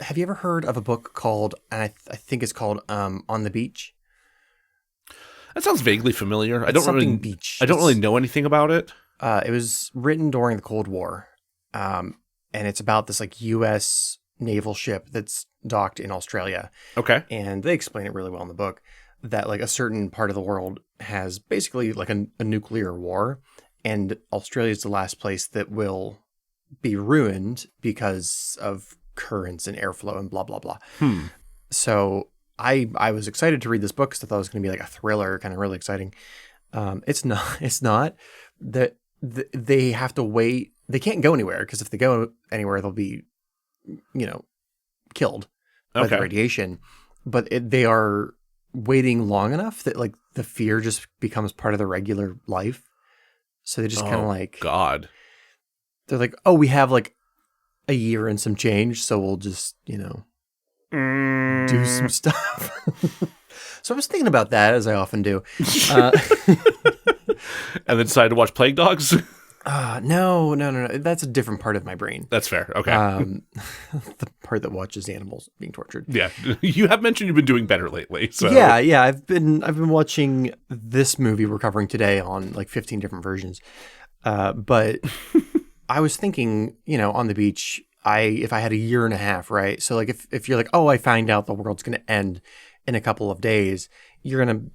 Have you ever heard of a book called, I think it's called On the Beach? That sounds vaguely familiar. Beach. I don't really know anything about it. It was written during the Cold War, and it's about this like U.S. naval ship that's docked in Australia. Okay. And they explain it really well in the book that like a certain part of the world has basically like a nuclear war, and Australia is the last place that will be ruined because of currents and airflow and blah, blah, blah. So I was excited to read this book because I thought it was going to be like a thriller, kind of really exciting. It's not that they have to wait. They can't go anywhere because if they go anywhere, they'll be, killed by the radiation. But they are waiting long enough that like the fear just becomes part of their regular life. So they just kind of like, God, they're like, oh, we have like a year and some change. So we'll just, do some stuff. So I was thinking about that, as I often do. And then decided to watch Plague Dogs? No. That's a different part of my brain. That's fair. Okay. The part that watches animals being tortured. Yeah. You have mentioned you've been doing better lately. So Yeah. I've been watching this movie we're covering today on like 15 different versions. But I was thinking, On the Beach, if I had a year and a half, right? So like if you're like, oh, I find out the world's going to end in a couple of days, you're going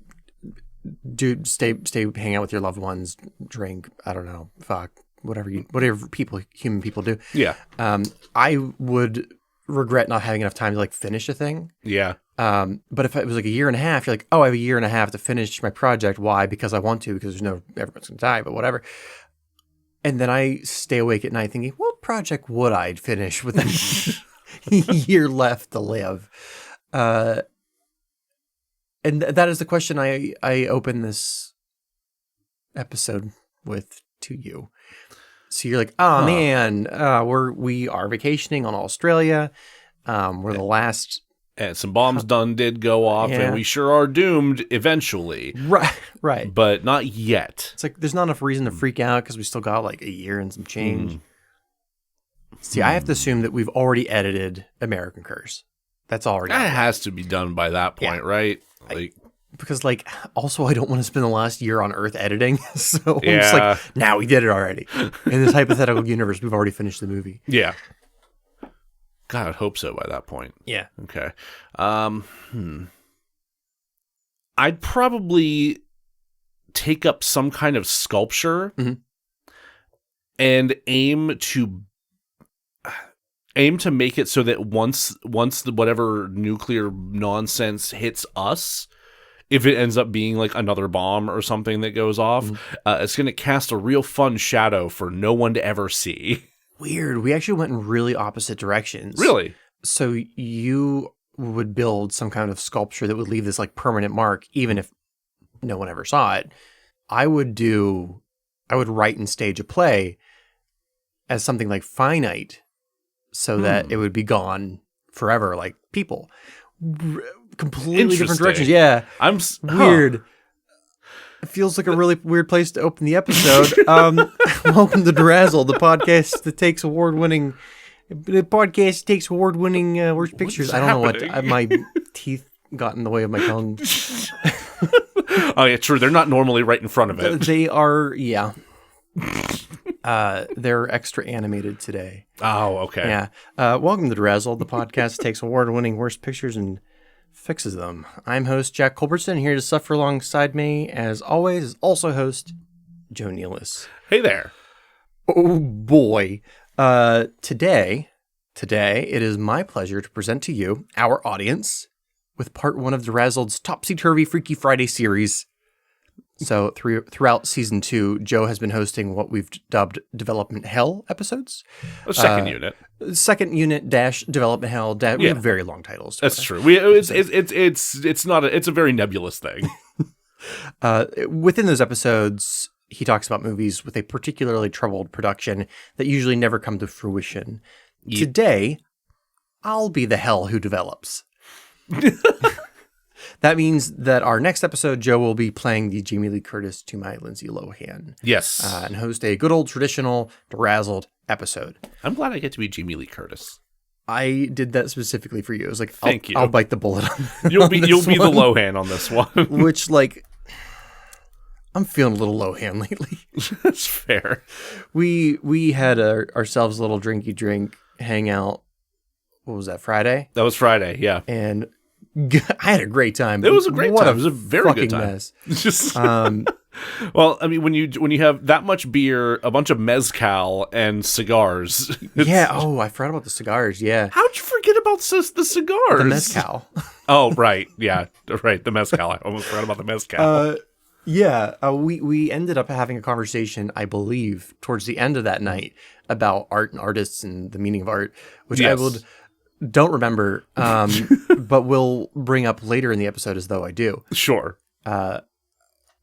to stay hang out with your loved ones, drink, I don't know, fuck, whatever human people do. Yeah. I would regret not having enough time to like finish a thing. Yeah. But if it was like a year and a half, you're like, oh, I have a year and a half to finish my project. Why? Because I want to, because everyone's going to die, but whatever. And then I stay awake at night thinking, what project would I finish with a year left to live? And that is the question I open this episode with to you. So you're like, oh man, we are vacationing on Australia. We're the last. And some bombs did go off, and we sure are doomed eventually. Right. But not yet. It's like there's not enough reason to freak out because we still got like a year and some change. See, I have to assume that we've already edited American Curse. That's already. That has to be done by that point, right? Because also I don't want to spend the last year on Earth editing. So I'm just like, now we did it already. In this hypothetical universe, we've already finished the movie. Yeah. God, I'd hope so by that point. Yeah. Okay. I'd probably take up some kind of sculpture and aim to make it so that once the whatever nuclear nonsense hits us, if it ends up being like another bomb or something that goes off, it's going to cast a real fun shadow for no one to ever see. Weird. We actually went in really opposite directions. Really? So you would build some kind of sculpture that would leave this like permanent mark, even if no one ever saw it. I would write and stage a play as something like finite so that it would be gone forever, like people. Completely different directions. Yeah. Weird. It feels like a really weird place to open the episode. Welcome to DeRazzled, the podcast that takes award-winning worst pictures. I don't know what my teeth got in the way of my tongue. Oh yeah, true. They're not normally right in front of it. They are, yeah. They're extra animated today. Oh, okay. Yeah. Welcome to DeRazzled, the podcast that takes award-winning worst pictures and fixes them. I'm host Jack Culbertson, here to suffer alongside me, as always, is also host Joe Nealis. Hey there. Oh boy. Today it is my pleasure to present to you, our audience, with part one of DeRazzled's Topsy-Turvy Freaky Friday series. So throughout season 2, Joe has been hosting what we've dubbed Development Hell episodes. A second unit. Second unit dash Development Hell. We have very long titles. That's true. It's a very nebulous thing. Within those episodes, he talks about movies with a particularly troubled production that usually never come to fruition. Yeah. Today, I'll be the hell who develops. That means that our next episode, Joe will be playing the Jamie Lee Curtis to my Lindsay Lohan. Yes. And host a good old traditional DeRazzled episode. I'm glad I get to be Jamie Lee Curtis. I did that specifically for you. I was like, Thank you. I'll bite the bullet on You'll be this the one. Lohan on this one. Which, like, I'm feeling a little Lohan lately. That's fair. We had ourselves a little drinky drink hangout. What was that, Friday? That was Friday, yeah. And I had a great time. It was a great time. It was a very fucking good time. mess. Just well, I mean, when you have that much beer, a bunch of mezcal, and cigars. Yeah. Oh, I forgot about the cigars. Yeah. How'd you forget about the cigars? The mezcal. Oh, right. Yeah. Right. The mezcal. I almost forgot about the mezcal. We ended up having a conversation, I believe, towards the end of that night about art and artists and the meaning of art, which Yes. don't remember, but we'll bring up later in the episode as though I do. Sure.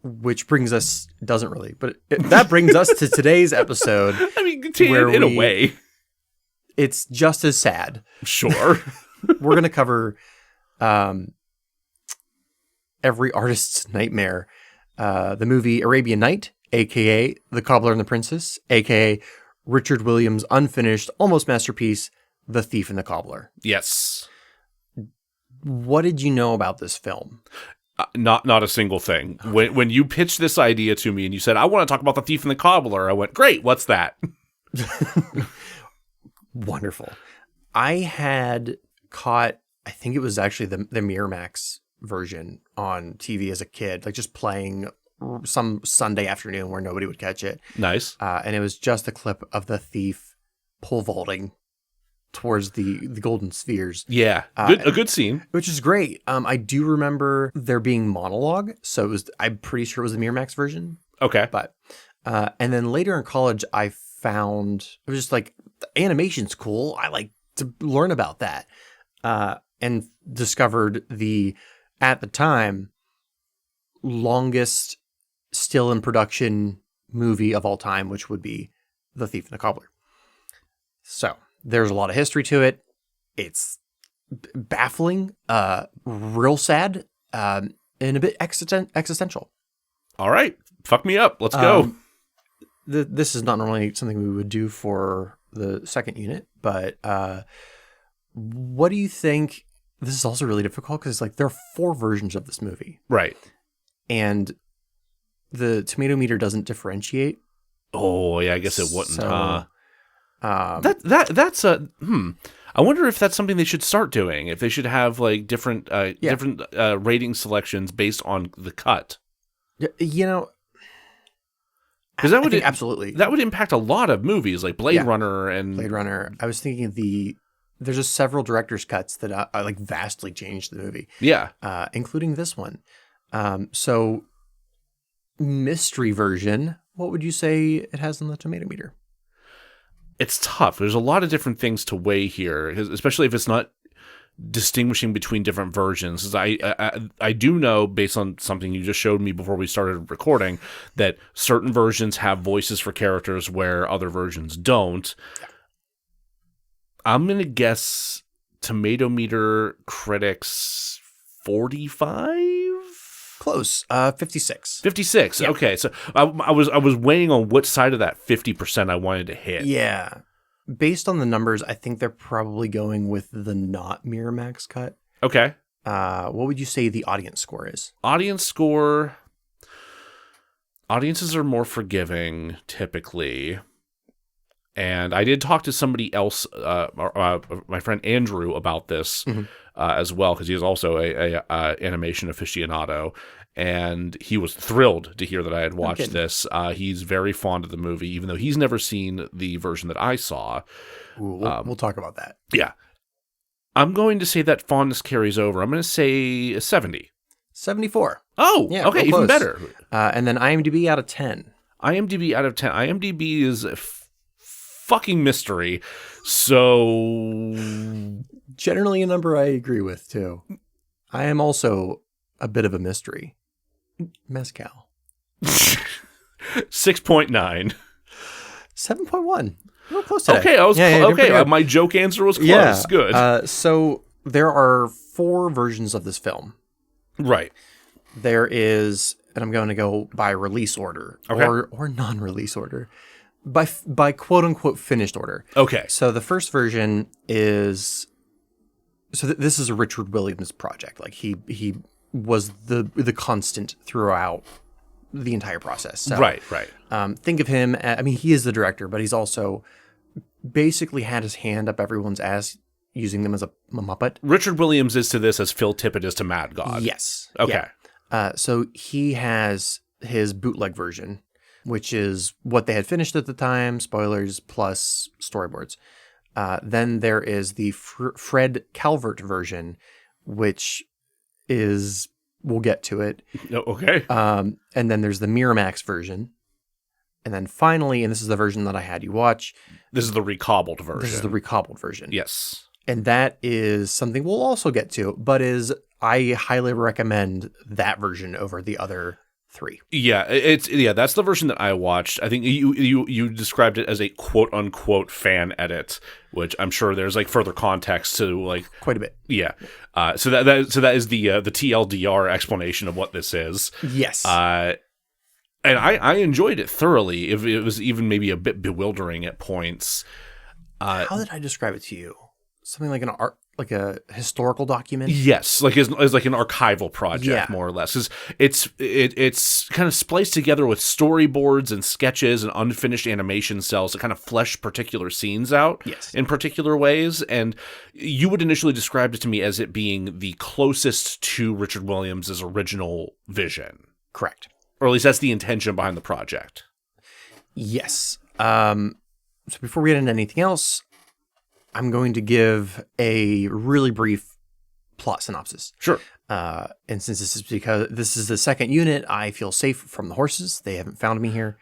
Which brings us, doesn't really, but that brings us to today's episode. I mean, in a way. It's just as sad. Sure. We're going to cover every artist's nightmare. The movie Arabian Night, a.k.a. The Cobbler and the Princess, a.k.a. Richard Williams' unfinished, almost masterpiece, The Thief and the Cobbler. Yes. What did you know about this film? Not a single thing. Okay. When you pitched this idea to me and you said, I want to talk about The Thief and the Cobbler, I went, great, what's that? Wonderful. I had caught, I think it was actually the Miramax version on TV as a kid, like just playing some Sunday afternoon where nobody would catch it. Nice. And it was just a clip of the thief pole vaulting towards the golden spheres. Yeah, a good scene. Which is great. I do remember there being monologue, so I'm pretty sure it was the Miramax version. Okay. But and then later in college, I found, it was just like, the animation's cool. I like to learn about that. And discovered at the time, longest still in production movie of all time, which would be The Thief and the Cobbler. So there's a lot of history to it. It's baffling, real sad, and a bit existential. All right. Fuck me up. Let's go. This is not normally something we would do for the second unit, but what do you think? This is also really difficult because like there are 4 versions of this movie. Right. And the tomato meter doesn't differentiate. Oh, yeah, I guess it wouldn't. So, that's a I wonder if that's something they should start doing. If they should have like different rating selections based on the cut. You know, because that would absolutely that would impact a lot of movies like Blade Runner and Blade Runner. I was thinking there's just several director's cuts that like vastly changed the movie. Yeah, including this one. So mystery version, what would you say it has on the tomato meter? It's tough. There's a lot of different things to weigh here, especially if it's not distinguishing between different versions. I do know, based on something you just showed me before we started recording, that certain versions have voices for characters where other versions don't. Yeah. I'm going to guess tomato meter critics 45? Close. 56. 56. Yeah. Okay. So I was weighing on what side of that 50% I wanted to hit. Yeah. Based on the numbers, I think they're probably going with the not Miramax cut. Okay. What would you say the audience score is? Audiences are more forgiving typically. And I did talk to somebody else, my friend Andrew, about this as well, because he is also a animation aficionado, and he was thrilled to hear that I had watched this. He's very fond of the movie, even though he's never seen the version that I saw. Ooh, we'll talk about that. Yeah. I'm going to say that fondness carries over. I'm going to say 70. 74. Oh, yeah, okay, even better. And then IMDb out of 10. IMDb out of 10. IMDb is fucking mystery. So generally a number I agree with too. I am also a bit of a mystery. Mezcal. 6.9. 7.1. Real close today. Okay, okay. My joke answer was close. Yeah. Good. So there are 4 versions of this film. Right. There is, and I'm going to go by release order, okay, or non-release order. by quote unquote finished order. Okay. So the first version is this is a Richard Williams project. Like he was the constant throughout the entire process. So, Right. think of him. I mean, he is the director, but he's also basically had his hand up everyone's ass, using them as a Muppet. Richard Williams is to this as Phil Tippett is to Mad God. Yes. Okay. Yeah. So he has his bootleg version, which is what they had finished at the time, spoilers plus storyboards. Then there is the Fred Calvert version, which is, we'll get to it. Okay. And then there's the Miramax version. And then finally, and this is the version that I had you watch. This is the recobbled version. This is the recobbled version. Yes. And that is something we'll also get to, but I highly recommend that version over the other three. Yeah, that's the version that I watched. I think you described it as a quote unquote fan edit, which I'm sure there's like further context to, like, Quite a bit. Yeah. So that is the TLDR explanation of what this is. Yes. And I enjoyed it thoroughly. If it was even maybe a bit bewildering at points. How did I describe it to you? Something like like a historical document? Yes, like as like an archival project, Yeah. more or less. It's kind of spliced together with storyboards and sketches and unfinished animation cells that kind of flesh particular scenes out in particular ways. And you would initially describe it to me as it being the closest to Richard Williams' original vision. Correct. Or at least that's the intention behind the project. Yes. So before we get into anything else, I'm going to give a really brief plot synopsis. Sure. And since because this is the second unit, I feel safe from the horses. They haven't found me here.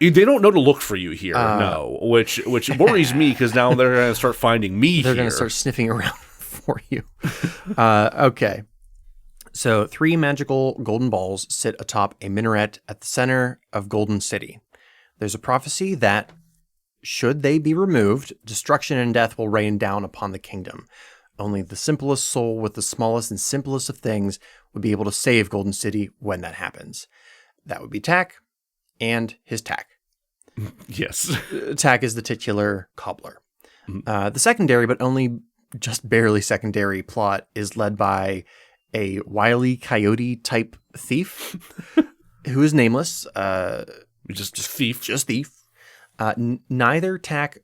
They don't know to look for you here, no, which worries me, because now they're going to start finding me They're here. going to start sniffing around for you. Okay. So 3 magical golden balls sit atop a minaret at the center of Golden City. There's a prophecy that, should they be removed, destruction and death will rain down upon the kingdom. Only the simplest soul with the smallest and simplest of things would be able to save Golden City when that happens. That would be Tack and his Tack. Yes. Tack is the titular cobbler. The secondary, but only just barely secondary plot is led by a wily coyote type thief who is nameless. Just thief. Just thief. Neither Tack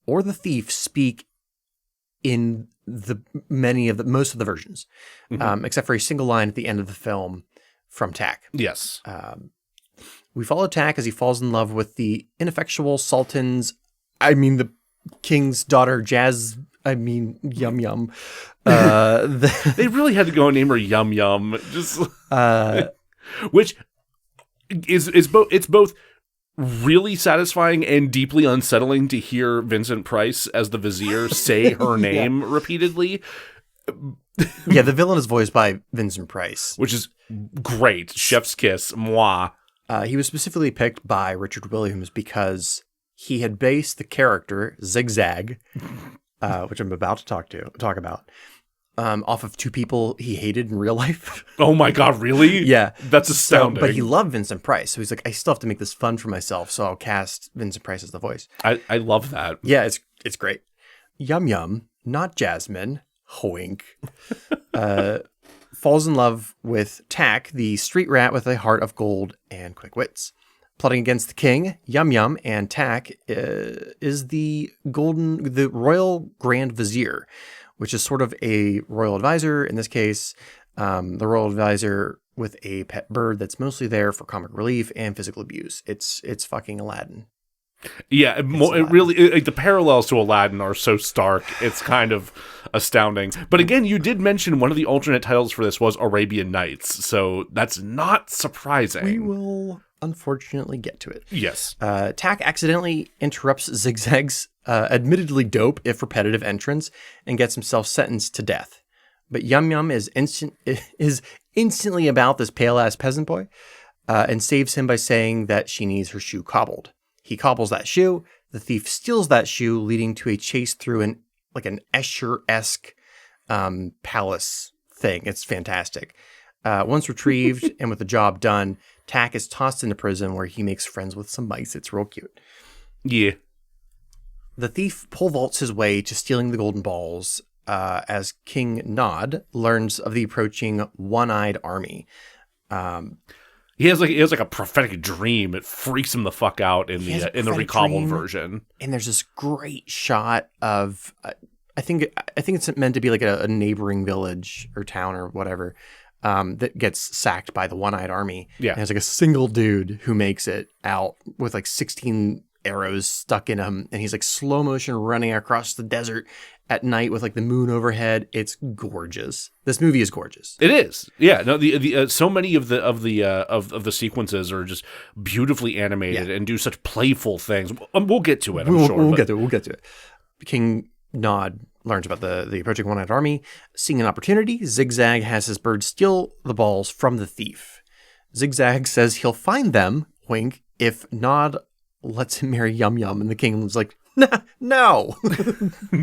or the thief speak in most of the versions, except for a single line at the end of the film from Tack. Yes. We follow Tack as he falls in love with the ineffectual the king's daughter, Yum Yum. They really had to go and name her Yum Yum. Just which is both really satisfying and deeply unsettling to hear Vincent Price as the Vizier say her name repeatedly. Yeah, the villain is voiced by Vincent Price, which is great. Chef's kiss, moi. He was specifically picked by Richard Williams because he had based the character Zigzag, which I'm about to talk about, off of 2 people he hated in real life. Oh my God, really? Yeah. That's astounding. But he loved Vincent Price. So he's like, I still have to make this fun for myself, so I'll cast Vincent Price as the voice. I love that. Yeah, it's great. Yum Yum, not Jasmine, hoink, falls in love with Tack, the street rat with a heart of gold and quick wits. Plotting against the king, Yum Yum and Tack is the royal grand vizier, which is sort of a royal advisor. In this case, the royal advisor with a pet bird that's mostly there for comic relief and physical abuse. It's fucking Aladdin. Yeah, the parallels to Aladdin are so stark. It's kind of astounding. But again, you did mention one of the alternate titles for this was Arabian Nights, so that's not surprising. We will unfortunately get to it. Yes. Tack accidentally interrupts Zigzag's admittedly dope, if repetitive, entrance and gets himself sentenced to death. But Yum Yum is instantly about this pale-ass peasant boy and saves him by saying that she needs her shoe cobbled. He cobbles that shoe. The thief steals that shoe, leading to a chase through an Escher-esque palace thing. It's fantastic. Once retrieved and with the job done, Tack is tossed into prison where he makes friends with some mice. It's real cute. Yeah. The thief pole vaults his way to stealing the golden balls as King Nod learns of the approaching one-eyed army. He has like a prophetic dream. It freaks him the fuck out in the recobbled version. And there's this great shot of I think it's meant to be like a neighboring village or town or whatever that gets sacked by the one-eyed army. Yeah. And there's like a single dude who makes it out with like 16 arrows stuck in him, and he's like slow motion running across the desert at night with like the moon overhead. It's gorgeous. This movie is gorgeous. It is. Yeah. No. The so many of the sequences are just beautifully animated and do such playful things. We'll get to it. We'll get to it. King Nod learns about the approaching one-eyed army. Seeing an opportunity, Zigzag has his bird steal the balls from the thief. Zigzag says he'll find them, wink, if Nod lets him marry Yum Yum, and the king was like, nah, no.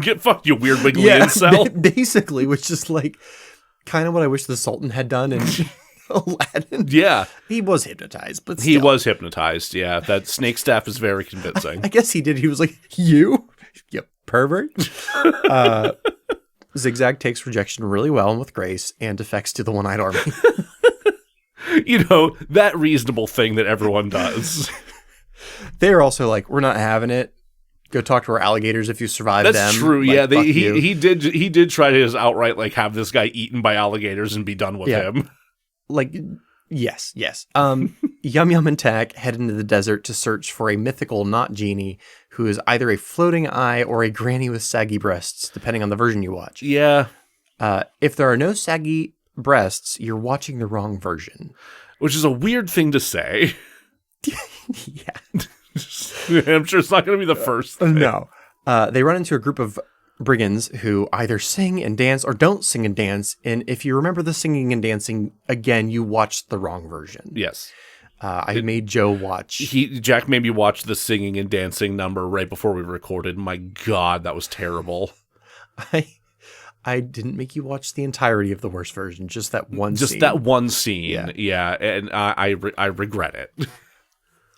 Get fucked, you weird wiggly incel. Basically, which is like kind of what I wish the Sultan had done in Aladdin. Yeah. He was hypnotized, but still. He was hypnotized, yeah. That snake staff is very convincing. I guess he did. He was like, you pervert. Zigzag takes rejection really well and with grace and defects to the one-eyed army. You know, that reasonable thing that everyone does. They're also like, we're not having it. Go talk to our alligators if you survive them. That's true. Like, yeah, he did try to just outright like have this guy eaten by alligators and be done with him. Like, yes. Yum Yum and Tak head into the desert to search for a mythical not genie who is either a floating eye or a granny with saggy breasts, depending on the version you watch. Yeah. If there are no saggy breasts, you're watching the wrong version. Which is a weird thing to say. Yeah. I'm sure it's not going to be the first thing. No. They run into a group of brigands who either sing and dance or don't sing and dance. And if you remember the singing and dancing, again, you watched the wrong version. Yes. I made Joe watch. Jack made me watch the singing and dancing number right before we recorded. My God, that was terrible. I didn't make you watch the entirety of the worst version, just that one scene. Just that one scene. Yeah, and I regret it.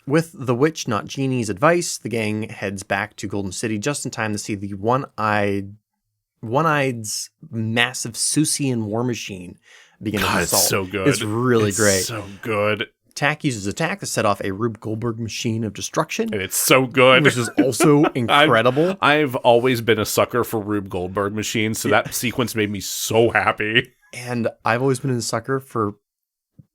With the witch, not genie's advice, the gang heads back to Golden City just in time to see the one-eyed's massive Susian war machine begin an assault. It's so good. It's really great. So good. Tak uses attack to set off a Rube Goldberg machine of destruction. And it's so good. Which is also incredible. I've always been a sucker for Rube Goldberg machines, so that sequence made me so happy. And I've always been a sucker for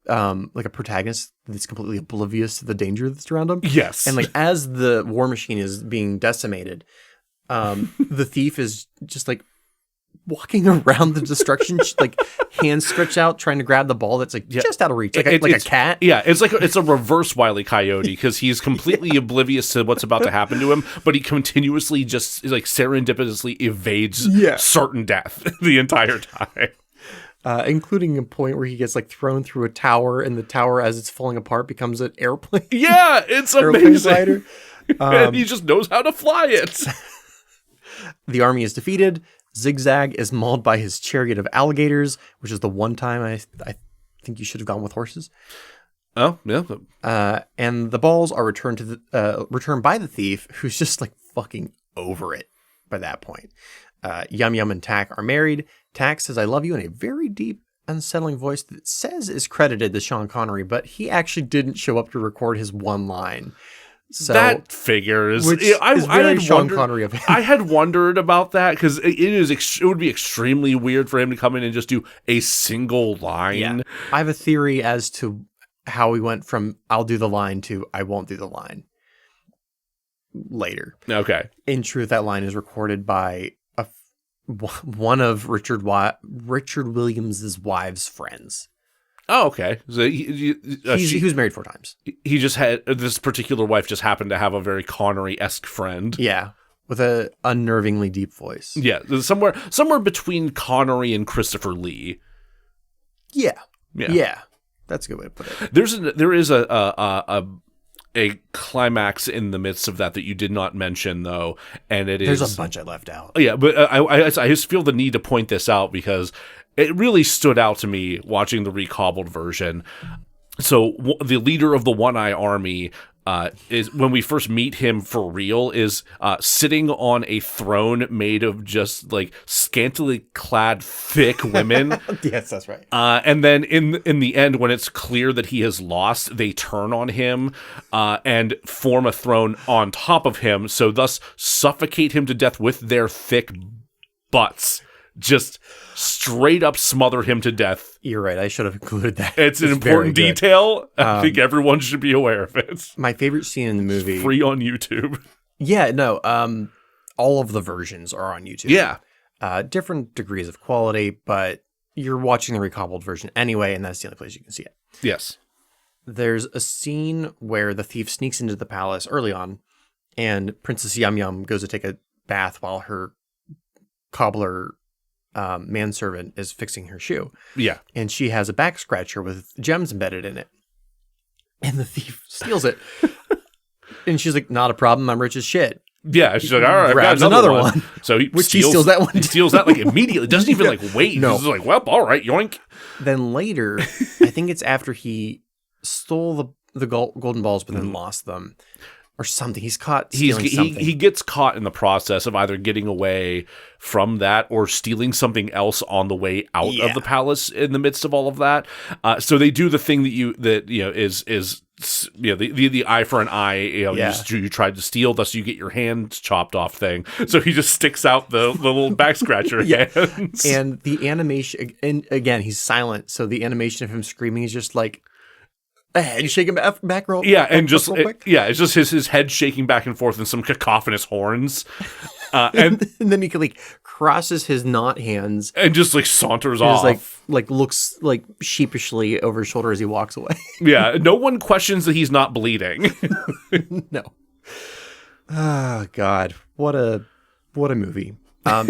like a protagonist that's completely oblivious to the danger that's around him. Yes. And like as the war machine is being decimated, the thief is just like walking around the destruction, like hands stretched out, trying to grab the ball that's like just out of reach, like a cat. Yeah, it's a reverse Wile E. Coyote because he's completely oblivious to what's about to happen to him, but he continuously just like serendipitously evades certain death the entire time. Including a point where he gets like thrown through a tower, and the tower, as it's falling apart, becomes an airplane. Yeah, it's amazing. And he just knows how to fly it. The army is defeated. Zigzag is mauled by his chariot of alligators, which is the one time I think you should have gone with horses. Oh, yeah. And the balls are returned by the thief, who's just like fucking over it by that point. Yum Yum and Tak are married. Tak says, "I love you" in a very deep, unsettling voice that says is credited to Sean Connery, but he actually didn't show up to record his one line. So that figures. I had Sean Connery of him. I had wondered about that because it would be extremely weird for him to come in and just do a single line. Yeah. I have a theory as to how we went from "I'll do the line" to "I won't do the line" later. Okay. In truth, that line is recorded by one of Richard Williams' wife's friends. Oh, okay. So he was married 4 times. He just had this particular wife just happened to have a very Connery-esque friend. Yeah, with a unnervingly deep voice. Yeah, somewhere between Connery and Christopher Lee. Yeah. That's a good way to put it. There is a climax in the midst of that you did not mention, though, and there's a bunch I left out. Yeah, but I just feel the need to point this out because it really stood out to me watching the recobbled version. So the leader of the One-Eye Army is when we first meet him for real, is sitting on a throne made of just like scantily clad thick women. Yes, that's right. And then in the end, when it's clear that he has lost, they turn on him and form a throne on top of him, so thus suffocate him to death with their thick butts. Just straight up smother him to death. You're right. I should have included that. It's an important detail. I think everyone should be aware of it. My favorite scene in the movie. Free on YouTube. Yeah, no. All of the versions are on YouTube. Yeah. Different degrees of quality, but you're watching the recobbled version anyway, and that's the only place you can see it. Yes. There's a scene where the thief sneaks into the palace early on, and Princess Yum Yum goes to take a bath while her cobbler manservant is fixing her shoe. Yeah. And she has a back scratcher with gems embedded in it. And the thief steals it. And she's like, not a problem. I'm rich as shit. Yeah. She's like, all right, I've got another one. So he steals that one. He steals that like immediately. Doesn't even like wait. No. He's just like, well, all right, yoink. Then later, I think it's after he stole the golden balls, but then lost them. Or something. He's caught stealing something. He gets caught in the process of either getting away from that or stealing something else on the way out of the palace in the midst of all of that. So they do the thing that is the eye for an eye. You tried to steal, thus you get your hand chopped off thing. So he just sticks out the little back scratcher hands. And the animation, and again, he's silent. So the animation of him screaming is just like, head shaking back roll. Yeah, and just it's just his head shaking back and forth and some cacophonous horns. And then he like crosses his not hands and just like saunters off. Like looks like sheepishly over his shoulder as he walks away. Yeah, no one questions that he's not bleeding. No. Oh God, what a movie.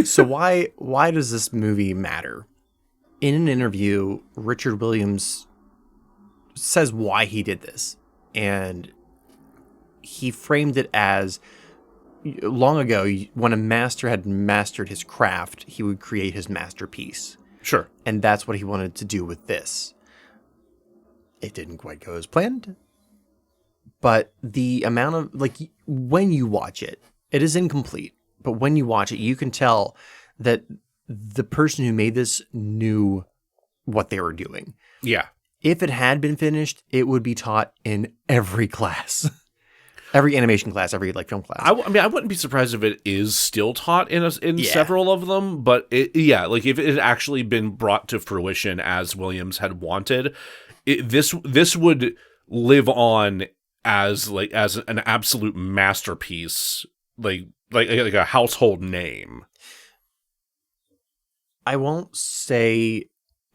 So why does this movie matter? In an interview, Richard Williams says why he did this, and he framed it as, long ago, when a master had mastered his craft, he would create his masterpiece. Sure. And that's what he wanted to do with this. It didn't quite go as planned, but the amount of, like, when you watch it, it is incomplete, but when you watch it, you can tell that the person who made this knew what they were doing. Yeah. If it had been finished, it would be taught in every class, every animation class, every like film class. I wouldn't be surprised if it is still taught in several of them. But like if it had actually been brought to fruition as Williams had wanted, this would live on as an absolute masterpiece, like a household name. I won't say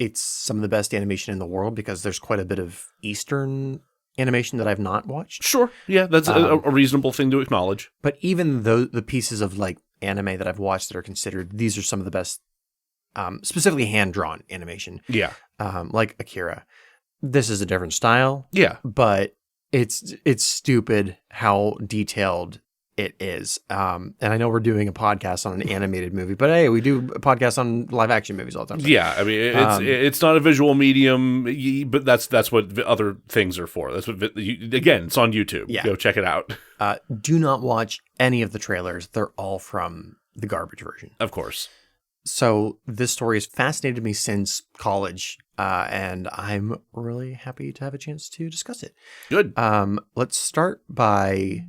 it's some of the best animation in the world because there's quite a bit of Eastern animation that I've not watched. Sure. Yeah, that's a reasonable thing to acknowledge. But even though the pieces of like anime that I've watched that are considered, these are some of the best, specifically hand-drawn animation. Yeah. Like Akira. This is a different style. Yeah. But it's stupid how detailed it is. And I know we're doing a podcast on an animated movie, but hey, we do podcasts on live action movies all the time. Yeah, I mean, it's not a visual medium, but that's what other things are for. That's what again, it's on YouTube. Yeah. Go check it out. Do not watch any of the trailers. They're all from the garbage version. Of course. So this story has fascinated me since college, and I'm really happy to have a chance to discuss it. Good. Let's start by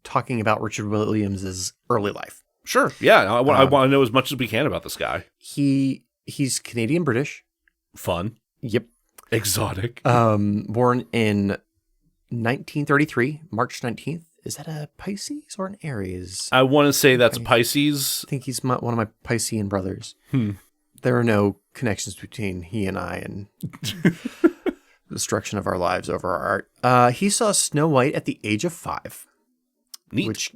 talking about Richard Williams' early life. Sure. Yeah. I want to know as much as we can about this guy. He's Canadian British. Fun. Yep. Exotic. Born in 1933, March 19th. Is that a Pisces or an Aries? I want to say that's Pisces. I think he's one of my Piscean brothers. There are no connections between he and I and the destruction of our lives over our art. He saw Snow White at the age of 5. Neat. Which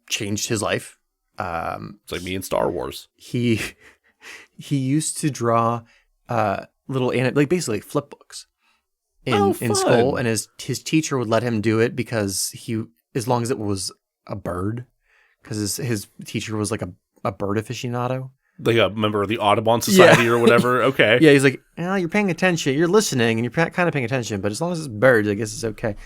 changed his life. It's like me in Star Wars. He used to draw little basically flip books in school, and his teacher would let him do it because as long as it was a bird, because his teacher was like a bird aficionado. like a member of the Audubon Society or whatever. Okay. Yeah, he's like, oh, you're paying attention, you're listening, and you're kind of paying attention, but as long as it's birds, I guess it's okay.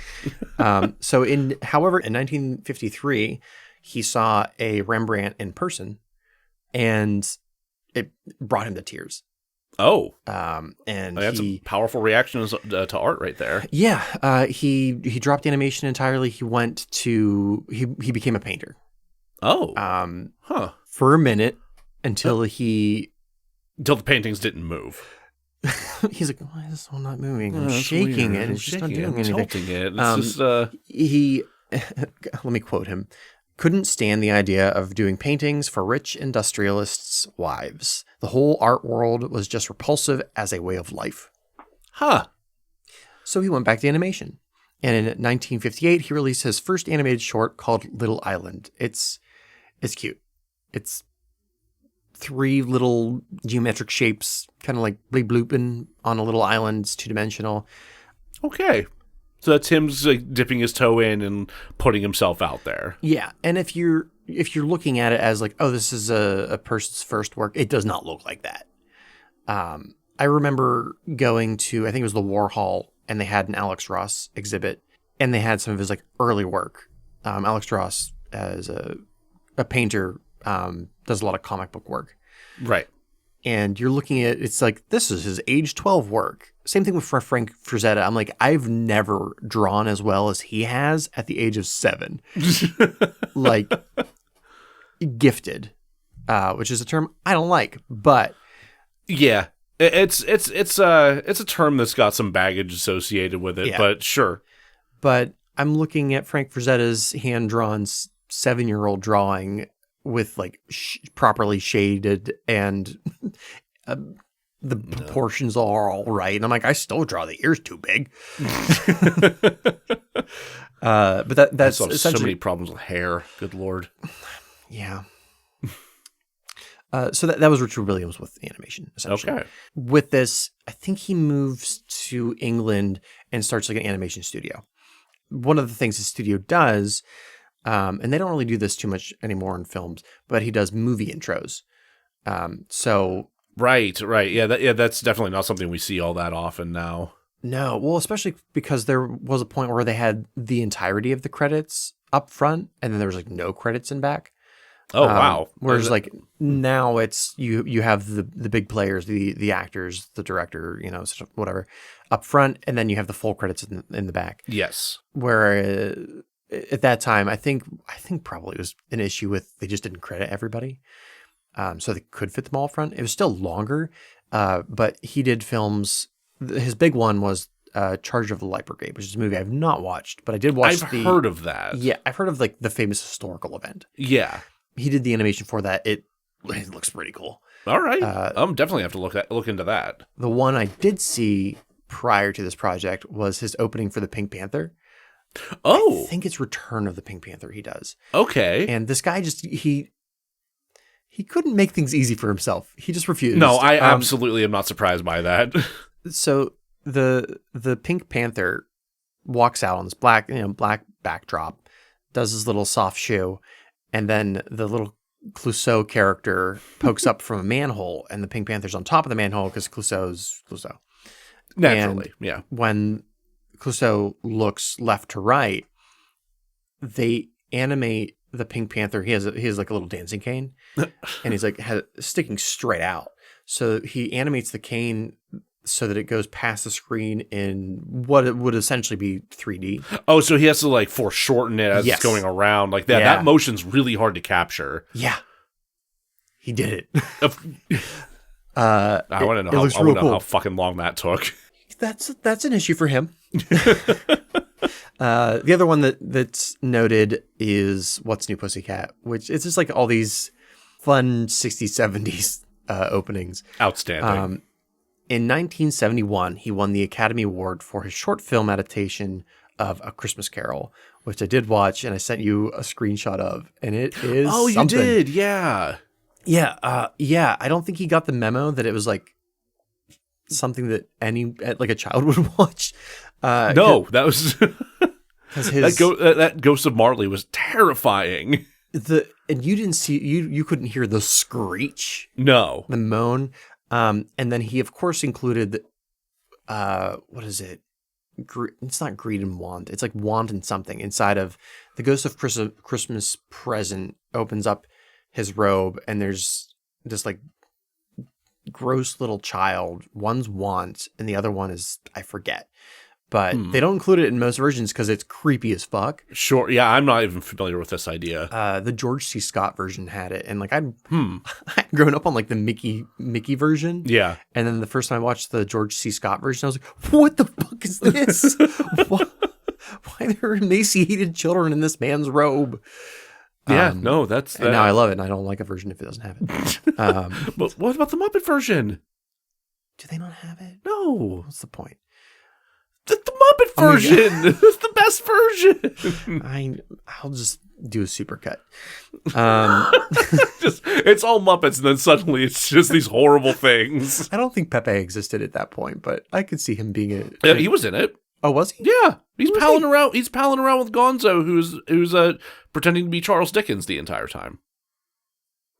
However, in 1953, he saw a Rembrandt in person, and it brought him to tears. Oh, and that's a powerful reaction to art right there. Yeah, he dropped animation entirely. He he became a painter. Oh, for a minute until the paintings didn't move. He's like, why is this one not moving? I'm shaking it. It's just not doing anything. Tilting it. It's just he. Let me quote him. Couldn't stand the idea of doing paintings for rich industrialists' wives. The whole art world was just repulsive as a way of life. Huh. So he went back to animation. And in 1958, he released his first animated short called Little Island. It's cute. It's 3 little geometric shapes, kind of like bleep blooping on a little island. It's 2-dimensional. Okay. So that's him just like dipping his toe in and putting himself out there. Yeah, and if you're looking at it as like, oh, this is a person's first work, it does not look like that. I remember going to, I think it was the Warhol, and they had an Alex Ross exhibit, and they had some of his like early work. Alex Ross, as a painter, does a lot of comic book work. Right. And you're looking at, it's like, this is his age 12 work. Same thing with Frank Frazetta. I'm like, I've never drawn as well as he has at the age of 7. Like, gifted, which is a term I don't like, but yeah, it's a term that's got some baggage associated with it, yeah. But sure. But I'm looking at Frank Frazetta's hand-drawn 7-year-old drawing with like properly shaded and the proportions are all right. And I'm like, I still draw the ears too big. But that's so many problems with hair. Good Lord. Yeah. So that was Richard Williams with animation, essentially. Okay. With this, I think he moves to England and starts like an animation studio. One of the things his studio does, and they don't really do this too much anymore in films, but he does movie intros. Right. Yeah, that's definitely not something we see all that often now. No, well, especially because there was a point where they had the entirety of the credits up front, and then there was like no credits in back. Oh, wow. Whereas like now it's you have the big players, the actors, the director, whatever, up front, and then you have the full credits in the back. Yes. Where at that time, I think probably it was an issue with they just didn't credit everybody, so they could fit them all up front. It was still longer, but he did films. His big one was Charge of the Light Brigade, which is a movie I've not watched, but I did watch. I've heard of that. Yeah, I've heard of like the famous historical event. Yeah. He did the animation for that. It looks pretty cool. All right. Definitely have to look into that. The one I did see prior to this project was his opening for the Pink Panther. Oh. I think it's Return of the Pink Panther he does. Okay. And this guy just, he couldn't make things easy for himself. He just refused. No, I absolutely am not surprised by that. So the Pink Panther walks out on this black backdrop, does his little soft shoe, and then the little Clouseau character pokes up from a manhole, and the Pink Panther's on top of the manhole because Clouseau's Clouseau. Naturally, and yeah. When Clouseau looks left to right, they animate the Pink Panther. He has like a little dancing cane, and he's like sticking straight out. So he animates the cane so that it goes past the screen in what it would essentially be 3D. Oh, so he has to like foreshorten it as it's going around like that. Yeah. That motion's really hard to capture. Yeah, he did it. I want to know how fucking long that took. That's an issue for him. The other one that's noted is What's New Pussycat, which it's just like all these fun 60s, 70s openings. Outstanding. In 1971, he won the Academy Award for his short film adaptation of A Christmas Carol, which I did watch, and I sent you a screenshot of, and it is something. You did, yeah. Yeah, I don't think he got the memo that it was like something that a child would watch. No, that was that Ghost of Marley was terrifying. And you didn't see you couldn't hear the screech, No. the moan. And then he of course included what is it? It's not greed and want. It's like want and something inside of the Ghost of Christmas Present opens up his robe, and there's this like gross little child. One's want, and the other one is I forget. But they don't include it in most versions because it's creepy as fuck. Sure. Yeah, I'm not even familiar with this idea. The George C. Scott version had it, and like I'd grown up on like the Mickey version. Yeah. And then the first time I watched the George C. Scott version, I was like, "What the fuck is this? Why there are emaciated children in this man's robe?" Yeah. No, that's. And now I love it, and I don't like a version if it doesn't have it. But what about the Muppet version? Do they not have it? No. What's the point? The Muppet version. It's the best version. I'll just do a supercut. It's all Muppets, and then suddenly it's just these horrible things. I don't think Pepe existed at that point, but I could see him being a. Yeah, he was in it. Oh, was he? Yeah, he's palling around. He's palling around with Gonzo, who's pretending to be Charles Dickens the entire time.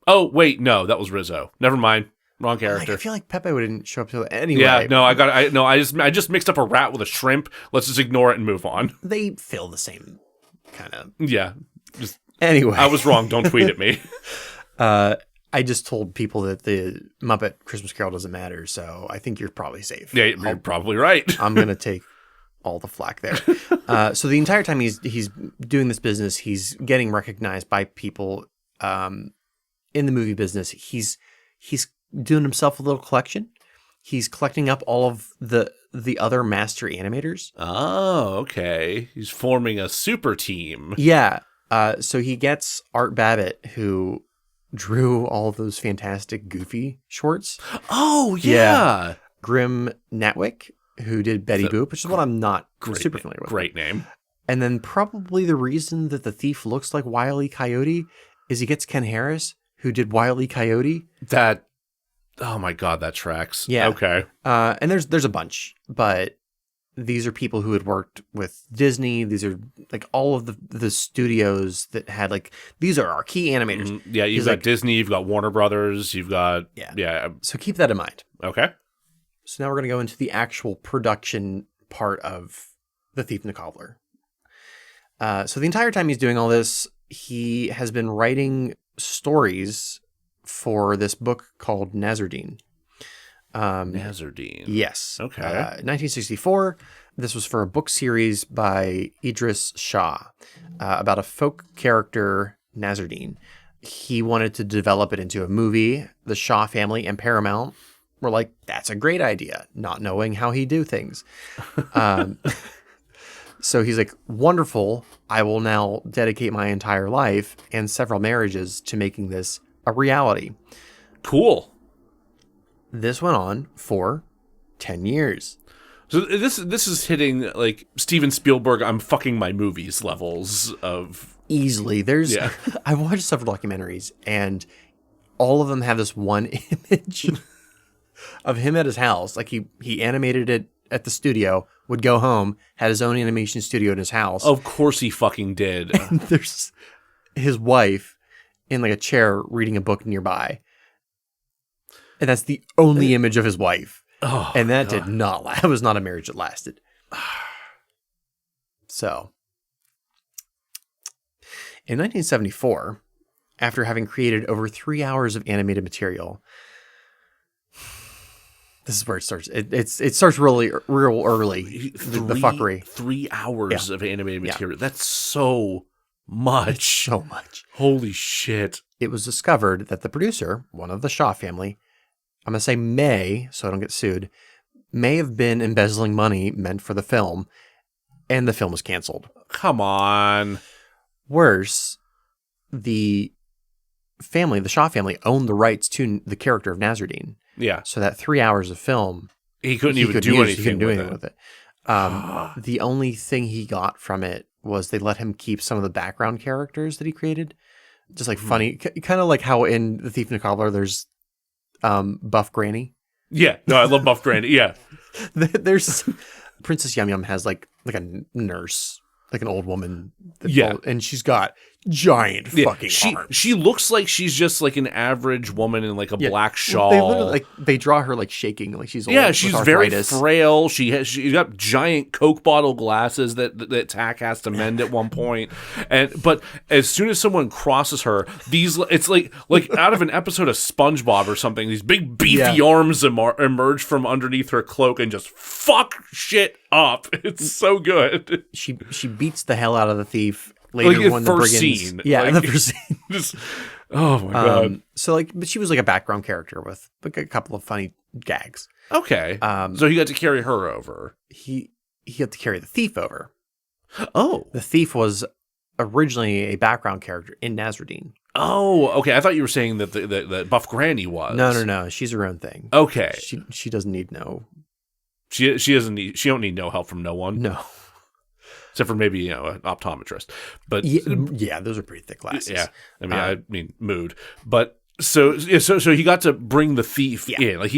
Oh wait, no, that was Rizzo. Never mind. Wrong character. I feel like Pepe wouldn't show up to it anyway. Yeah, no, I just mixed up a rat with a shrimp. Let's just ignore it and move on. They feel the same kind of. Yeah. Anyway, I was wrong. Don't tweet at me. I just told people that the Muppet Christmas Carol doesn't matter, so I think you're probably safe. Yeah, you're probably right. I'm gonna take all the flack there. So the entire time he's doing this business, he's getting recognized by people in the movie business. He's doing himself a little collection. He's collecting up all of the other master animators. Oh, okay. He's forming a super team. Yeah. So he gets Art Babbitt, who drew all of those fantastic Goofy shorts. Oh, yeah. Grim Natwick, who did Betty Boop, which is what I'm not super familiar with. Great name. And then probably the reason that the thief looks like Wile E. Coyote is he gets Ken Harris, who did Wile E. Coyote. Oh my God, that tracks. Yeah. Okay. And there's a bunch, but these are people who had worked with Disney. These are like all of the studios that had like, these are our key animators. Mm-hmm. Yeah, you've got like, Disney, you've got Warner Brothers, you've got... Yeah. So keep that in mind. Okay. So now we're going to go into the actual production part of The Thief and the Cobbler. So the entire time he's doing all this, he has been writing stories for this book called Nazardine. Nazardine. Yes. Okay. 1964. This was for a book series by Idris Shah about a folk character, Nazardine. He wanted to develop it into a movie. The Shah family and Paramount were like, that's a great idea, not knowing how he do things. So he's like, wonderful. I will now dedicate my entire life and several marriages to making this a reality. Cool. This went on for 10 years. So this is hitting like Steven Spielberg, I'm fucking my movies levels of... Easily. I watched several documentaries, and all of them have this one image of him at his house. Like he animated it at the studio, would go home, had his own animation studio in his house. Of course he fucking did. And there's his wife in like a chair reading a book nearby. And that's the only image of his wife. Oh, and that did not last. That was not a marriage that lasted. So, in 1974, after having created over 3 hours of animated material, this is where it starts. It starts real early. The fuckery. 3 hours of animated material. That's so much. So much. Holy shit. It was discovered that the producer, one of the Shaw family, I'm going to say may, so I don't get sued, may have been embezzling money meant for the film, and the film was canceled. Come on. Worse, the Shaw family, owned the rights to the character of Nazardine. Yeah. So that 3 hours of film, he couldn't do anything with it. The only thing he got from it was they let him keep some of the background characters that he created. Just like funny, kind of like how in The Thief and the Cobbler, there's Buff Granny. Yeah, no, I love Buff Granny. Yeah, there's Princess Yum Yum has like a nurse, like an old woman. And she's got giant fucking arms. She looks like she's just like an average woman in like a black shawl. They literally they draw her like shaking, like she's old. Yeah, she's with very arthritis. frail. She's got giant Coke bottle glasses that Tack has to mend at one point. But as soon as someone crosses her, it's like out of an episode of SpongeBob or something. These big beefy arms emerge from underneath her cloak and just fuck shit up. It's so good. She beats the hell out of the thief. Later, like when the the first brigands, scene. yeah, like, the first scene. Just, oh my god! So but she was like a background character with like a couple of funny gags. Okay, so he got to carry her over. He had to carry the thief over. Oh, the thief was originally a background character in Nasruddin. Oh, okay. I thought you were saying that the Buff Granny was. No. She's her own thing. Okay, she doesn't need no. She don't need no help from no one. No. Except for maybe, an optometrist. But yeah, those are pretty thick glasses. Yeah. I mean mood. But so he got to bring the thief in. Like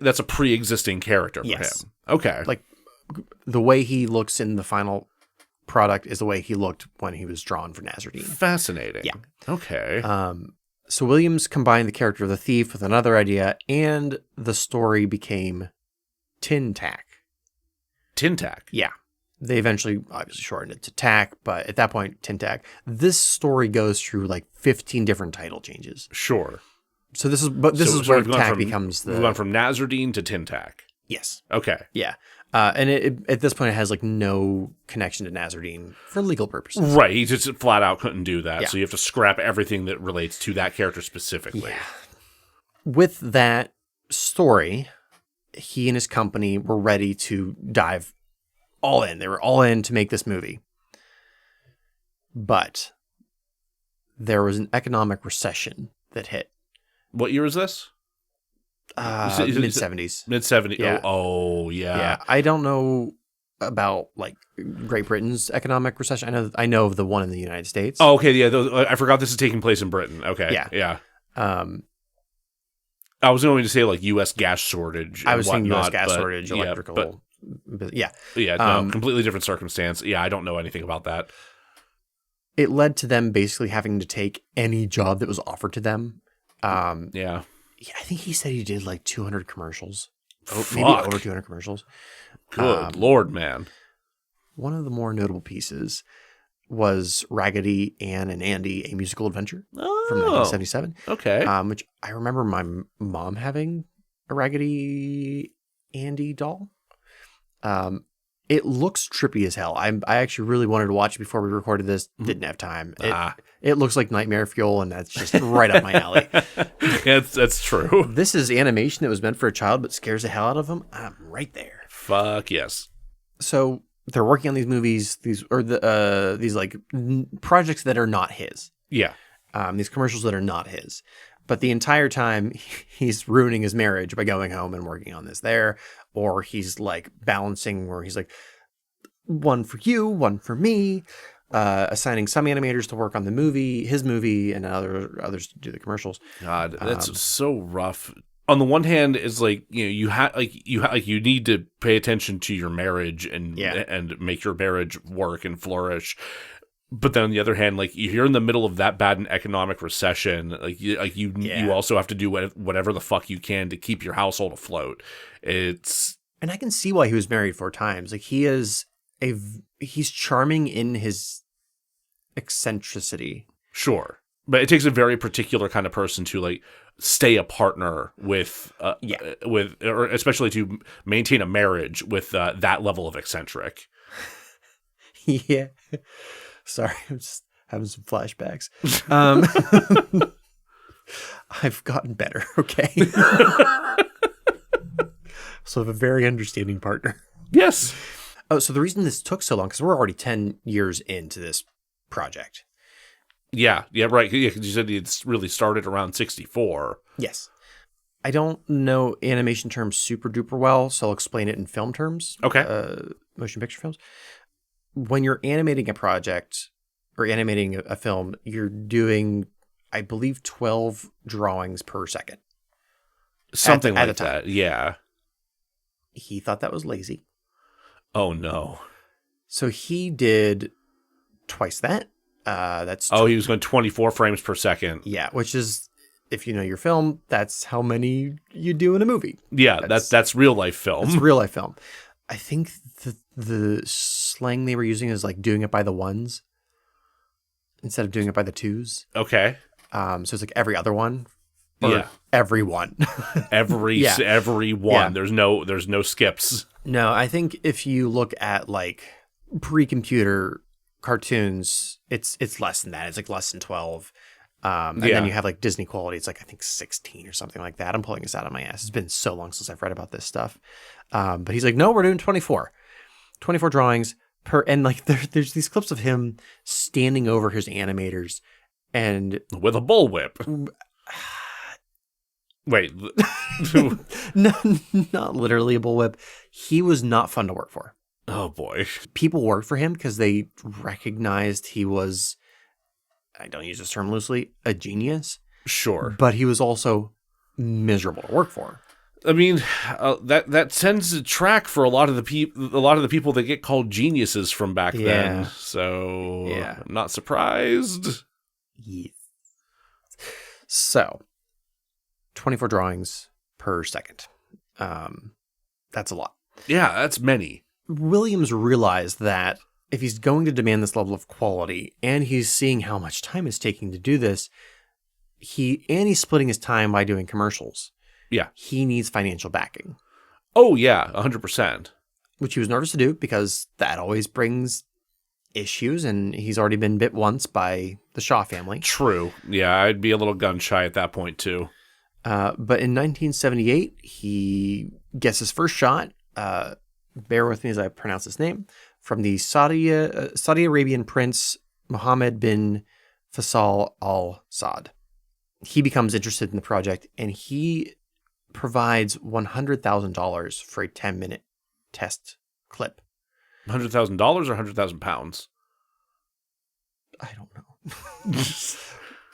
that's a pre-existing character for him. Okay. Like the way he looks in the final product is the way he looked when he was drawn for Nasruddin. Fascinating. Yeah. Okay. So Williams combined the character of the thief with another idea, and the story became Tin Tack. Tin Tack? Yeah. They eventually obviously shortened it to Tack, but at that point, Tin Tack. This story goes through like 15 different title changes. Sure. So this is where Tack becomes the... We've gone from Nasruddin to Tin Tack. Yes. Okay. Yeah. And at this point, it has like no connection to Nasruddin for legal purposes. Right. He just flat out couldn't do that. Yeah. So you have to scrap everything that relates to that character specifically. Yeah. With that story, he and his company were ready to dive all in. They were all in to make this movie. But there was an economic recession that hit. What year is this? Mid-70s. Mid-70s. Yeah. Oh, yeah. Yeah. I don't know about like Great Britain's economic recession. I know of the one in the United States. Oh, okay. Yeah. I forgot this is taking place in Britain. Okay. Yeah. Yeah. I was going to say like U.S. gas shortage. I was saying U.S. gas shortage, electrical. Yeah. Yeah. No, completely different circumstance. Yeah. I don't know anything about that. It led to them basically having to take any job that was offered to them. Yeah. I think he said he did like 200 commercials. Fuck. Maybe over 200 commercials. Good Lord, man. One of the more notable pieces was Raggedy Ann and Andy, A Musical Adventure from 1977. Okay. Which I remember my mom having a Raggedy Andy doll. It looks trippy as hell. I actually really wanted to watch it before we recorded this. Didn't have time. It looks like nightmare fuel, and that's just right up my alley. Yeah, that's true. This is animation that was meant for a child, but scares the hell out of them. I'm right there. Fuck yes. So they're working on these movies, these like projects that are not his. Yeah. These commercials that are not his. But the entire time, he's ruining his marriage by going home and working on this there. Or he's like balancing where he's like, one for you, one for me. Assigning some animators to work on his movie, and others to do the commercials. God, that's so rough. On the one hand, it's like you need to pay attention to your marriage and make your marriage work and flourish. But then on the other hand, like you're in the middle of that bad an economic recession, you also have to do whatever the fuck you can to keep your household afloat. And I can see why he was married 4 times. Like he's charming in his eccentricity. Sure. But it takes a very particular kind of person to like stay a partner with or especially to maintain a marriage with that level of eccentric. Yeah. Sorry, I'm just having some flashbacks. I've gotten better, okay? So I have a very understanding partner. Yes. Oh, so the reason this took so long, because we're already 10 years into this project. Yeah, right. Yeah, because you said it's really started around 64. Yes. I don't know animation terms super duper well, so I'll explain it in film terms. Okay. Motion picture films. When you're animating a project or animating a film, you're doing, I believe, 12 drawings per second. Something like that, yeah. He thought that was lazy. Oh, no. So he did twice that. That's Oh, he was going 24 frames per second. yeah, which is, if you know your film, that's how many you do in a movie. Yeah, that's real life film. That's real life film. I think the slang they were using is like doing it by the ones instead of doing it by the twos. Okay. So it's like every other one. Or Yeah. every one. Every one. Yeah. There's no skips. No, I think if you look at like pre-computer cartoons, it's less than that. It's like less than 12. And then you have like Disney quality. It's like, I think 16 or something like that. I'm pulling this out of my ass. It's been so long since I've read about this stuff. But he's like, no, we're doing 24 drawings per. And like, there's these clips of him standing over his animators and With a bullwhip. Wait. no, not literally a bullwhip. He was not fun to work for. Oh boy. People worked for him because they recognized he was, I don't use this term loosely, a genius. Sure. But he was also miserable to work for. I mean, that tends to track for a lot of the people that get called geniuses from back then. So Yeah. I'm not surprised. Yes. So, 24 drawings per second. That's a lot. Yeah, that's many. Williams realized that if he's going to demand this level of quality and he's seeing how much time it's taking to do this, he's splitting his time by doing commercials. Yeah. He needs financial backing. Oh yeah, 100%. Which he was nervous to do because that always brings issues, and he's already been bit once by the Shaw family. True. Yeah, I'd be a little gun shy at that point too. But in 1978, he gets his first shot. Bear with me as I pronounce his name. From the Saudi Arabian prince Mohammed bin Faisal Al Saud. He becomes interested in the project, and he provides $100,000 for a 10-minute test clip. $100,000 or 100,000 pounds? I don't know.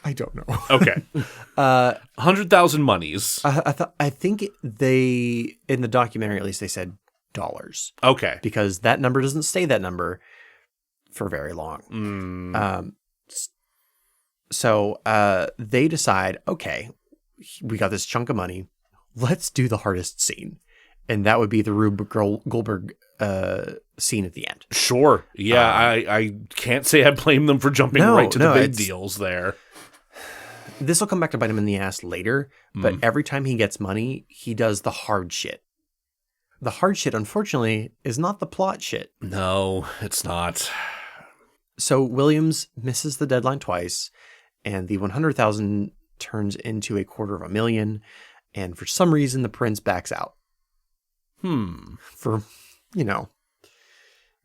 I don't know. Okay. 100,000 monies. I think they, in the documentary at least, they said dollars. Okay. Because that number doesn't stay that number for very long. So they decide, okay, we got this chunk of money. Let's do the hardest scene. And that would be the Rube Goldberg scene at the end. Sure. Yeah, I can't say I blame them for jumping right to the big deals there. This will come back to bite him in the ass later, but every time he gets money, he does the hard shit. The hard shit, unfortunately, is not the plot shit. No, it's not. So Williams misses the deadline twice, and the 100,000 turns into $250,000, and for some reason, the prince backs out. For,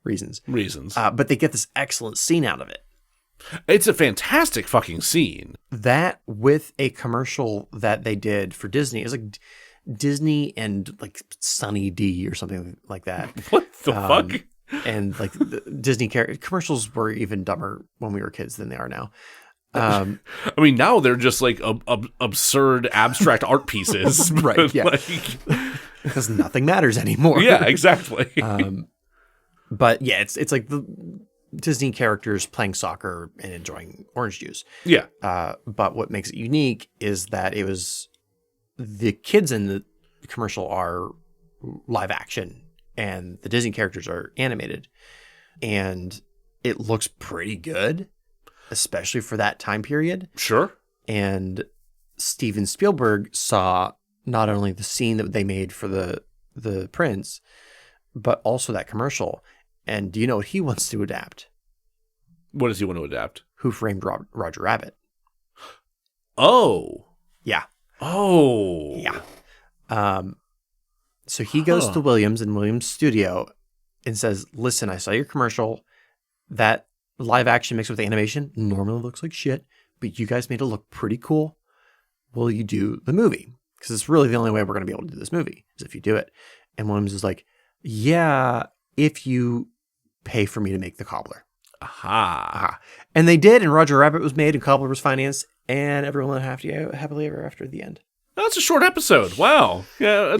reasons. But they get this excellent scene out of it. It's a fantastic fucking scene. That with a commercial that they did for Disney. It was like Disney and like Sunny D or something like that. What the fuck? And like the Disney commercials were even dumber when we were kids than they are now. I mean, now they're just like absurd abstract art pieces. Right, yeah. Because nothing matters anymore. Yeah, exactly. But yeah, it's like the Disney characters playing soccer and enjoying orange juice. Yeah. But what makes it unique is that it was the kids in the commercial are live action and the Disney characters are animated. And it looks pretty good, especially for that time period. Sure. And Steven Spielberg saw not only the scene that they made for the Prince, but also that commercial. And do you know what he wants to adapt? What does he want to adapt? Who Framed Roger Rabbit? Oh. Yeah. Oh. Yeah. So he goes to Williams in Williams' studio and says, listen, I saw your commercial. That live action mixed with animation normally looks like shit, but you guys made it look pretty cool. Will you do the movie? Because it's really the only way we're going to be able to do this movie is if you do it. And Williams is like, yeah, if you pay for me to make the Cobbler. Aha. And they did, and Roger Rabbit was made, and Cobbler was financed, and everyone lived happily ever after at the end. That's a short episode. Wow. Yeah.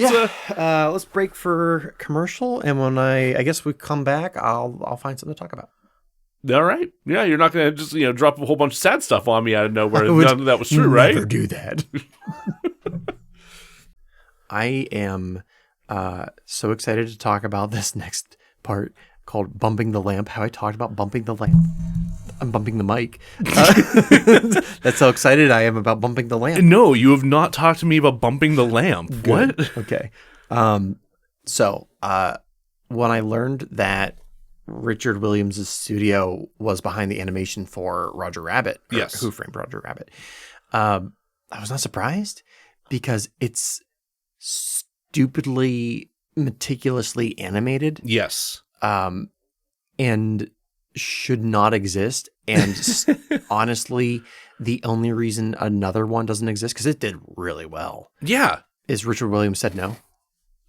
Let's break for commercial, and when I guess we come back, I'll find something to talk about. All right. Yeah, you're not going to just, drop a whole bunch of sad stuff on me out of nowhere. I would None of that was true, right? Never do that. I am so excited to talk about this next part called Bumping the Lamp. How I talked about bumping the lamp. I'm bumping the mic. That's how excited I am about bumping the lamp. No, you have not talked to me about bumping the lamp. Good. What? Okay. So when I learned that Richard Williams' studio was behind the animation for Roger Rabbit, yes, Who Framed Roger Rabbit, I was not surprised because it's stupidly, meticulously animated. Yes. And should not exist. And honestly, the only reason another one doesn't exist, because it did really well. Yeah. Is Richard Williams said no.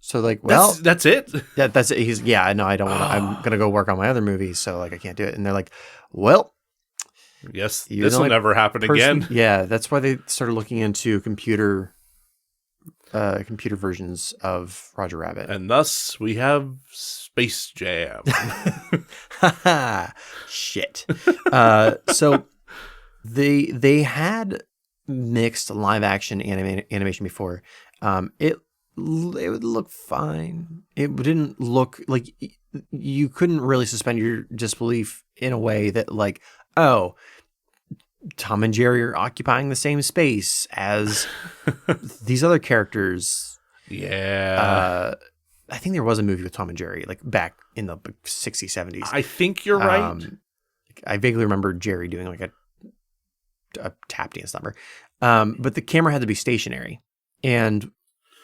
So like, well, that's it. That's it. He's I don't want to. I'm gonna go work on my other movies, so like I can't do it. And they're like, well, yes, this will never happen again. Yeah, that's why they started looking into computer versions of Roger Rabbit, and thus we have Space Jam. Shit. So they had mixed live action animation before. It would look fine. It didn't look like you couldn't really suspend your disbelief in a way that like, oh, Tom and Jerry are occupying the same space as these other characters. Yeah. I think there was a movie with Tom and Jerry like back in the 60s, 70s. I think you're right. I vaguely remember Jerry doing like a tap dance number. But the camera had to be stationary. And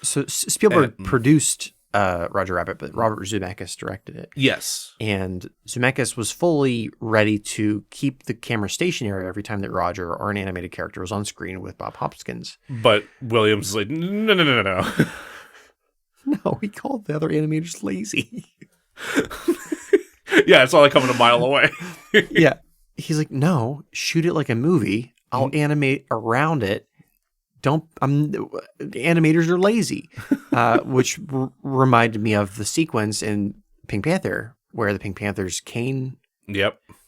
so Spielberg produced Roger Rabbit, but Robert Zemeckis directed it. Yes. And Zemeckis was fully ready to keep the camera stationary every time that Roger or an animated character was on screen with Bob Hoskins. But Williams is like, no. No, he called the other animators lazy. Yeah, it's all like coming a mile away. Yeah. He's like, no, shoot it like a movie. I'll animate around it. Animators are lazy, which reminded me of the sequence in Pink Panther where the Pink Panther's cane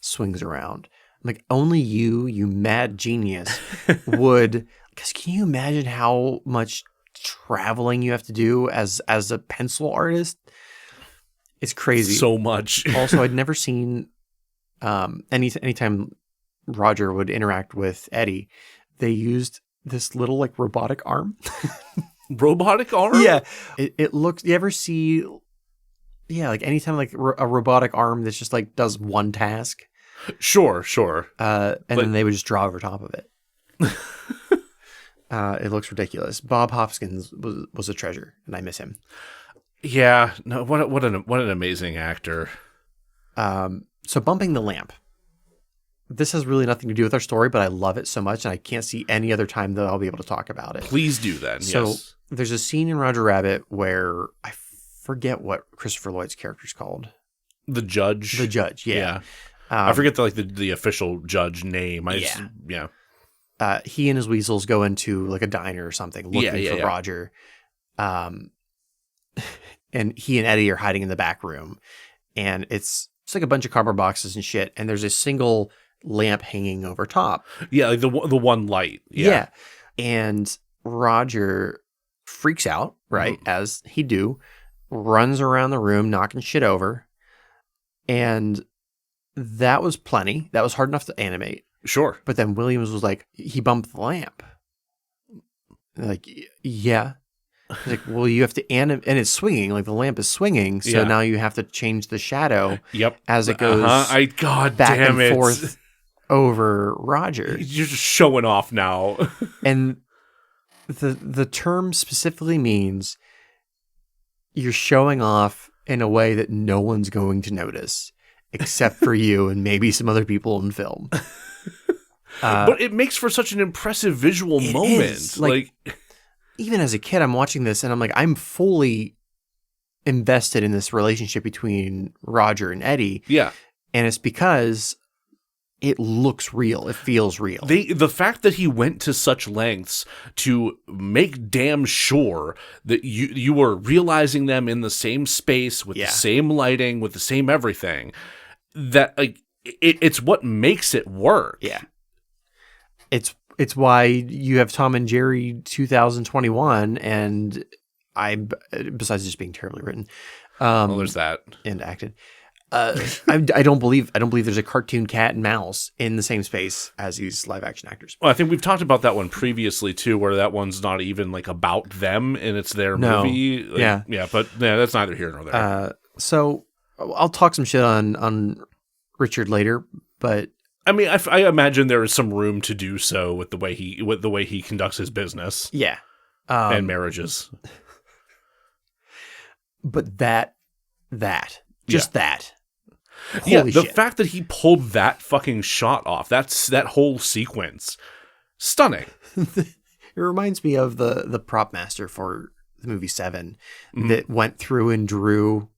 swings around. I'm like, only you mad genius would, because can you imagine how much traveling you have to do as a pencil artist? It's crazy. So much. Also, I'd never seen anytime Roger would interact with Eddie, they used this little like robotic arm. Robotic arm? Yeah. It looks, you ever see, like anytime like a robotic arm that's just like does one task. Sure. Then they would just draw over top of it. It looks ridiculous. Bob Hoskins was a treasure, and I miss him. Yeah. No. What an amazing actor. So Bumping the Lamp. This has really nothing to do with our story, but I love it so much, and I can't see any other time that I'll be able to talk about it. Please do then. So yes. There's a scene in Roger Rabbit where I forget what Christopher Lloyd's character's called. The judge. The judge. Yeah. I forget the official judge name. He and his weasels go into like a diner or something looking for Roger. And he and Eddie are hiding in the back room, and it's like a bunch of cardboard boxes and shit. And there's a single lamp hanging over top. Yeah, like the one light. Yeah. And Roger freaks out, right? As he do, runs around the room, knocking shit over. And that was plenty. That was hard enough to animate. Sure. But then Williams was like, he bumped the lamp. Like, yeah. He's like, well, you have to animate, and it's swinging, like the lamp is swinging, so now you have to change the shadow as it goes back and forth over Roger. You're just showing off now. And the term specifically means you're showing off in a way that no one's going to notice, except for you and maybe some other people in film. But it makes for such an impressive visual moment. Like even as a kid, I'm watching this and I'm like, I'm fully invested in this relationship between Roger and Eddie. Yeah. And it's because it looks real. It feels real. The fact that he went to such lengths to make damn sure that you were realizing them in the same space with the same lighting, with the same everything, that like it's what makes it work. Yeah. It's why you have Tom and Jerry 2021, and besides just being terribly written, Well, there's that. and acted. I don't believe there's a cartoon cat and mouse in the same space as these live action actors. Well, I think we've talked about that one previously too, where that one's not even like about them and it's their movie. Like, but that's neither here nor there. So I'll talk some shit on Richard later, but I mean, I imagine there is some room to do so with the way he conducts his business. Yeah, and marriages. But that. Holy shit. Fact that he pulled that fucking shot off, that whole sequence, stunning. It reminds me of the prop master for the movie Seven that went through and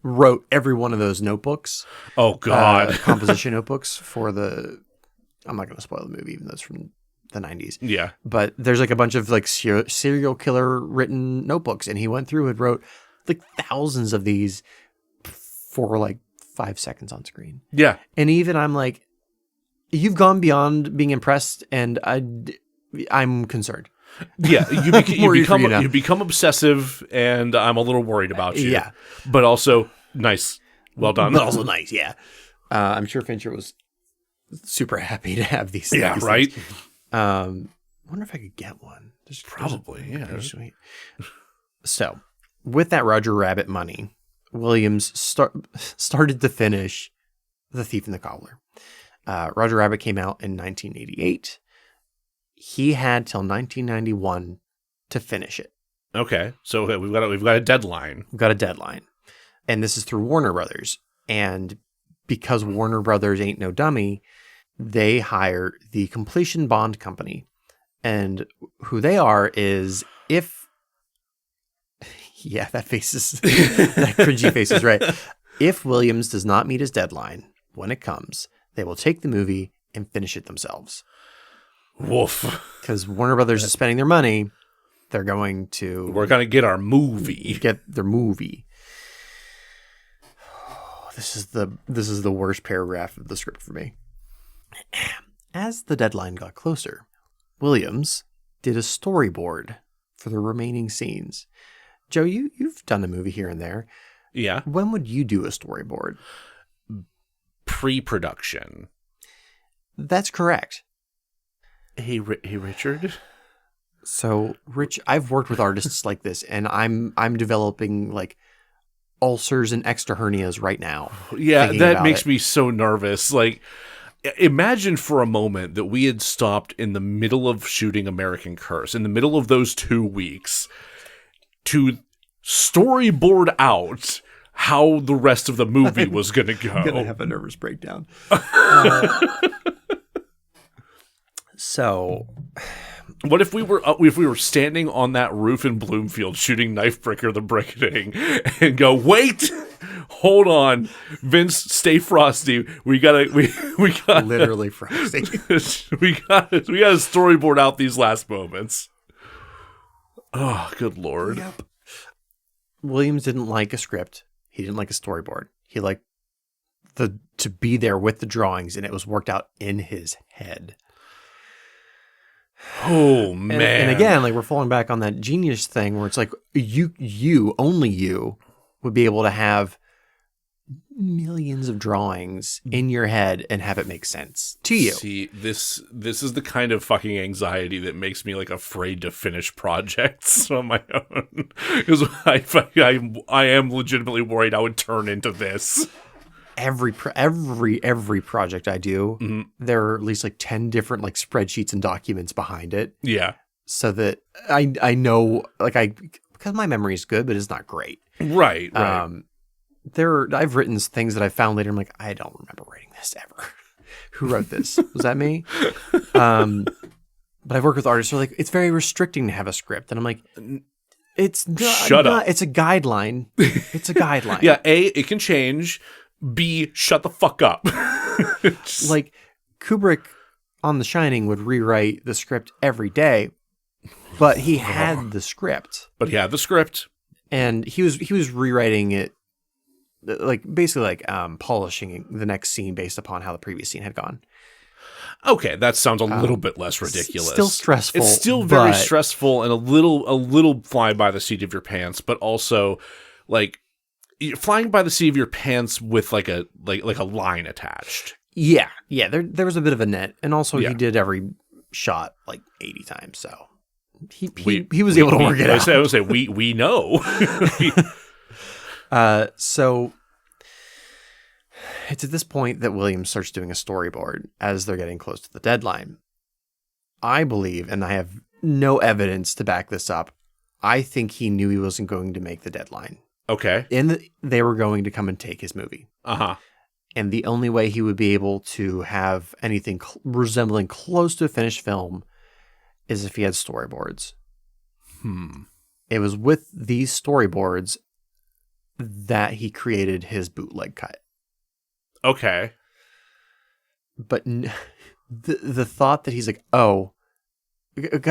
wrote every one of those notebooks. Oh God, composition notebooks for the. I'm not going to spoil the movie, even though it's from the 90s. Yeah, but there's like a bunch of like serial killer written notebooks, and he went through and wrote like thousands of these for like 5 seconds on screen. Yeah. And even I'm like, you've gone beyond being impressed, and I'm concerned. Yeah, you become obsessive, and I'm a little worried about you. Yeah. But also nice. Well done. But also nice, yeah. I'm sure Fincher was super happy to have these things. Yeah, right? I wonder if I could get one. Probably, yeah. Sweet. So, with that Roger Rabbit money, Williams started to finish The Thief and the Cobbler. Roger Rabbit came out in 1988. He had till 1991 to finish it. Okay, so we've got a deadline. We've got a deadline, and this is through Warner Brothers. And because Warner Brothers ain't no dummy, they hire the Completion Bond Company, and who they are is that face is that cringy face is right. If Williams does not meet his deadline when it comes, they will take the movie and finish it themselves. Woof. Because Warner Brothers is spending their money, we're going to get our movie. Get their movie. This is the worst paragraph of the script for me. As the deadline got closer, Williams did a storyboard for the remaining scenes. Joe, you've done a movie here and there. Yeah. When would you do a storyboard? Pre-production. That's correct. Hey, Richard. So, Rich, I've worked with artists like this, and I'm developing like ulcers and extra hernias right now. Yeah, that makes me so nervous. Like, imagine for a moment that we had stopped in the middle of shooting American Curse, in the middle of those 2 weeks, to storyboard out how the rest of the movie was going to go. I'm going to have a nervous breakdown. So, what if we were standing on that roof in Bloomfield shooting Knife Breaker the Bricketing and go, wait, hold on, Vince, stay frosty. We gotta literally frosty. we gotta storyboard out these last moments. Oh, good Lord. Yep. Williams didn't like a script. He didn't like a storyboard. He liked to be there with the drawings, and it was worked out in his head. Oh, man. And again, like, we're falling back on that genius thing where it's like only you would be able to have millions of drawings in your head and have it make sense to you. See, this is the kind of fucking anxiety that makes me like afraid to finish projects on my own, because I am legitimately worried I would turn into this. Every project I do, there are at least like 10 different like spreadsheets and documents behind it. Yeah. So that I know, like, because my memory is good, but it's not great. Right. I've written things that I found later. I'm like, I don't remember writing this ever. Who wrote this? Was that me? But I've worked with artists who are like, it's very restricting to have a script. And I'm like, shut up. It's a guideline. It's a guideline. Yeah. A, it can change. B, shut the fuck up. Like, Kubrick on The Shining would rewrite the script every day, but he had the script. And he was rewriting it polishing the next scene based upon how the previous scene had gone. Okay, that sounds a little bit less ridiculous. Still stressful. It's still very stressful and a little flying by the seat of your pants, but also like you're flying by the seat of your pants with like a line attached. Yeah. There was a bit of a net, and also he did every shot like 80 times, so he was able to work it out. I would say we know. So it's at this point that Williams starts doing a storyboard as they're getting close to the deadline. I believe, and I have no evidence to back this up, I think he knew he wasn't going to make the deadline. Okay. And they were going to come and take his movie. Uh-huh. And the only way he would be able to have anything resembling close to a finished film is if he had storyboards. It was with these storyboards that he created his bootleg cut. Okay. But the thought that he's like,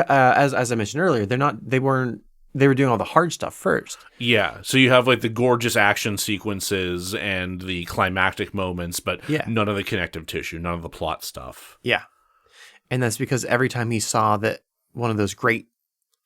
as I mentioned earlier, they were doing all the hard stuff first. Yeah. So you have like the gorgeous action sequences and the climactic moments, but none of the connective tissue, none of the plot stuff. Yeah. And that's because every time he saw that one of those great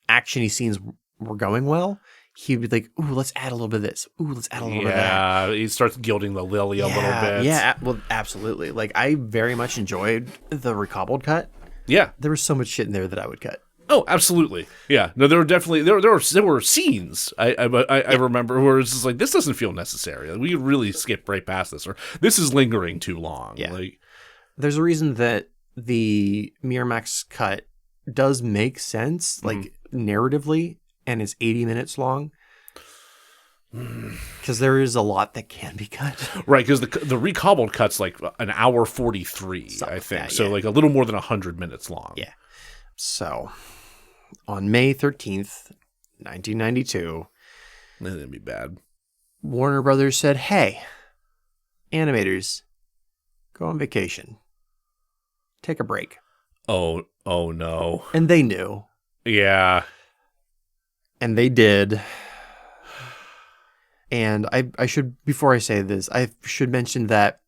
actiony scenes were going well, he'd be like, ooh, let's add a little bit of this. Ooh, let's add a little bit of that. Yeah, he starts gilding the lily a little bit. Yeah, well, absolutely. Like, I very much enjoyed the recobbled cut. Yeah. There was so much shit in there that I would cut. Oh, absolutely. Yeah. No, there were definitely, there were scenes I remember where it's just like, this doesn't feel necessary. Like, we could really skip right past this, or this is lingering too long. Yeah. Like, there's a reason that the Miramax cut does make sense, like, narratively, and is 80 minutes long. Because there is a lot that can be cut. Right, because the recobbled cut's like an hour 43, I think. That, so like a little more than 100 minutes long. Yeah. So, on May 13th, 1992... That didn't be bad. Warner Brothers said, hey, animators, go on vacation. Take a break. Oh no. And they knew. Yeah. And they did. And I should, before I say this, I should mention that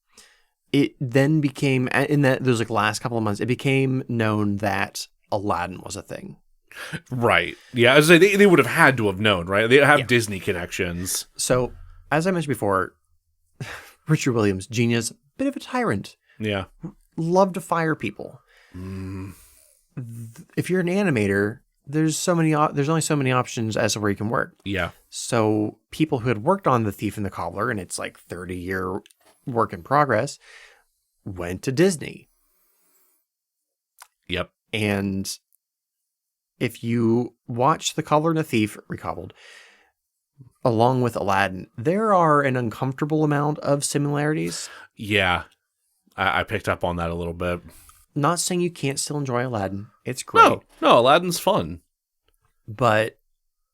it then became, in that those like last couple of months, it became known that Aladdin was a thing. Right. Yeah, as they would have had to have known, right? They have Disney connections. So, as I mentioned before, Richard Williams, genius, bit of a tyrant. Yeah. Loved to fire people. If you're an animator, there's only so many options as to where you can work. Yeah. So people who had worked on The Thief and the Cobbler, and it's like 30-year work in progress, went to Disney. Yep. And if you watch The Cobbler and the Thief recobbled, along with Aladdin, there are an uncomfortable amount of similarities. Yeah. I picked up on that a little bit. Not saying you can't still enjoy Aladdin. It's great. No, Aladdin's fun. But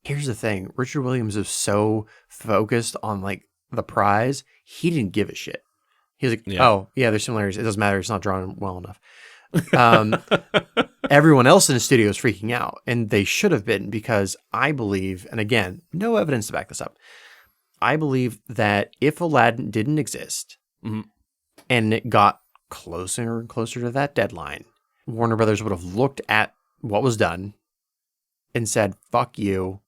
here's the thing. Richard Williams is so focused on like the prize, he didn't give a shit. He was like, oh, yeah, there's similarities. It doesn't matter. It's not drawn well enough. Everyone else in the studio is freaking out, and they should have been, because I believe, and again, no evidence to back this up, I believe that if Aladdin didn't exist and it got closer and closer to that deadline, Warner Brothers would have looked at what was done and said, fuck you,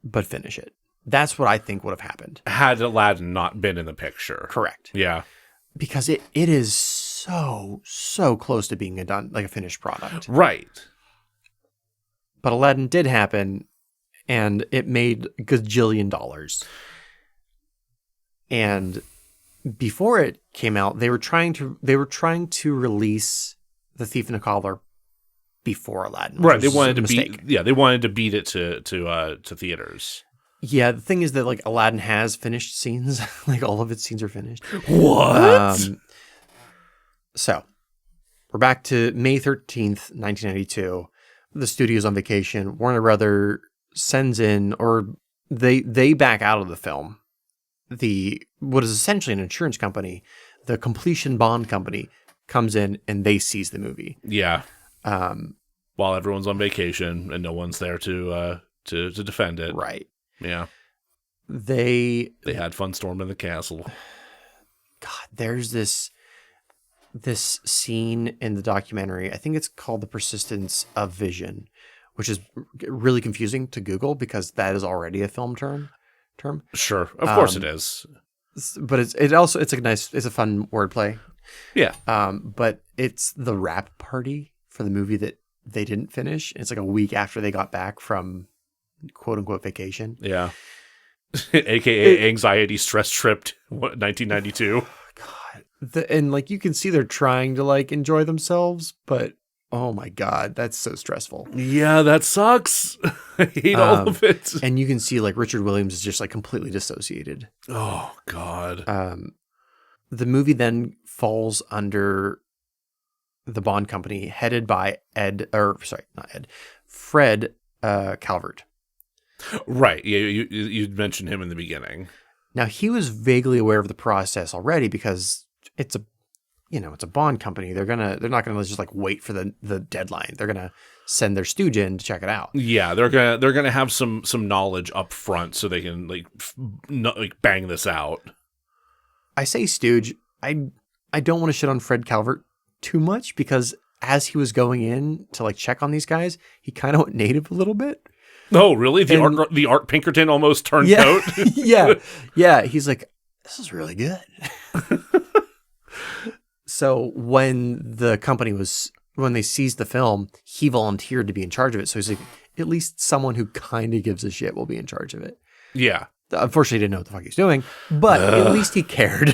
but finish it. That's what I think would have happened. Had Aladdin not been in the picture. Correct. Yeah. Because it is so close to being a finished product. Right. But Aladdin did happen, and it made a gajillion dollars. And before it came out, they were trying to release The Thief and the Cobbler before Aladdin. Right. They wanted to beat it to theaters. Yeah, the thing is that like Aladdin has finished scenes, like all of its scenes are finished. What? So we're back to May 13th, 1992. The studio's on vacation. Warner Brother sends in, or they back out of the film. What is essentially an insurance company, the completion bond company, comes in and they seize the movie. Yeah. While everyone's on vacation and no one's there to defend it. Right. Yeah. They had fun storming the castle. God, there's this scene in the documentary. I think it's called The Persistence of Vision, which is really confusing to Google because that is already a film term. Sure, of course it is. But it's a fun wordplay. Yeah. But it's the wrap party for the movie that they didn't finish. It's like a week after they got back from quote unquote vacation. Yeah. AKA anxiety stress tripped 1992. God. And like you can see they're trying to like enjoy themselves, but oh my God, that's so stressful. Yeah, that sucks. I hate all of it. And you can see like Richard Williams is just like completely dissociated. Oh God. The movie then falls under the Bond company headed by Fred Calvert. Right. Yeah, you mentioned him in the beginning. Now he was vaguely aware of the process already because it's a Bond company. They're not gonna just like wait for the deadline. They're gonna send their stooge in to check it out. Yeah, they're gonna have some knowledge up front so they can like bang this out. I say stooge. I don't want to shit on Fred Calvert too much because as he was going in to like check on these guys, he kind of went native a little bit. Oh, really? The Art Pinkerton almost turned coat? Yeah. He's like, this is really good. So when they seized the film, he volunteered to be in charge of it. So he's like, at least someone who kind of gives a shit will be in charge of it. Yeah. Unfortunately, he didn't know what the fuck he's doing, but at least he cared.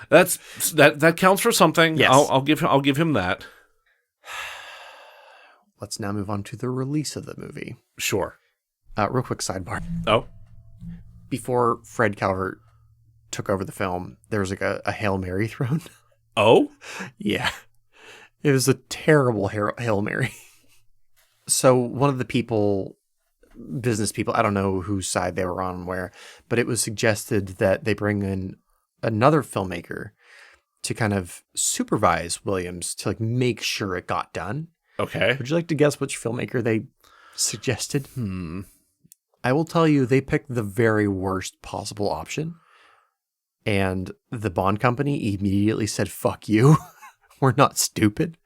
That counts for something. Yes. I'll give him that. Let's now move on to the release of the movie. Sure. Real quick sidebar. Oh. Before Fred Calvert took over the film, there was like a Hail Mary thrown. Oh? Yeah. It was a terrible Hail Mary. So one of the business people, I don't know whose side they were on where, but it was suggested that they bring in another filmmaker to kind of supervise Williams to like make sure it got done. Okay. Would you like to guess which filmmaker they suggested? I will tell you, they picked the very worst possible option. And the Bond company immediately said, fuck you. We're not stupid.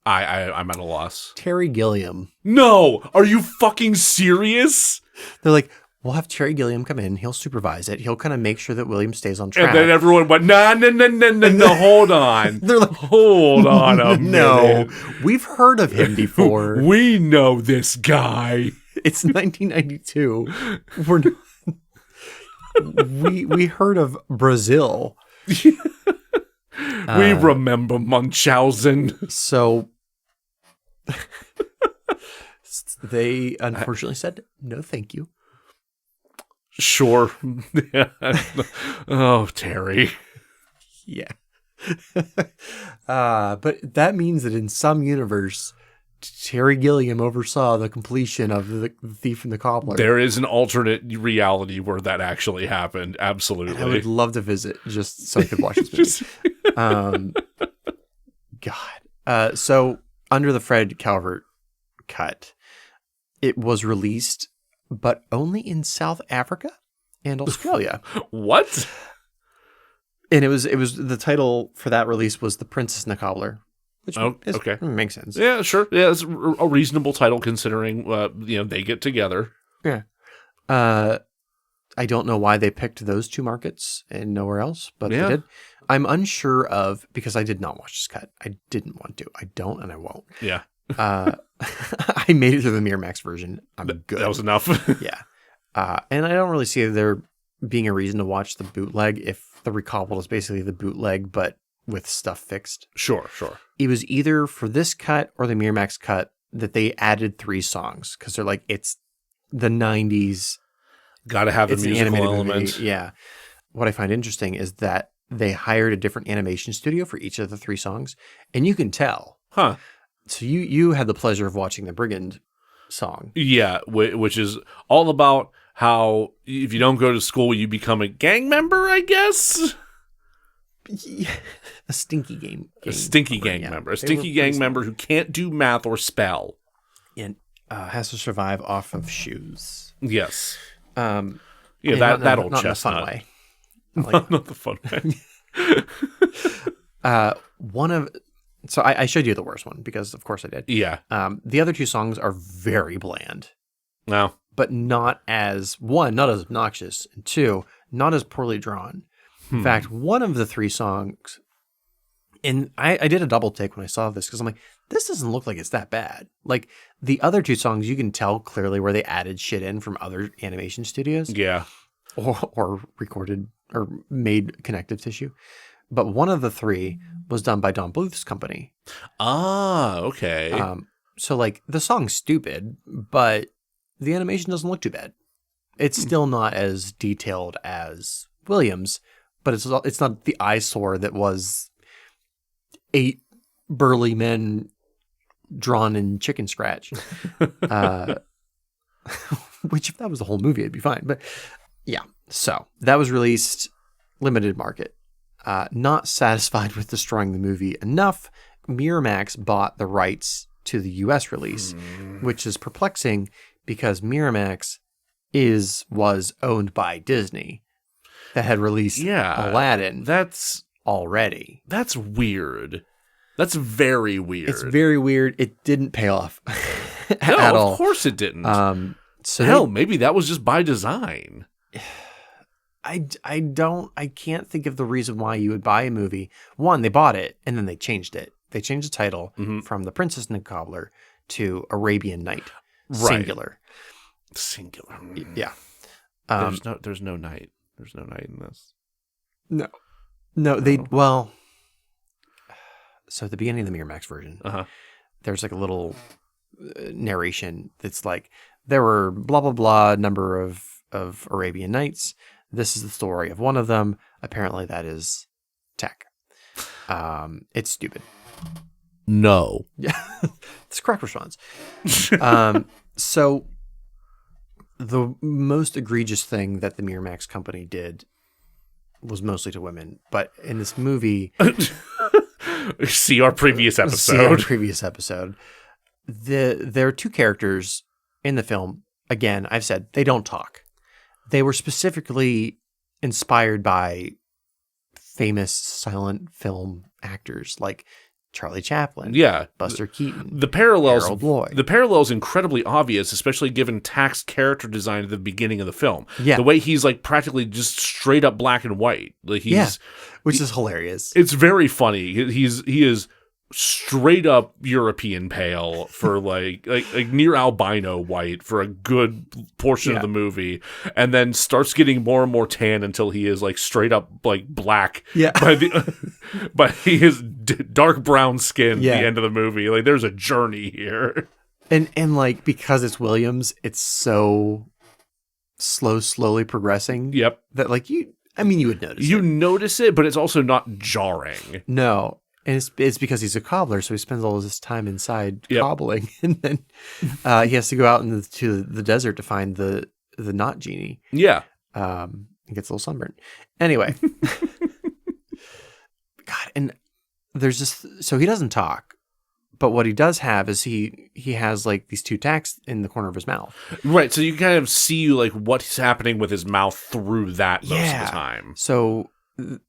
I'm at a loss. Terry Gilliam. No! Are you fucking serious? They're like, we'll have Terry Gilliam come in. He'll supervise it. He'll kind of make sure that William stays on track. And then everyone went, no, hold on. They're like, hold on a minute. No, we've heard of him before. We know this guy. It's 1992. We heard of Brazil. We remember Munchausen. So they unfortunately said, no, thank you. Sure. Oh, Terry. Yeah. But that means that in some universe, Terry Gilliam oversaw the completion of the Thief and the Cobbler. There is an alternate reality where that actually happened. Absolutely. And I would love to visit just so I could watch this movie. God. So under the Fred Calvert cut, it was released, but only in South Africa and Australia. What? And it was the title for that release was The Princess and the Cobbler. Which okay. Makes sense. Yeah, sure. Yeah, it's a reasonable title considering they get together. Yeah. I don't know why they picked those two markets and nowhere else, but they did. I'm unsure of, because I did not watch this cut. I didn't want to. I don't, and I won't. Yeah. I made it through the Miramax version. I'm good. That was enough. Yeah. And I don't really see there being a reason to watch the bootleg if the recobbled is basically the bootleg, but with stuff fixed. Sure. It was either for this cut or the Miramax cut that they added 3 songs because they're like, it's the 90s. Got to have the musical element. Movie. Yeah. What I find interesting is that they hired a different animation studio for each of the 3 songs, and you can tell. Huh. So you had the pleasure of watching the Brigand song. Yeah, which is all about how if you don't go to school, you become a gang member, I guess. A stinky gang member. A stinky gang member who can't do math or spell. And has to survive off of shoes. Yes. And that old not chestnut. in a fun way. Like, Not the fun way. So I showed you the worst one because of course I did. Yeah. The other two songs are very bland, No. but not as obnoxious, and two, not as poorly drawn. In fact, one of the three songs, and I did a double take when I saw this because I'm like, this doesn't look like it's that bad. Like the other two songs, you can tell clearly where they added shit in from other animation studios. Yeah. Or recorded or made connective tissue. But one of the three was done by Don Bluth's company. Ah, okay. So like the song's stupid, but the animation doesn't look too bad. It's still not as detailed as Williams, but it's not the eyesore that was 8 burly men drawn in chicken scratch. Which if that was the whole movie, it'd be fine. But yeah, so that was released limited market. Not satisfied with destroying the movie enough, Miramax bought the rights to the US release, which is perplexing because Miramax was owned by Disney that had released Aladdin already. That's weird. That's very weird. It's very weird. It didn't pay off no, at all. Of course it didn't. So hell, maybe that was just by design. I can't think of the reason why you would buy a movie. One, they bought it and then they changed it. They changed the title from The Princess and the Cobbler to Arabian Night. Singular. Singular. Yeah. There's no night. There's no night in this. Well, so at the beginning of the Miramax version, there's like a little narration that's like, there were blah, blah, blah number of Arabian Nights. This is the story of one of them. Apparently that is tech. It's stupid. No. Yeah. It's a correct response. So the most egregious thing that the Miramax company did was mostly to women. But in this movie... See our previous episode. There are two characters in the film. Again, I've said they don't talk. They were specifically inspired by famous silent film actors like Charlie Chaplin, Buster Keaton. The parallels, Harold Lloyd. The parallels incredibly obvious, especially given Tack's character design at the beginning of the film. Yeah. The way he's like practically just straight up black and white. Like which is hilarious. It's very funny. He is straight up European pale for like near albino white for a good portion of the movie, and then starts getting more and more tan until he is like straight up like black. Yeah, but he is dark brown skin at the end of the movie. Like there's a journey here, and like because it's Williams, it's so slowly progressing. Yep, that like you would notice. You notice it, but it's also not jarring. No. And it's because he's a cobbler, so he spends all of his time inside cobbling, and then he has to go out into the desert to find the knot genie. Yeah, he gets a little sunburned. Anyway, God, and there's just so he doesn't talk, but what he does have is he has like these two tacks in the corner of his mouth. Right, so you kind of see like what's happening with his mouth through that most of the time. So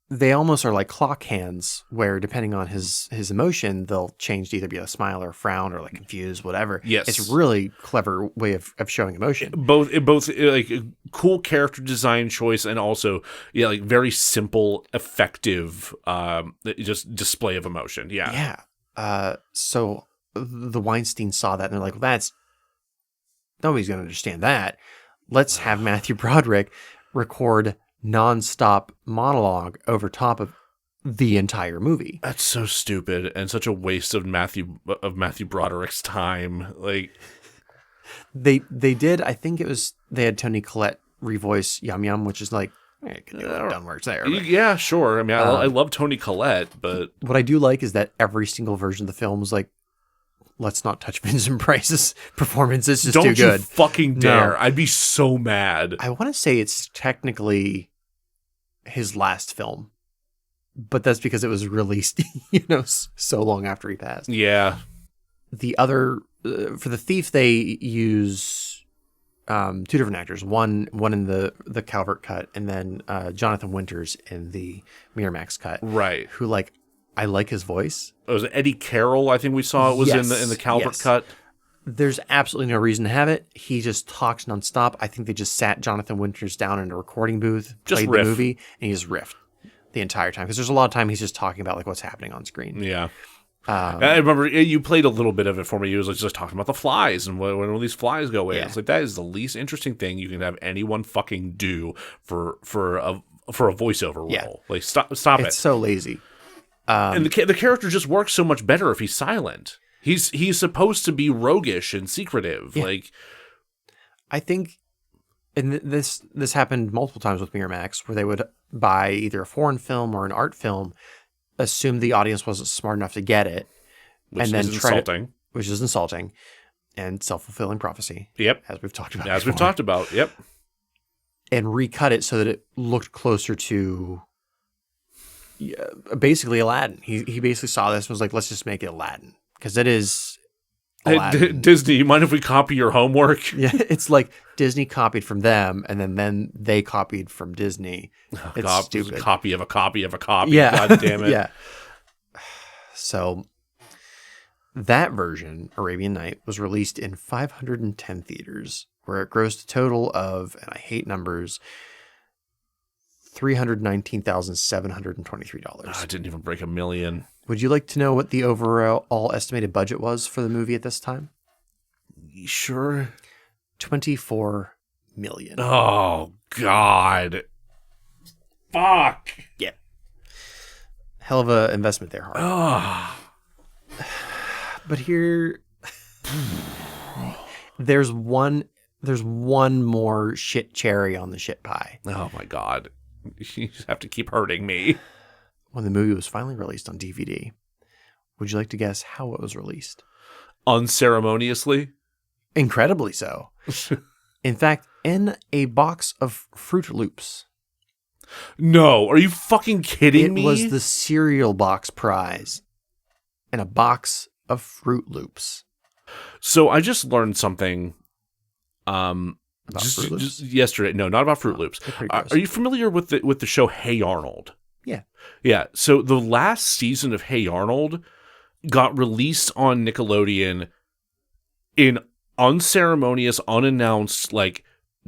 they almost are like clock hands where depending on his emotion, they'll change to either be a smile or a frown or like confused, whatever. Yes. It's a really clever way of showing emotion. Both like a cool character design choice and also like very simple, effective just display of emotion. Yeah. Yeah. So the Weinsteins saw that and they're like, well, nobody's going to understand that. Let's have Matthew Broderick record non-stop monologue over top of the entire movie. That's so stupid and such a waste of Matthew Broderick's time. Like they did. I think they had Toni Collette revoice Yum Yum, which is like done works there. But, yeah, sure. I mean, I love Toni Collette, but what I do like is that every single version of the film was like, let's not touch Vincent Price's performance. It's just too good. Don't you fucking dare. No. I'd be so mad. I want to say it's technically his last film, but that's because it was released, so long after he passed. Yeah. the other for the Thief, they use 2 different actors. One in the Calvert cut, and then Jonathan Winters in the Miramax cut. Right. Who I like his voice. It was Eddie Carroll, I think we saw it was in the Calvert cut. There's absolutely no reason to have it. He just talks nonstop. I think they just sat Jonathan Winters down in a recording booth, played the movie, and he just riffed the entire time. Because there's a lot of time he's just talking about what's happening on screen. Yeah. I remember you played a little bit of it for me. He was just talking about the flies and when all these flies go in. Yeah. It's like, that is the least interesting thing you can have anyone fucking do for a voiceover role. Yeah. Like, stop it. It's so lazy. And the character just works so much better if he's silent. He's supposed to be roguish and secretive. Yeah. Like, I think, and this happened multiple times with Miramax, where they would buy either a foreign film or an art film, assume the audience wasn't smart enough to get it, which is insulting and self-fulfilling prophecy. Yep, as we've talked about. Yep, and recut it so that it looked closer to basically Aladdin. He basically saw this and was like, let's just make it Aladdin. Because it is Aladdin. Disney, you mind if we copy your homework? Yeah, it's like Disney copied from them, and then they copied from Disney. It's stupid. A copy of a copy of a copy. Yeah. God damn it. Yeah. So that version, Arabian Night, was released in 510 theaters, where it grossed a total of, and I hate numbers, $319,723. It didn't even break $1 million. Would you like to know what the overall estimated budget was for the movie at this time? Sure. $24 million. Oh, God. Fuck. Yeah. Hell of a investment there, Hart. Oh. But here, there's one more shit cherry on the shit pie. Oh, my God. You just have to keep hurting me. When the movie was finally released on DVD, would you like to guess how it was released? Unceremoniously? Incredibly so. In fact, in a box of Fruit Loops. No, are you fucking kidding me? It was the cereal box prize in a box of Fruit Loops. So I just learned something About Fruit Loops? just yesterday. No, not about Fruit Loops. Are you familiar with the show Hey Arnold? Yeah. Yeah. So the last season of Hey Arnold got released on Nickelodeon in unceremonious, unannounced,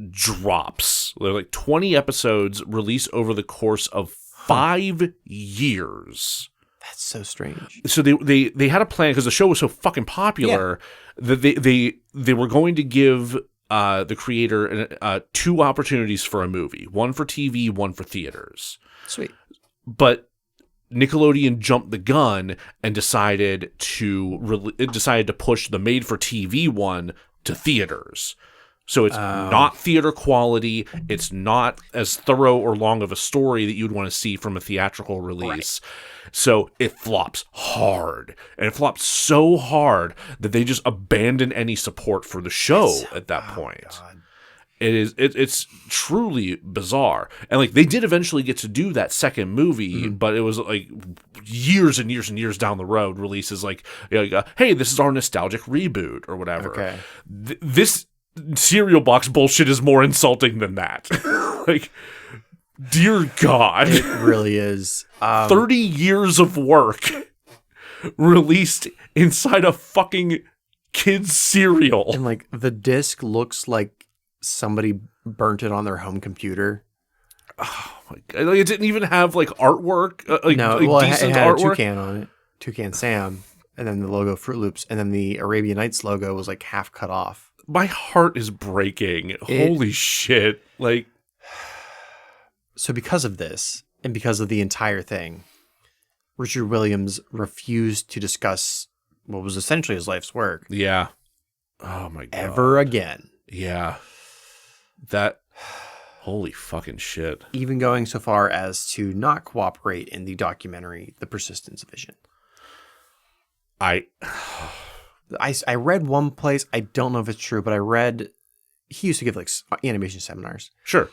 drops. They're 20 episodes released over the course of 5 years. That's so strange. So they had a plan, because the show was so fucking popular, that they were going to give the creator 2 opportunities for a movie. One for TV, one for theaters. Sweet. But Nickelodeon jumped the gun and decided to push the made-for-TV one to theaters. So it's not theater quality. It's not as thorough or long of a story that you'd want to see from a theatrical release. Right. So it flops hard. And it flops so hard that they just abandoned any support for the show at that point. God. It's truly bizarre. And they did eventually get to do that second movie, but it was years and years and years down the road, releases hey, this is our nostalgic reboot or whatever. Okay. This cereal box bullshit is more insulting than that. Dear God. It really is. 30 years of work released inside a fucking kid's cereal. And the disc looks like somebody burnt it on their home computer. Oh my God. It didn't even have artwork. No, it had artwork. A toucan on it. Toucan Sam. And then the logo Fruit Loops. And then the Arabian Nights logo was half cut off. My heart is breaking. Holy shit. So because of this, and because of the entire thing, Richard Williams refused to discuss what was essentially his life's work. Yeah. Oh my God. Ever again. Yeah. That, holy fucking shit. Even going so far as to not cooperate in the documentary, The Persistence Vision. I read one place, I don't know if it's true, but I read, he used to give animation seminars. Sure.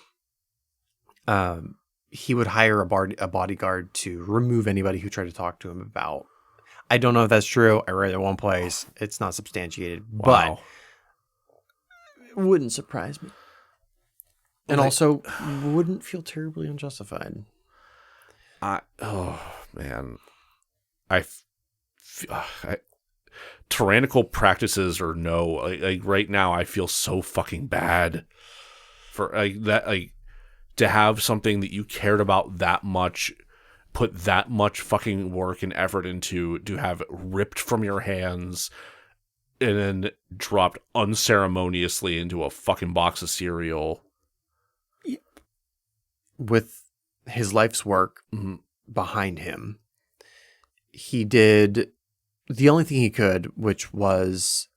He would hire a bodyguard to remove anybody who tried to talk to him about, I don't know if that's true. I read it one place. It's not substantiated, Wow. but it wouldn't surprise me. And also wouldn't feel terribly unjustified. Oh man, tyrannical practices or no, like right now I feel so fucking bad for that, to have something that you cared about that much, put that much fucking work and effort into, to have it ripped from your hands and then dropped unceremoniously into a fucking box of cereal. With his life's work behind him, he did the only thing he could, which was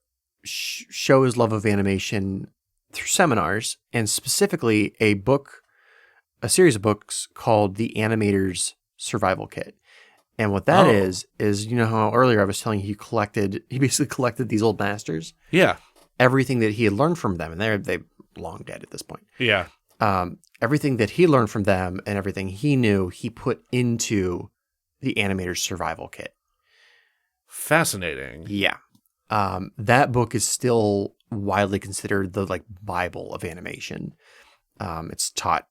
show his love of animation through seminars, and specifically a series of books called The Animator's Survival Kit. And what that is you know how earlier I was telling you he basically collected these old masters? Yeah. Everything that he had learned from them, and they're long dead at this point. Yeah. Everything that he learned from them and everything he knew, he put into the Animator's Survival Kit. Fascinating. Yeah. That book is still widely considered the Bible of animation. It's taught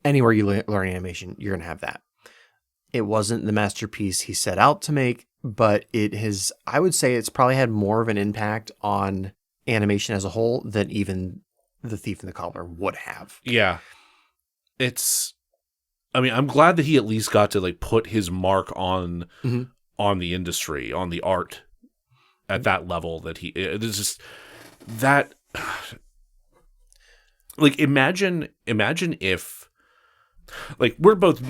anywhere you learn animation, you're going to have that. It wasn't the masterpiece he set out to make, but I would say it's probably had more of an impact on animation as a whole than even The Thief and the Cobbler would have. Yeah. I'm glad that he at least got to put his mark on the industry, on the art at that level that it's just that, imagine if, we're both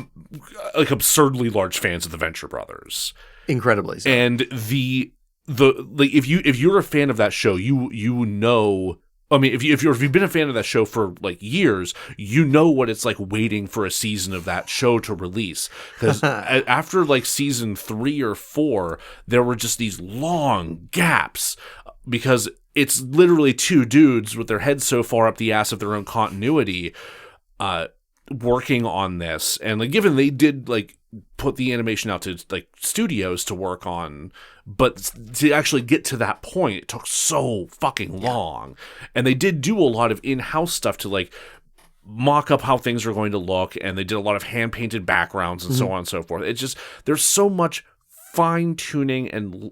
absurdly large fans of the Venture Brothers. Incredibly so. And if you're a fan of that show, you know, I mean, if you've been a fan of that show for years, you know what it's like waiting for a season of that show to release. Because after season 3 or 4, there were just these long gaps because it's literally two dudes with their heads so far up the ass of their own continuity, working on this. And given they did put the animation out to studios to work on, but to actually get to that point, it took so fucking long. And they did do a lot of in-house stuff to mock up how things are going to look, and they did a lot of hand-painted backgrounds and so on and so forth. It's just, there's so much fine-tuning and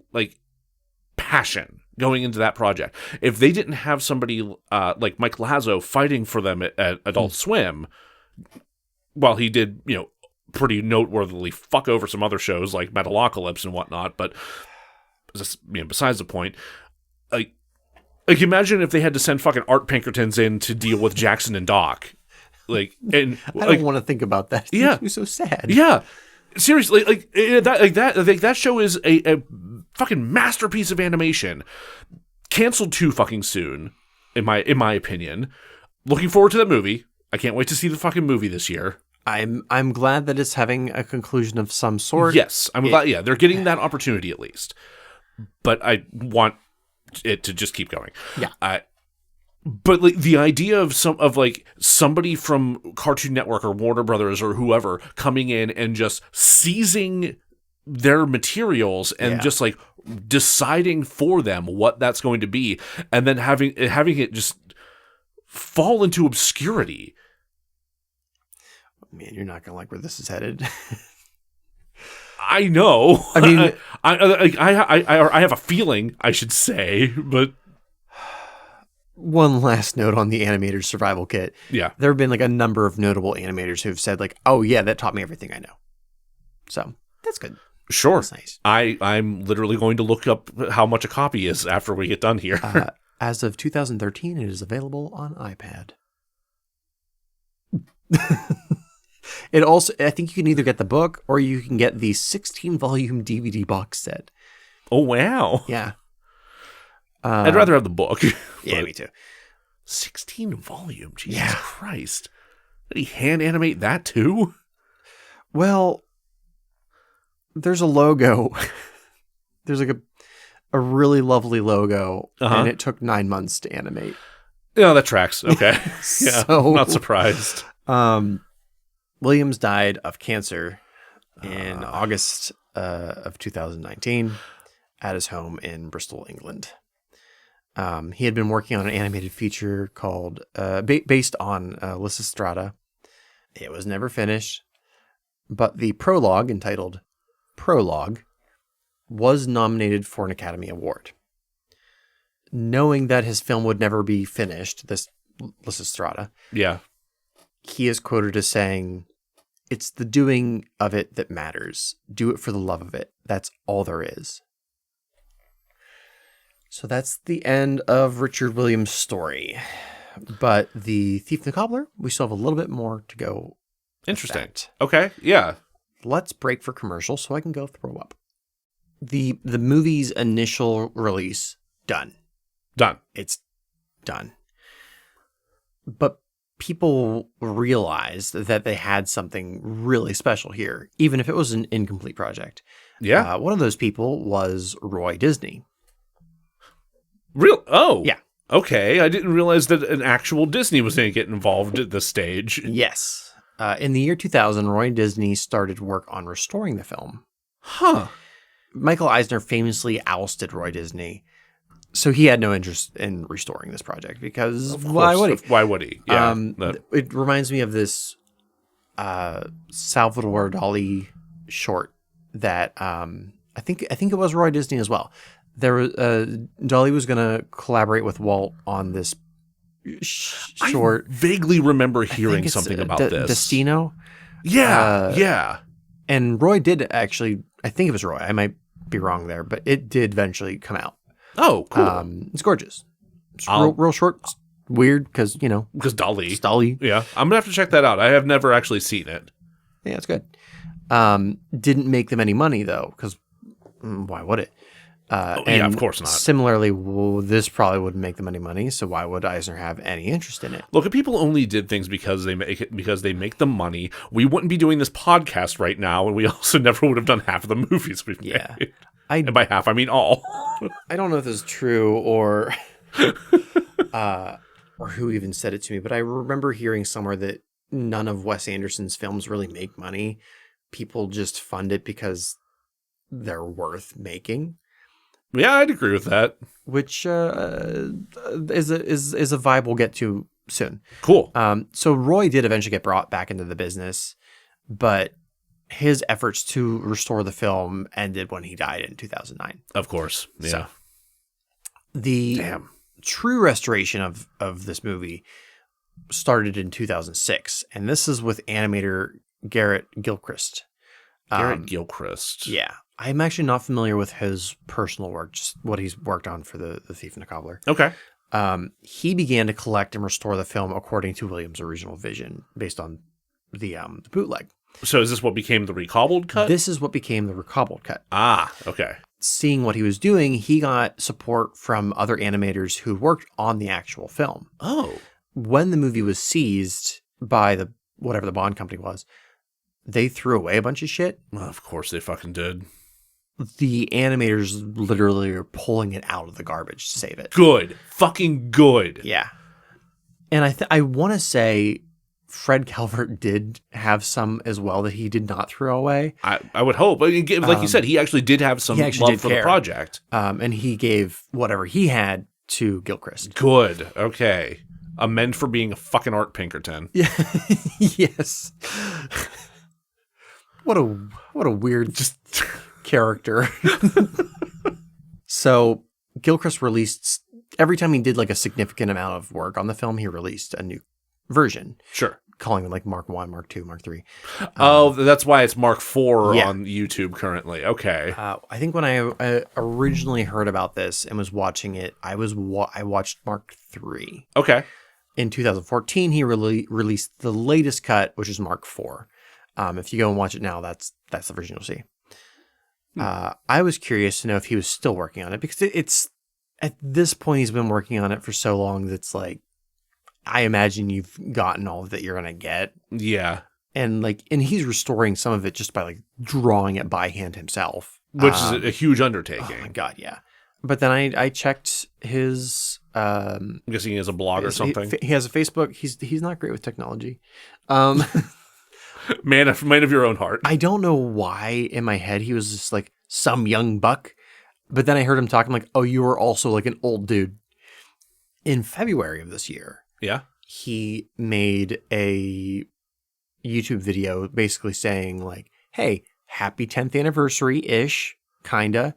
passion going into that project. If they didn't have somebody like Mike Lazo fighting for them at Adult Swim, while he did, pretty noteworthily fuck over some other shows like Metalocalypse and whatnot, but just, besides the point, imagine if they had to send fucking Art Pinkertons in to deal with Jackson and Doc. And I don't want to think about that. It makes me so sad. Yeah. Seriously, that show is a fucking masterpiece of animation. Canceled too fucking soon, in my opinion. Looking forward to that movie. I can't wait to see the fucking movie this year. I'm glad that it's having a conclusion of some sort. Yes, I'm glad. Yeah, they're getting that opportunity at least. But I want it to just keep going. Yeah. But the idea of somebody from Cartoon Network or Warner Brothers or whoever coming in and just seizing their materials and just deciding for them what that's going to be, and then having it just fall into obscurity. Man, you're not gonna like where this is headed. I know. I mean, I have a feeling, I should say, but one last note on the Animator's Survival Kit. Yeah, there have been a number of notable animators who've said "Oh yeah, that taught me everything I know." So that's good. Sure, that's nice. I'm literally going to look up how much a copy is after we get done here. As of 2013, it is available on iPad. It also, I think you can either get the book or you can get the 16-volume DVD box set. Oh, wow. Yeah. I'd rather have the book. Yeah, me too. 16 volume, Jesus Christ. Did he hand animate that too? Well, there's a logo. There's a really lovely logo, and it took 9 months to animate. Yeah, that tracks. Okay. Yeah, so, not surprised. Williams died of cancer in August of 2019 at his home in Bristol, England. He had been working on an animated feature called based on Lysistrata. It was never finished, but the prologue, entitled Prologue, was nominated for an Academy Award. Knowing that his film would never be finished, this Lysistrata, he is quoted as saying, "It's the doing of it that matters. Do it for the love of it. That's all there is." So that's the end of Richard Williams' story. But the Thief and the Cobbler, we still have a little bit more to go. Interesting. Okay, yeah. Let's break for commercial so I can go throw up. The movie's initial release, done. It's done. But people realized that they had something really special here, even if it was an incomplete project. Yeah. One of those people was Roy Disney. Real? Oh. Yeah. Okay. I didn't realize that an actual Disney was going to get involved at this stage. Yes. In the year 2000, Roy Disney started work on restoring the film. Huh. Michael Eisner famously ousted Roy Disney, so he had no interest in restoring this project because why would he? Why would he? Yeah. It reminds me of this Salvador Dali short that I think it was Roy Disney as well. There was Dali was going to collaborate with Walt on this short. I vaguely remember hearing something about this. Destino. Yeah. Yeah. And Roy did actually. I think it was Roy. I might be wrong there, but it did eventually come out. Oh, cool. It's gorgeous. It's real short. It's weird because, Because Dali. It's Dali. Yeah. I'm going to have to check that out. I have never actually seen it. Yeah, it's good. Didn't make them any money, though, because why would it? Yeah, of course not. Similarly, this probably wouldn't make them any money, so why would Eisner have any interest in it? Look, if people only did things because they make the money, we wouldn't be doing this podcast right now, and we also never would have done half of the movies we've made. And by half, I mean all. I don't know if this is true or who even said it to me, but I remember hearing somewhere that none of Wes Anderson's films really make money. People just fund it because they're worth making. Yeah, I'd agree with that. Which is a vibe we'll get to soon. Cool. So Roy did eventually get brought back into the business, but his efforts to restore the film ended when he died in 2009. Of course. Yeah. So, the true restoration of this movie started in 2006, and this is with animator Garrett Gilchrist. Gilchrist. Yeah. I'm actually not familiar with his personal work, just what he's worked on for the Thief and the Cobbler. Okay. He began to collect and restore the film according to Williams' original vision, based on the bootleg. So is this what became the recobbled cut? This is what became the recobbled cut. Ah, okay. Seeing what he was doing, he got support from other animators who worked on the actual film. Oh. When the movie was seized by whatever the Bond company was, they threw away a bunch of shit. Well, of course they fucking did. The animators literally are pulling it out of the garbage to save it. Good. Fucking good. Yeah. And I want to say Fred Calvert did have some as well that he did not throw away. I would hope. Like you said, he actually did have some love for the project. And he gave whatever he had to Gilchrist. Good. Okay. Amend for being a fucking Art Pinkerton. Yeah. Yes. What a weird character. So Gilchrist released, every time he did like a significant amount of work on the film, he released a new version. Sure. Calling them like Mark 1, Mark 2, Mark 3. That's why it's Mark 4 on YouTube currently. Okay. I think when I originally heard about this and was watching it, I watched Mark 3. Okay. In 2014, he released the latest cut, which is Mark 4. If you go and watch it now, that's the version you'll see. I was curious to know if he was still working on it, because it's at this point he's been working on it for so long that's like, I imagine you've gotten all that you're gonna get. Yeah, and he's restoring some of it just by like drawing it by hand himself, which is a huge undertaking. Oh my god, yeah. But then I checked his. I'm guessing he has a blog or something. He has a Facebook. He's not great with technology. Man of your own heart. I don't know why in my head he was just like some young buck, but then I heard him talking like, oh, you were also like an old dude. In February of this year, Yeah. he made a YouTube video basically saying like, hey, happy 10th anniversary-ish, kinda,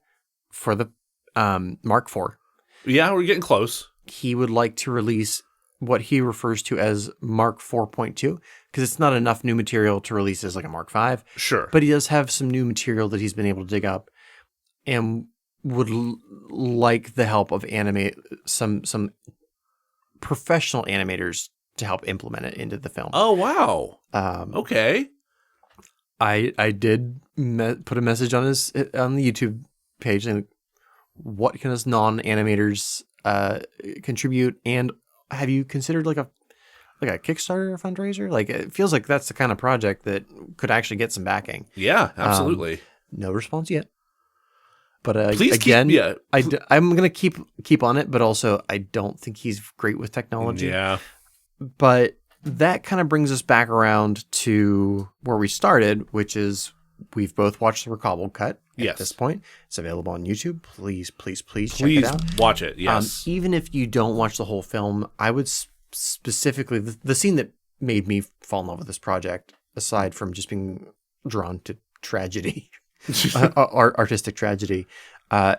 for the Mark IV. Yeah, we're getting close. He would like to release what he refers to as Mark 4.2, because it's not enough new material to release as like a Mark V. Sure. But he does have some new material that he's been able to dig up, and would like the help of some professional animators to help implement it into the film. Oh, wow. Okay. I did put a message on the YouTube page saying, what can us non-animators contribute, and have you considered like a Kickstarter fundraiser? Like, it feels like that's the kind of project that could actually get some backing. Yeah, absolutely. No response yet. But Please again, I'm going to keep on it, but also I don't think he's great with technology. Yeah. But that kind of brings us back around to where we started, which is we've both watched the Recobbled cut at this point. It's available on YouTube. Please check it out. Watch it, yes. Even if you don't watch the whole film, I would specifically, the scene that made me fall in love with this project, aside from just being drawn to tragedy, artistic tragedy,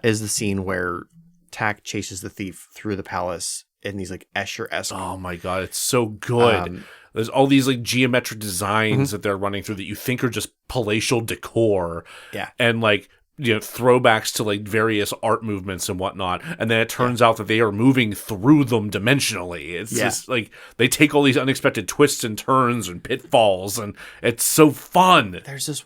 is the scene where Tak chases the thief through the palace in these like Escher-esque. Oh my god, it's so good. There's all these like geometric designs that they're running through that you think are just palatial decor. Yeah. And like, you know, throwbacks to like various art movements and whatnot. And then it turns out that they are moving through them dimensionally. It's just like they take all these unexpected twists and turns and pitfalls, and it's so fun. There's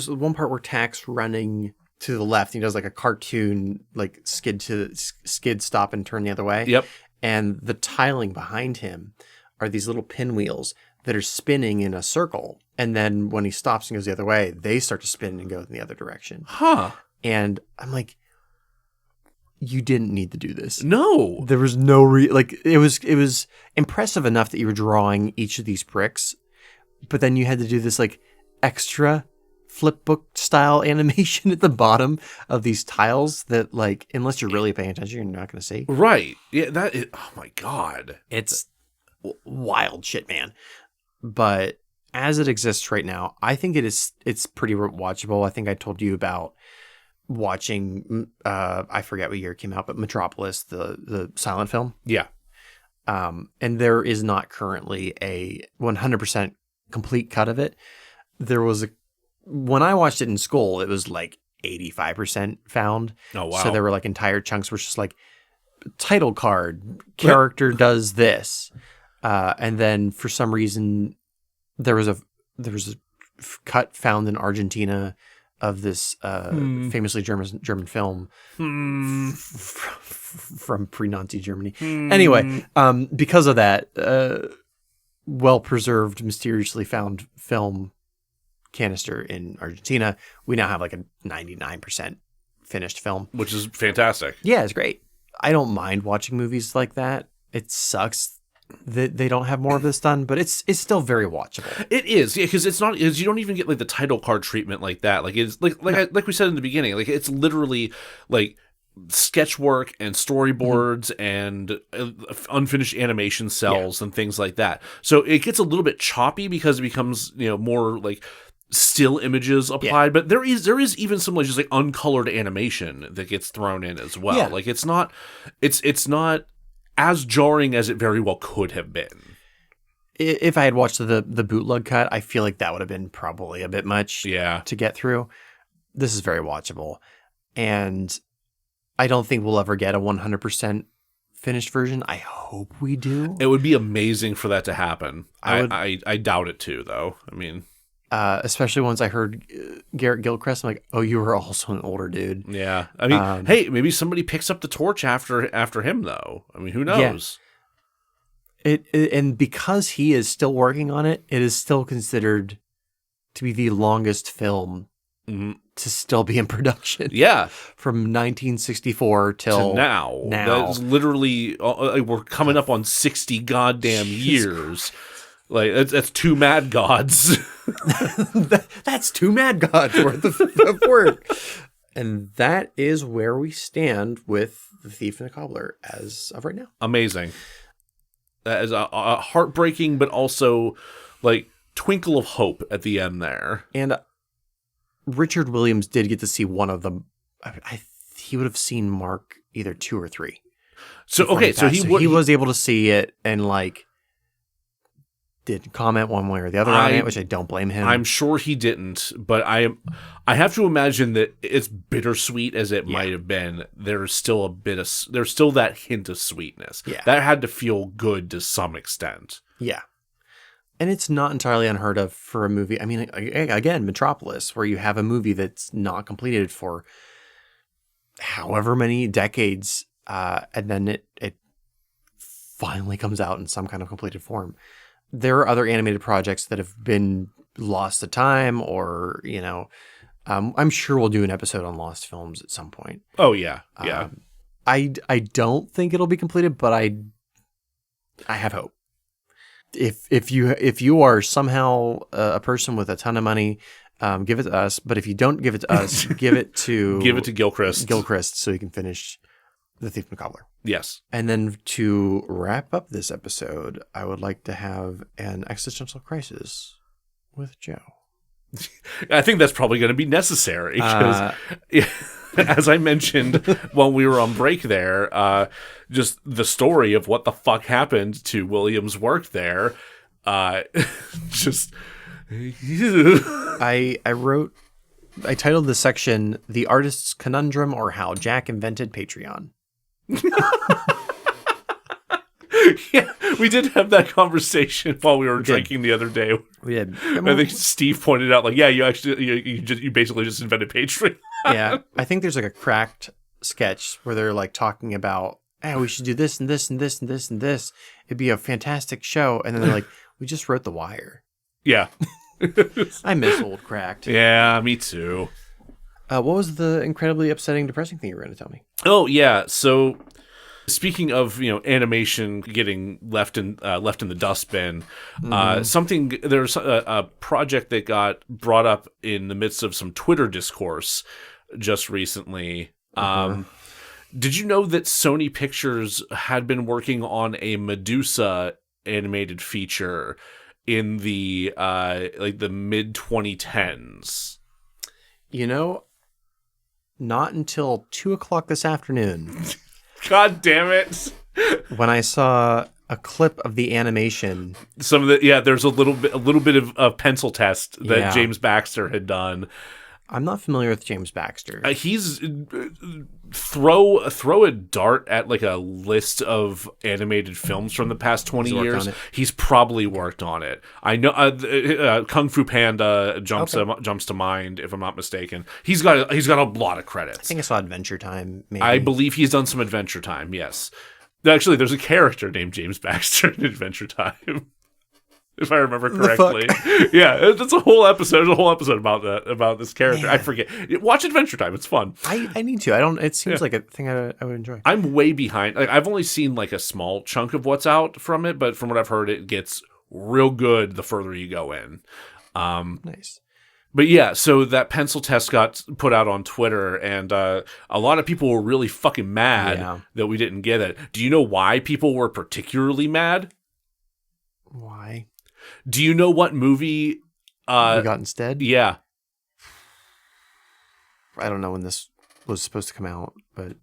one part where Tak's running to the left. He does like a cartoon, like skid, stop, and turn the other way. Yep. And the tiling behind him are these little pinwheels that are spinning in a circle. And then when he stops and goes the other way, they start to spin and go in the other direction. Huh. And I'm like, you didn't need to do this. No. There was no it was impressive enough that you were drawing each of these bricks, but then you had to do this like extra flipbook style animation at the bottom of these tiles that, like, unless you're really paying attention, you're not going to see. Right. Yeah, that is, oh my god. It's wild shit, man. But as it exists right now, I think it's pretty watchable. I think I told you about watching, I forget what year it came out, but Metropolis, the silent film. Yeah. And there is not currently a 100% complete cut of it. There was when I watched it in school, it was like 85% found. Oh, wow. So there were like entire chunks where it's just like title card, character does this. And then for some reason there was a cut found in Argentina of this famously German film from pre-Nazi Germany. Anyway, because of that, well-preserved, mysteriously found film canister in Argentina, we now have like a 99% finished film, which is fantastic. Yeah, it's great. I don't mind watching movies like that. It sucks that they don't have more of this done, but it's still very watchable. It is, yeah, because it's not. You don't even get like the title card treatment like that. Like it's like like we said in the beginning. Like it's literally like sketch work and storyboards and unfinished animation cells and things like that. So it gets a little bit choppy because it becomes, you know, more like still images applied, but there is even some like just like uncolored animation that gets thrown in as well. Like it's not as jarring as it very well could have been. If I had watched the bootleg cut, I feel like that would have been probably a bit much to get through. This is very watchable, and I don't think we'll ever get a 100% finished version. I hope we do. It would be amazing for that to happen. I doubt it too, though. I mean, especially once I heard Garrett Gilchrist, I'm like, oh, you were also an older dude. Yeah. I mean, hey, maybe somebody picks up the torch after him, though. I mean, who knows? Yeah. And because he is still working on it, it is still considered to be the longest film to still be in production. Yeah. From 1964 till now. That's literally, we're coming up on 60 goddamn years. Like that's two mad gods. That's two mad gods worth of work. And that is where we stand with The Thief and the Cobbler as of right now. Amazing. That is a heartbreaking, but also like twinkle of hope at the end there. And Richard Williams did get to see one of them. He would have seen Mark either 2 or 3. So okay, so he was able to see it and like didn't comment one way or the other on it, which I don't blame him. I'm sure he didn't, but I have to imagine that it's bittersweet as it might have been. There's still that hint of sweetness. Yeah. That had to feel good to some extent. Yeah. And it's not entirely unheard of for a movie. I mean, again, Metropolis, where you have a movie that's not completed for however many decades, and then it finally comes out in some kind of completed form. There are other animated projects that have been lost to time, or, you know, I'm sure we'll do an episode on lost films at some point. Oh, yeah. Yeah. I don't think it'll be completed, but I have hope. If you are somehow a person with a ton of money, give it to us. But if you don't give it to us, give it to Gilchrist, so he can finish The Thief and the Cobbler. Yes. And then to wrap up this episode, I would like to have an existential crisis with Joe. I think that's probably going to be necessary because, as I mentioned when we were on break there, just the story of what the fuck happened to William's work there, just... I titled the section "The Artist's Conundrum" or "How Jack Invented Patreon." Yeah, we did have that conversation while we were drinking the other day. We did. I think Steve pointed out, like, yeah, you basically just invented Patreon. Yeah, I think there's like a cracked sketch where they're like talking about, hey, we should do this and this and this and this and this. It'd be a fantastic show. And then they're like, we just wrote The Wire. Yeah. I miss old cracked. Yeah, me too. What was the incredibly upsetting, depressing thing you were going to tell me? Oh, yeah. So speaking of, animation getting left in the dustbin, there's a project that got brought up in the midst of some Twitter discourse just recently. Did you know that Sony Pictures had been working on a Medusa animated feature in the the mid 2010s? Not until 2:00 this afternoon. God damn it! When I saw a clip of the animation, there's a little bit of pencil test that James Baxter had done. I'm not familiar with James Baxter. He's throw a dart at like a list of animated films from the past 20 years. He's probably worked on it. I know Kung Fu Panda jumps to mind, if I'm not mistaken. He's got a lot of credits. I think I saw Adventure Time. Maybe. I believe he's done some Adventure Time. Yes, actually, there's a character named James Baxter in Adventure Time. If I remember correctly. Yeah, that's a whole episode. There's a whole episode about this character. Man. I forget. Watch Adventure Time. It's fun. I need to. It seems like a thing I would enjoy. I'm way behind. Like, I've only seen like a small chunk of what's out from it, but from what I've heard, it gets real good the further you go in. Nice. But yeah, so that pencil test got put out on Twitter, and a lot of people were really fucking mad that we didn't get it. Do you know why people were particularly mad? Why? Do you know what movie we got instead? Yeah. I don't know when this was supposed to come out, but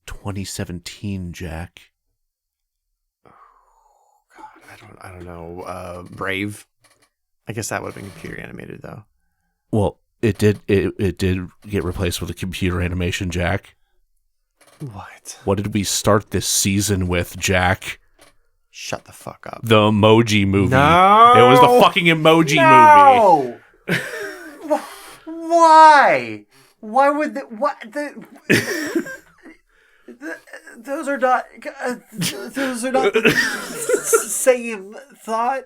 2017, Jack. Oh God, I don't know. Brave. I guess that would have been computer animated though. Well, it did get replaced with a computer animation, Jack. What? What did we start this season with, Jack? Shut the fuck up. The Emoji Movie. No! It was the fucking Emoji Movie. Why? Why would those are not the same thought.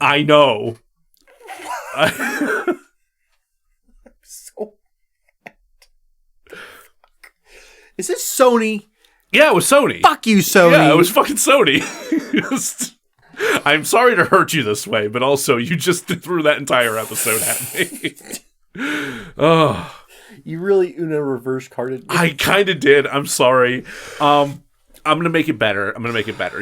I know. So mad. Is this Sony? Yeah, it was Sony. Fuck you, Sony. Yeah, it was fucking Sony. I'm sorry to hurt you this way, but also you just threw that entire episode at me. Oh. You really Uno reverse carded me. I kind of did. I'm sorry. I'm gonna make it better.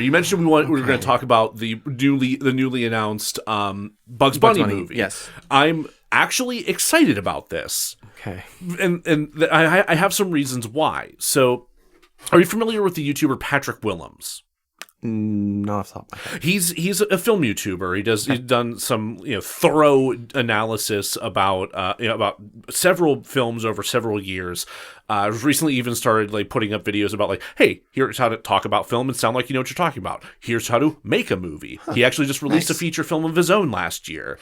You mentioned we were going to talk about the newly announced Bugs Bunny movie. Yes, I'm actually excited about this. Okay, and I have some reasons why. So, are you familiar with the YouTuber Patrick Willems? Not off the top of my head. He's a film YouTuber. He's done some thorough analysis about about several films over several years. Recently even started like putting up videos about like, hey, here's how to talk about film and sound like you know what you're talking about. Here's how to make a movie. He actually just released a feature film of his own last year.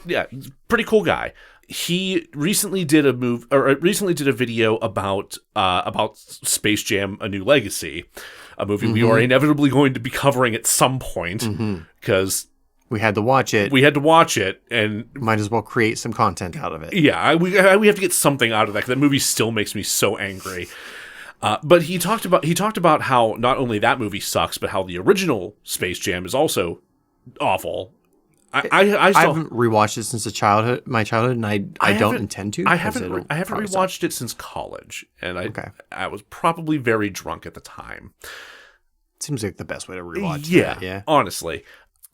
Yeah, pretty cool guy. He recently did a video about Space Jam: A New Legacy, a movie we are inevitably going to be covering at some point because we had to watch it. And might as well create some content out of it. Yeah, we have to get something out of that because that movie still makes me so angry. But he talked about how not only that movie sucks, but how the original Space Jam is also awful. I haven't rewatched it since my childhood, and I don't intend to. I haven't rewatched it since college, and I was probably very drunk at the time. Seems like the best way to rewatch. Yeah, honestly.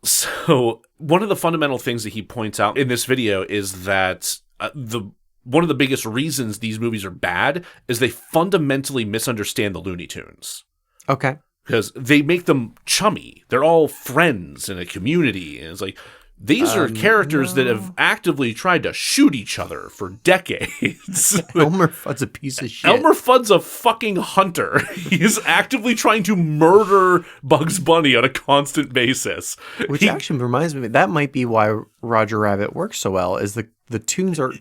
So one of the fundamental things that he points out in this video is that one of the biggest reasons these movies are bad is they fundamentally misunderstand the Looney Tunes. Okay. Because they make them chummy. They're all friends in a community, and it's like, these are characters that have actively tried to shoot each other for decades. Elmer Fudd's a piece of shit. Elmer Fudd's a fucking hunter. He is actively trying to murder Bugs Bunny on a constant basis. Which actually reminds me, that might be why Roger Rabbit works so well, is the tunes are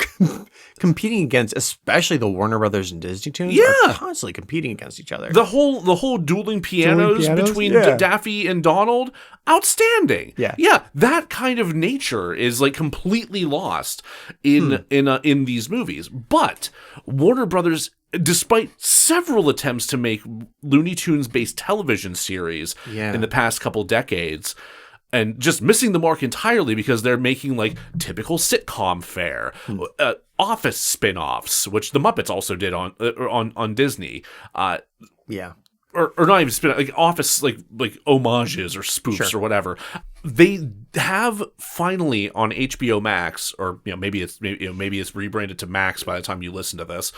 competing against, especially the Warner Brothers and Disney tunes, are constantly competing against each other. The whole dueling pianos between Daffy and Donald, outstanding. Yeah, that kind of nature is like completely lost in these movies. But Warner Brothers, despite several attempts to make Looney Tunes based television series in the past couple decades, and just missing the mark entirely because they're making like typical sitcom fare, Office spin-offs, which the Muppets also did on Disney. Or not even spin, like Office, like homages or spoofs or whatever. They have finally on HBO Max, or maybe it's rebranded to Max by the time you listen to this.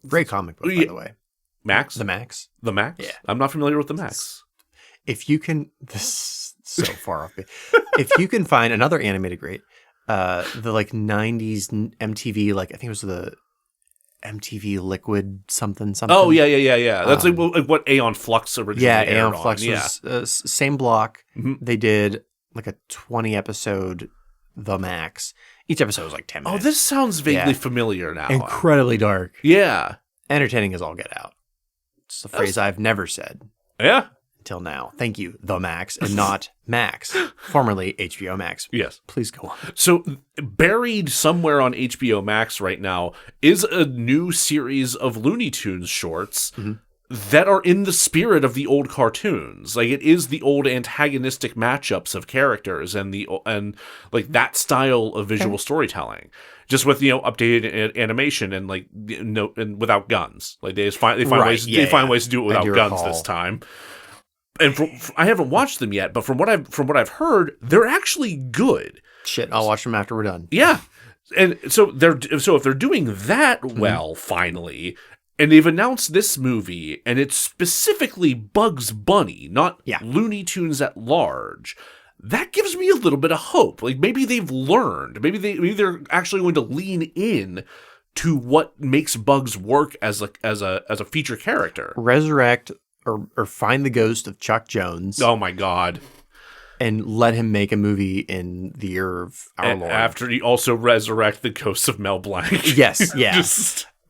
Great comic book, by the way. Max? The Max? The Max? Yeah. I'm not familiar with the Max. If you can, this is so far off. If you can find another animated great, the like 90s MTV, like I think it was the MTV Liquid something. Oh yeah. That's like what Aeon Flux originally aired Aeon on. Flux was same block. They did like a 20 episode The Max. Each episode was like 10 minutes. Oh, this sounds vaguely familiar now. Incredibly dark. Yeah. Entertaining as all get out. It's a phrase I've never said. Yeah. Until now. Thank you, The Max, and not Max, formerly HBO Max. Yes. Please go on. So, buried somewhere on HBO Max right now is a new series of Looney Tunes shorts that are in the spirit of the old cartoons. Like, it is the old antagonistic matchups of characters and like that style of visual storytelling. Just with updated animation and like and without guns. Like they find ways to do it without guns this time. And I haven't watched them yet, but from what I've heard, they're actually good. Shit, I'll watch them after we're done. Yeah, and so if they're doing that well, finally, and they've announced this movie, and it's specifically Bugs Bunny, not Looney Tunes at large. That gives me a little bit of hope. Like maybe they've learned. Maybe they're actually going to lean in to what makes Bugs work as a feature character. Resurrect. Or find the ghost of Chuck Jones. Oh my God. And let him make a movie in the year of our Lord. After he also resurrect the ghost of Mel Blanc. Yes, yeah.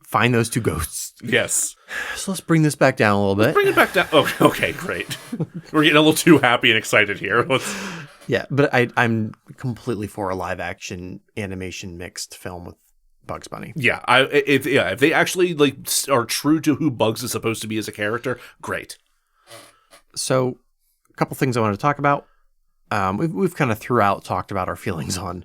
Find those two ghosts. Yes. So let's bring this back down a little bit. Bring it back down. Okay, great. We're getting a little too happy and excited here. Yeah, but I'm completely for a live action animation mixed film with Bugs Bunny. Yeah, if they actually like are true to who Bugs is supposed to be as a character, great. So, a couple things I want to talk about. We've kind of throughout talked about our feelings on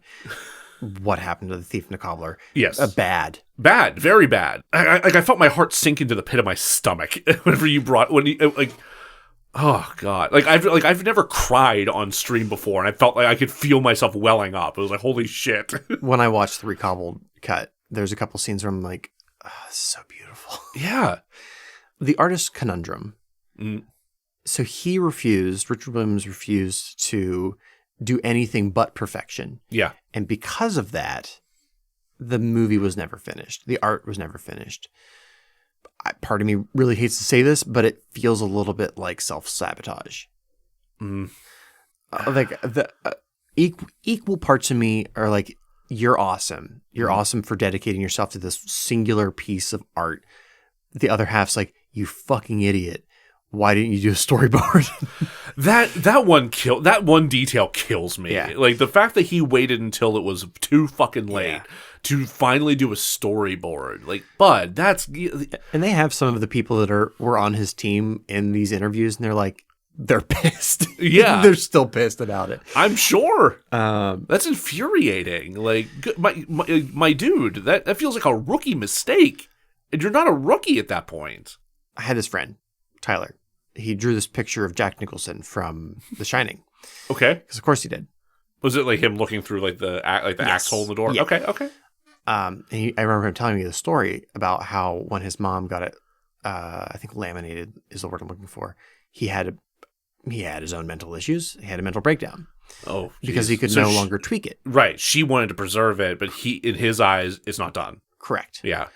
what happened to the Thief and the Cobbler. Yes. Bad. Bad. Very bad. I felt my heart sink into the pit of my stomach whenever you brought, oh God. I've never cried on stream before, and I felt like I could feel myself welling up. It was like, holy shit. When I watched the recobbled cut, there's a couple scenes where I'm like, oh, this is so beautiful. Yeah. The artist's conundrum. So Richard Williams refused to do anything but perfection. Yeah. And because of that, the movie was never finished. The art was never finished. Part of me really hates to say this, but it feels a little bit like self-sabotage. Like the equal parts of me are like, you're awesome. You're awesome for dedicating yourself to this singular piece of art. The other half's like, you fucking idiot. Why didn't you do a storyboard? that one detail kills me. Yeah. Like the fact that he waited until it was too fucking late to finally do a storyboard. Like, bud, and they have some of the people that were on his team in these interviews, and they're like, they're pissed. Yeah. They're still pissed about it. I'm sure. That's infuriating. Like, my dude, that feels like a rookie mistake. And you're not a rookie at that point. I had this friend, Tyler. He drew this picture of Jack Nicholson from The Shining. Okay. Because of course he did. Was it like him looking through like the axe hole in the door? Yeah. Okay. I remember him telling me the story about how when his mom got it, I think laminated is the word I'm looking for. He had his own mental issues. He had a mental breakdown. Oh, geez. Because he could no longer tweak it. Right. She wanted to preserve it, but in his eyes, it's not done. Correct. Yeah.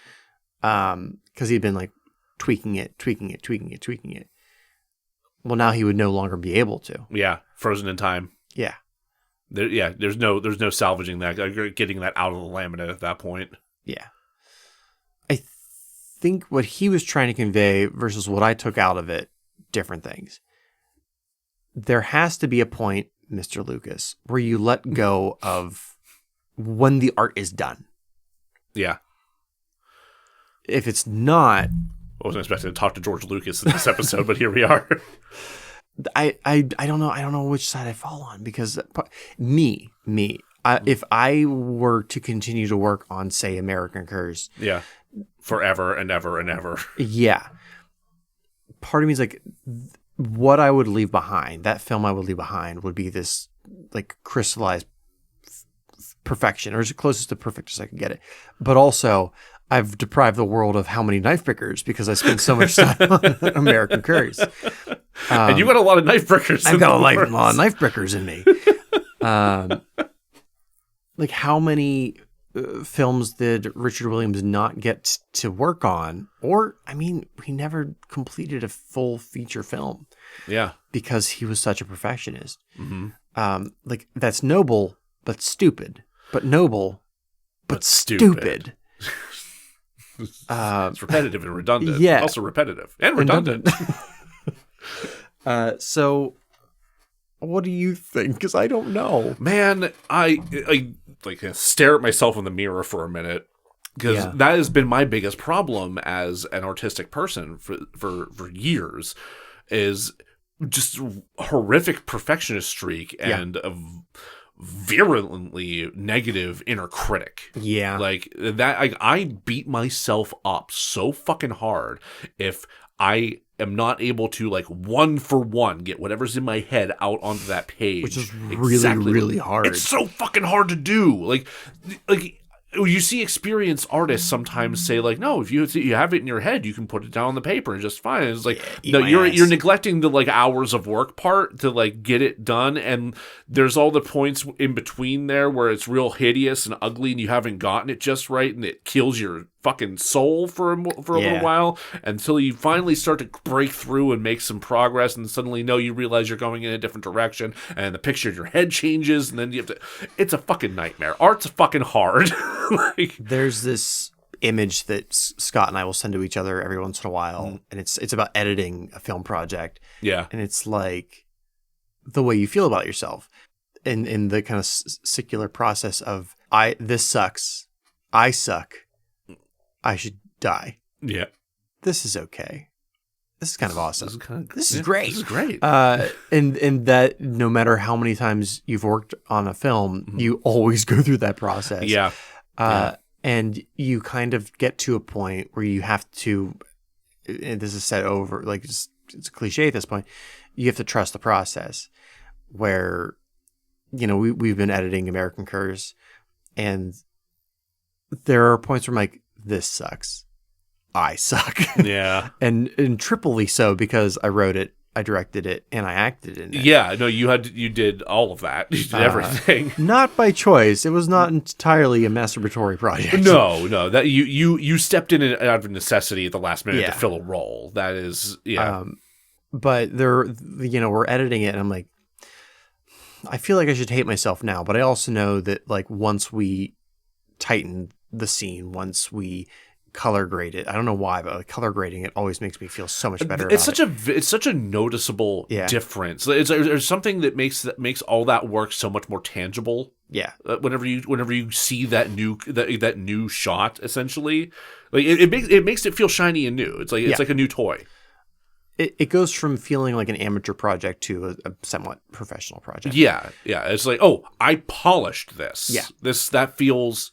Because he'd been like tweaking it. Well, now he would no longer be able to. Yeah. Frozen in time. Yeah. There's no salvaging that, getting that out of the laminate at that point. Yeah. I think what he was trying to convey versus what I took out of it, different things. There has to be a point, Mr. Lucas, where you let go of when the art is done. Yeah. If it's not... I wasn't expecting to talk to George Lucas in this episode, but here we are. I don't know. I don't know which side I fall on because if I were to continue to work on, say, American Curse. Yeah. Forever and ever and ever. Yeah. Part of me is like, what I would leave behind, that film I would leave behind would be this like crystallized perfection, or as closest to perfect as I could get it. But also, I've deprived the world of how many knife breakers because I spent so much time on American Curse. And you got a lot of knife breakers. I've got a lot of knife breakers in me. Like how many films did Richard Williams not get to work on? Or, I mean, he never completed a full feature film. Yeah. Because he was such a perfectionist. Mm-hmm. Like that's noble, but stupid. But noble, but stupid. It's repetitive and redundant. Yeah. Also repetitive and redundant. So what do you think? Because I don't know. Man, I like stare at myself in the mirror for a minute because that has been my biggest problem as an artistic person for years is just horrific perfectionist streak and a virulently negative inner critic. Yeah. Like that I beat myself up so fucking hard if I am not able to like one for one get whatever's in my head out onto that page. Which is really hard. It's so fucking hard to do. Like you see experienced artists sometimes say like, no, if you have it in your head, you can put it down on the paper and just fine. It's like, no, you're neglecting the like hours of work part to like get it done. And there's all the points in between there where it's real hideous and ugly and you haven't gotten it just right. And it kills your fucking soul for a little while until you finally start to break through and make some progress. And suddenly, you realize you're going in a different direction and the picture in your head changes. And then you have to, it's a fucking nightmare. Art's fucking hard. There's this image that Scott and I will send to each other every once in a while, and it's about editing a film project. Yeah, and it's like the way you feel about yourself, in the kind of secular process of this sucks, I suck, I should die. Yeah, this is okay. this is kind of awesome. This is yeah, great. This is great. And that no matter how many times you've worked on a film, you always go through that process. Yeah. And you kind of get to a point where you have to, and this is said over, like it's a cliche at this point, you have to trust the process where, you know, we've been editing American Curse, and there are points where I'm like, this sucks. I suck. Yeah. and triply so because I wrote it, I directed it, and I acted in it. Yeah, no, you did all of that. You did everything. Not by choice. It was not entirely a masturbatory project. No, that you stepped in out of necessity at the last minute to fill a role. That is, but we're editing it, and I'm like, I feel like I should hate myself now, but I also know that like once we tighten the scene, once we color grade it, I don't know why, but like color grading it always makes me feel so much better. It's such a noticeable difference. There's something that makes all that work so much more tangible. Yeah. Whenever you see that new shot, essentially, like it makes it feel shiny and new. It's like a new toy. It goes from feeling like an amateur project to a somewhat professional project. Yeah. It's like, oh, I polished this. Yeah. That feels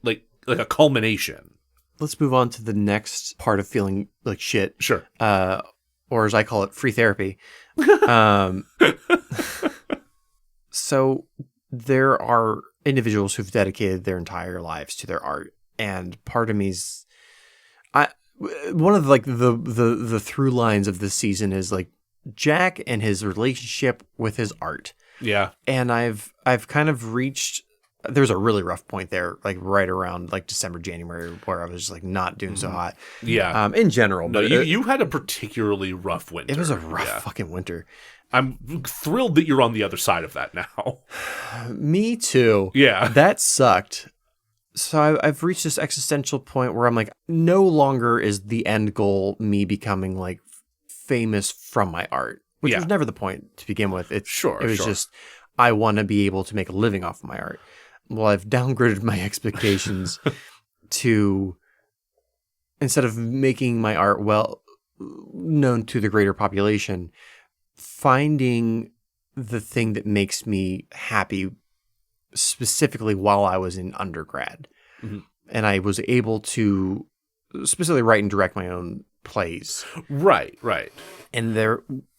like a culmination. Let's move on to the next part of feeling like shit. Sure. Or as I call it, free therapy. So there are individuals who've dedicated their entire lives to their art, and part of me's, one of the through lines of this season is like Jack and his relationship with his art. Yeah. And I've kind of reached. There's a really rough point there, like right around like December, January, where I was just like not doing so hot. Yeah. In general. No, you had a particularly rough winter. It was a rough fucking winter. I'm thrilled that you're on the other side of that now. Me too. Yeah. That sucked. So I've reached this existential point where I'm like, no longer is the end goal me becoming like famous from my art, which was never the point to begin with. It was just, I want to be able to make a living off of my art. Well, I've downgraded my expectations to, instead of making my art well known to the greater population, finding the thing that makes me happy specifically while I was in undergrad. Mm-hmm. And I was able to specifically write and direct my own plays. Right. And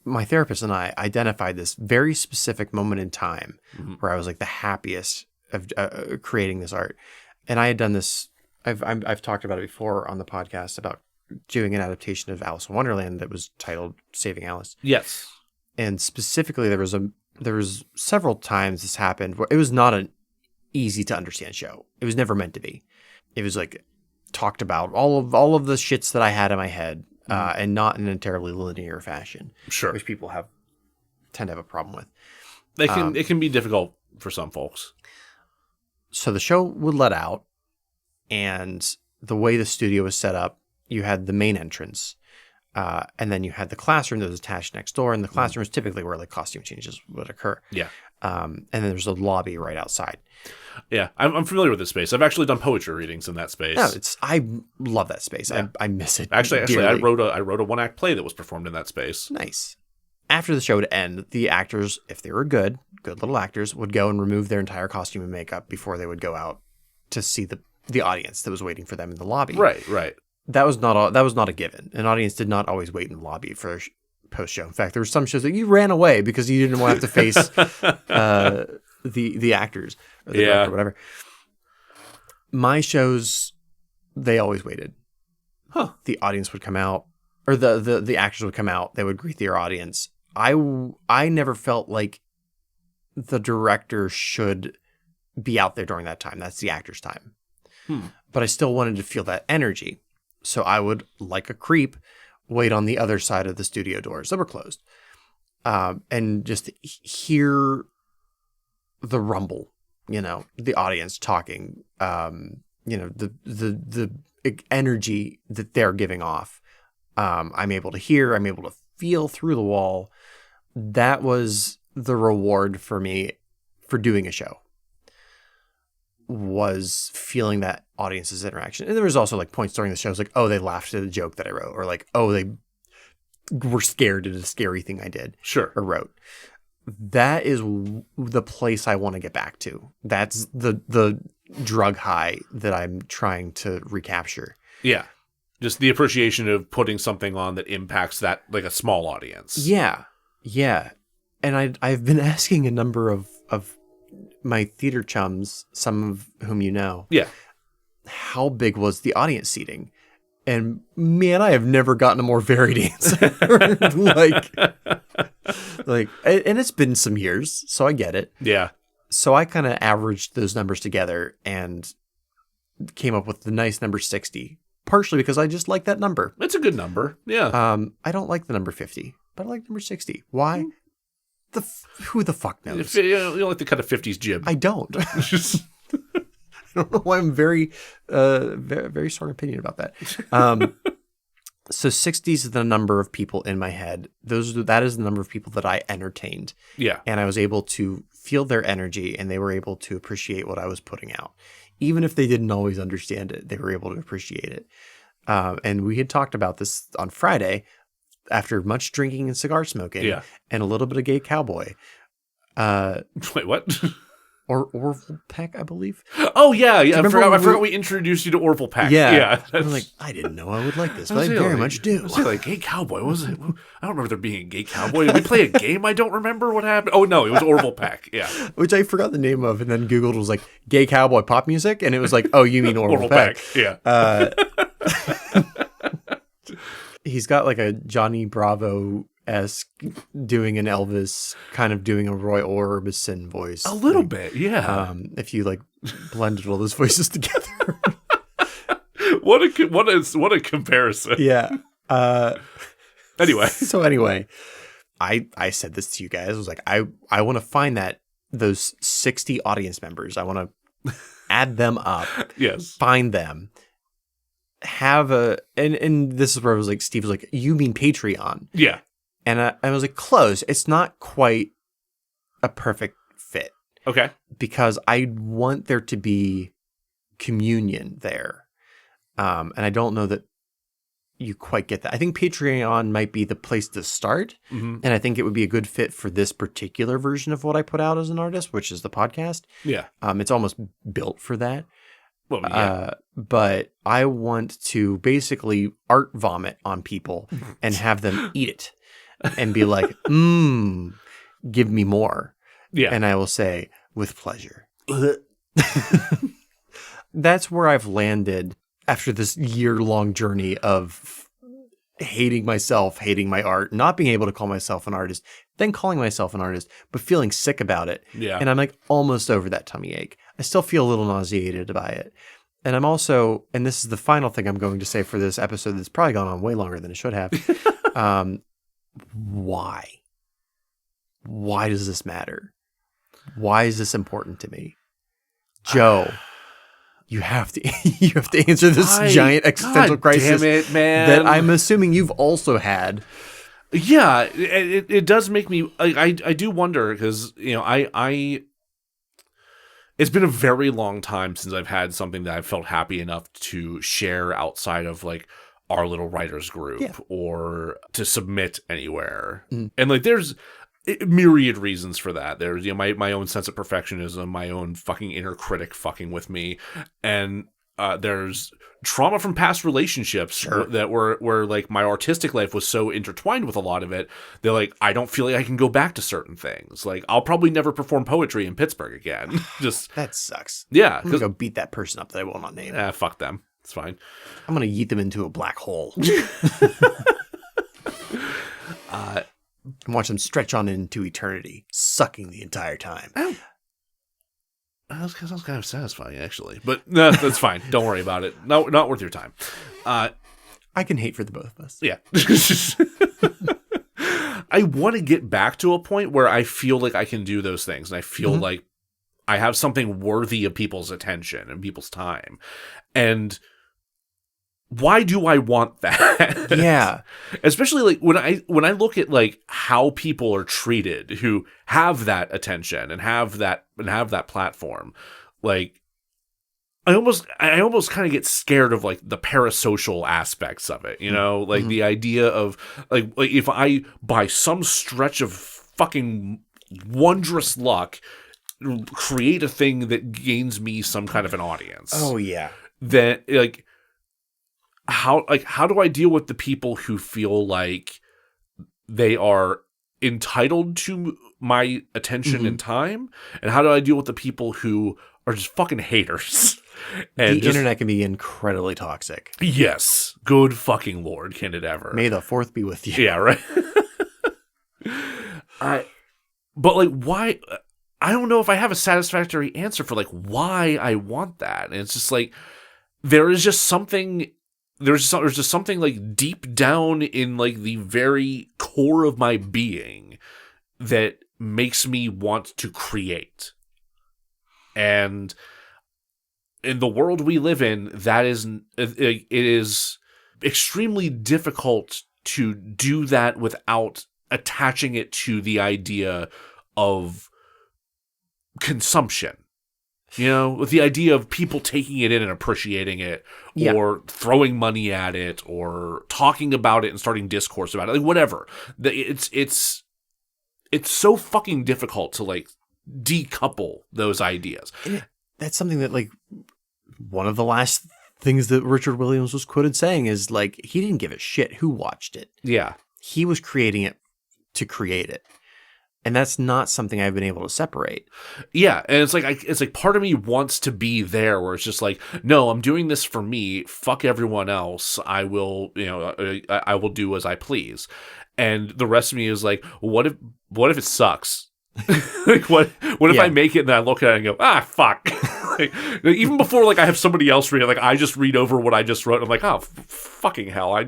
my therapist and I identified this very specific moment in time where I was like the happiest of creating this art. And I had done this. I've talked about it before on the podcast about doing an adaptation of Alice in Wonderland that was titled Saving Alice. Yes. And specifically, there was several times this happened where it was not an easy to understand show. It was never meant to be. It was like talked about all of the shits that I had in my head, and not in an entirely linear fashion. Sure. Which people tend to have a problem with. It can be difficult for some folks. So the show would let out, and the way the studio was set up, you had the main entrance, and then you had the classroom that was attached next door, and the classroom is typically where like costume changes would occur. Yeah. And then there's a lobby right outside. Yeah, I'm familiar with this space. I've actually done poetry readings in that space. No, I love that space. Yeah. I miss it. Actually, dearly. I wrote a one-act play that was performed in that space. Nice. After the show would end, the actors, if they were good little actors, would go and remove their entire costume and makeup before they would go out to see the audience that was waiting for them in the lobby. Right. That was not a given. An audience did not always wait in the lobby for post-show. In fact, there were some shows that you ran away because you didn't want to have to face the actors or the director or whatever. My shows, they always waited. The audience would come out, or the actors would come out. They would greet their audience. I never felt like the director should be out there during that time. That's the actor's time. But I still wanted to feel that energy. So I would, like a creep, wait on the other side of the studio doors that were closed, and just hear the rumble, the audience talking, the energy that they're giving off. I'm able to hear, I'm able to feel through the wall. That was the reward for me for doing a show. was feeling that audience's interaction. And there was also like points during the show, like, oh, they laughed at a joke that I wrote, or like, oh, they were scared at a scary thing I did Sure. or wrote. That is the place I want to get back to. That's the drug high that I'm trying to recapture. Yeah. Just the appreciation of putting something on that impacts that, like, a small audience. Yeah. Yeah. And I've been asking a number of my theater chums, some of whom you know, Yeah. how big was the audience seating? And man, I have never gotten a more varied answer. like, and it's been some years, so I get it. Yeah. So I kind of averaged those numbers together and came up with the nice number 60, partially because I just like that number. It's a good number. Yeah. I don't like the number 50, but I like number 60. Why? Who the fuck knows? You don't like the kind of 50s jib. I don't. I don't know why I'm very, very strong opinion about that. So 60 is the number of people in my head. That is the number of people that I entertained. Yeah. And I was able to feel their energy, and they were able to appreciate what I was putting out. Even if they didn't always understand it, they were able to appreciate it. And we had talked about this on Friday after much drinking and cigar smoking and a little bit of gay cowboy. Wait, what? Or Orville Peck, I believe. Oh, yeah. I remember forgot we introduced you to Orville Peck. Yeah. I'm like, I didn't know I would like this, but I very much do. I was like, gay cowboy? What was it? I don't remember there being a gay cowboy. Did we play a game? I don't remember what happened. Oh, no, it was Orville Peck. Yeah. Which I forgot the name of, and then Googled was like, gay cowboy pop music, and it was like, oh, you mean Orville Peck. Yeah. He's got like a Johnny Bravo-esque doing an Elvis, kind of doing a Roy Orbison voice. A little bit, yeah. If you like blended all those voices together. What a comparison. Yeah. Anyway. So I said this to you guys. I was like, I want to find those 60 audience members. I want to add them up. Yes. Find them. And this is where I was like, Steve was like, you mean Patreon? Yeah. And I was like, close. It's not quite a perfect fit. Okay. Because I want there to be communion there. And I don't know that you quite get that. I think Patreon might be the place to start. Mm-hmm. And I think it would be a good fit for this particular version of what I put out as an artist, which is the podcast. Yeah. It's almost built for that. Well, yeah. But I want to basically art vomit on people and have them eat it and be like, give me more. Yeah. And I will say, with pleasure. That's where I've landed after this year-long journey of hating myself, hating my art, not being able to call myself an artist, then calling myself an artist, but feeling sick about it. Yeah. And I'm like almost over that tummy ache. I still feel a little nauseated by it. And I'm also, and this is the final thing I'm going to say for this episode that's probably gone on way longer than it should have. Why? Why does this matter? Why is this important to me? Joe, you have to answer this giant existential crisis. Damn it, man. That I'm assuming you've also had. Yeah, it does make me. I do wonder because I. It's been a very long time since I've had something that I've felt happy enough to share outside of like our little writers group or to submit anywhere. Mm. And like there's myriad reasons for that. There's my own sense of perfectionism, my own fucking inner critic fucking with me, and there's trauma from past relationships that were like my artistic life was so intertwined with a lot of it. They're like, I don't feel like I can go back to certain things. Like I'll probably never perform poetry in Pittsburgh again. Just that sucks. Yeah. I'm gonna go beat that person up that I will not name. Fuck them. It's fine. I'm gonna yeet them into a black hole. And watch them stretch on into eternity, sucking the entire time. That sounds kind of satisfying, actually. But no, that's fine. Don't worry about it. No, not worth your time. I can hate for the both of us. Yeah. I want to get back to a point where I feel like I can do those things. And I feel like I have something worthy of people's attention and people's time. And why do I want that? Yeah. Especially like when I look at like how people are treated who have that attention and have that platform, like I almost kind of get scared of like the parasocial aspects of it, you know, like the idea of like if I by some stretch of fucking wondrous luck create a thing that gains me some kind of an audience. Oh yeah. Then how do I deal with the people who feel like they are entitled to my attention and time, and how do I deal with the people who are just fucking haters? And the internet can be incredibly toxic. Yes. Good fucking Lord, can it ever. May the fourth be with you. Yeah, right? But, like, why... I don't know if I have a satisfactory answer for, like, why I want that. And it's just, like, there is just something... There's just something, like, deep down in, like, the very core of my being that makes me want to create. And... in the world we live in, it is extremely difficult to do that without attaching it to the idea of consumption. You know, with the idea of people taking it in and appreciating it, or throwing money at it, or talking about it and starting discourse about it, like whatever. It's so fucking difficult to like decouple those ideas. That's something that, like, one of the last things that Richard Williams was quoted saying is, like, he didn't give a shit who watched it. Yeah. He was creating it to create it. And that's not something I've been able to separate. Yeah, and it's like part of me wants to be there where it's just like, no, I'm doing this for me. Fuck everyone else. I will, I will do as I please. And the rest of me is like, what if it sucks? Like what if I make it and then I look at it and go, fuck. Like, even before like I have somebody else read it, like I just read over what I just wrote. I'm like, oh fucking hell!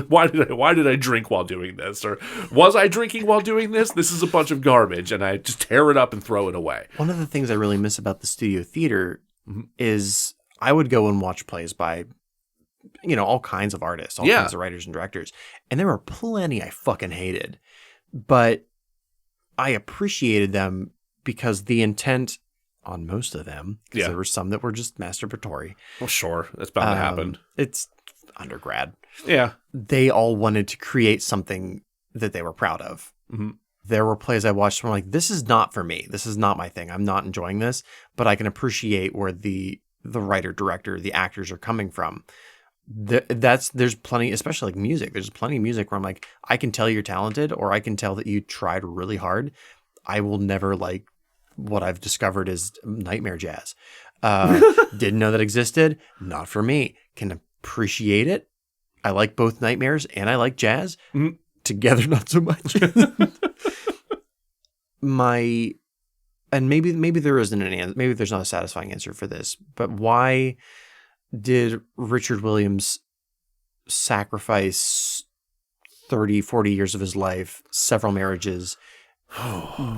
Why did I drink while doing this? Or was I drinking while doing this? This is a bunch of garbage, and I just tear it up and throw it away. One of the things I really miss about the studio theater is I would go and watch plays by, all kinds of artists, all kinds of writers and directors, and there were plenty I fucking hated, but I appreciated them because the intent on most of them, because there were some that were just masturbatory. Well, sure. That's bound to happen. It's undergrad. Yeah. They all wanted to create something that they were proud of. Mm-hmm. There were plays I watched where I'm like, this is not for me. This is not my thing. I'm not enjoying this, but I can appreciate where the writer, director, the actors are coming from. There's plenty, especially like music. There's plenty of music where I'm like, I can tell you're talented, or I can tell that you tried really hard. I will never like what I've discovered is nightmare jazz. Didn't know that existed. Not for me. Can appreciate it. I like both nightmares and I like jazz. Mm-hmm. Together, not so much. And maybe there isn't an answer. Maybe there's not a satisfying answer for this. But why did Richard Williams sacrifice 30, 40 years of his life, several marriages?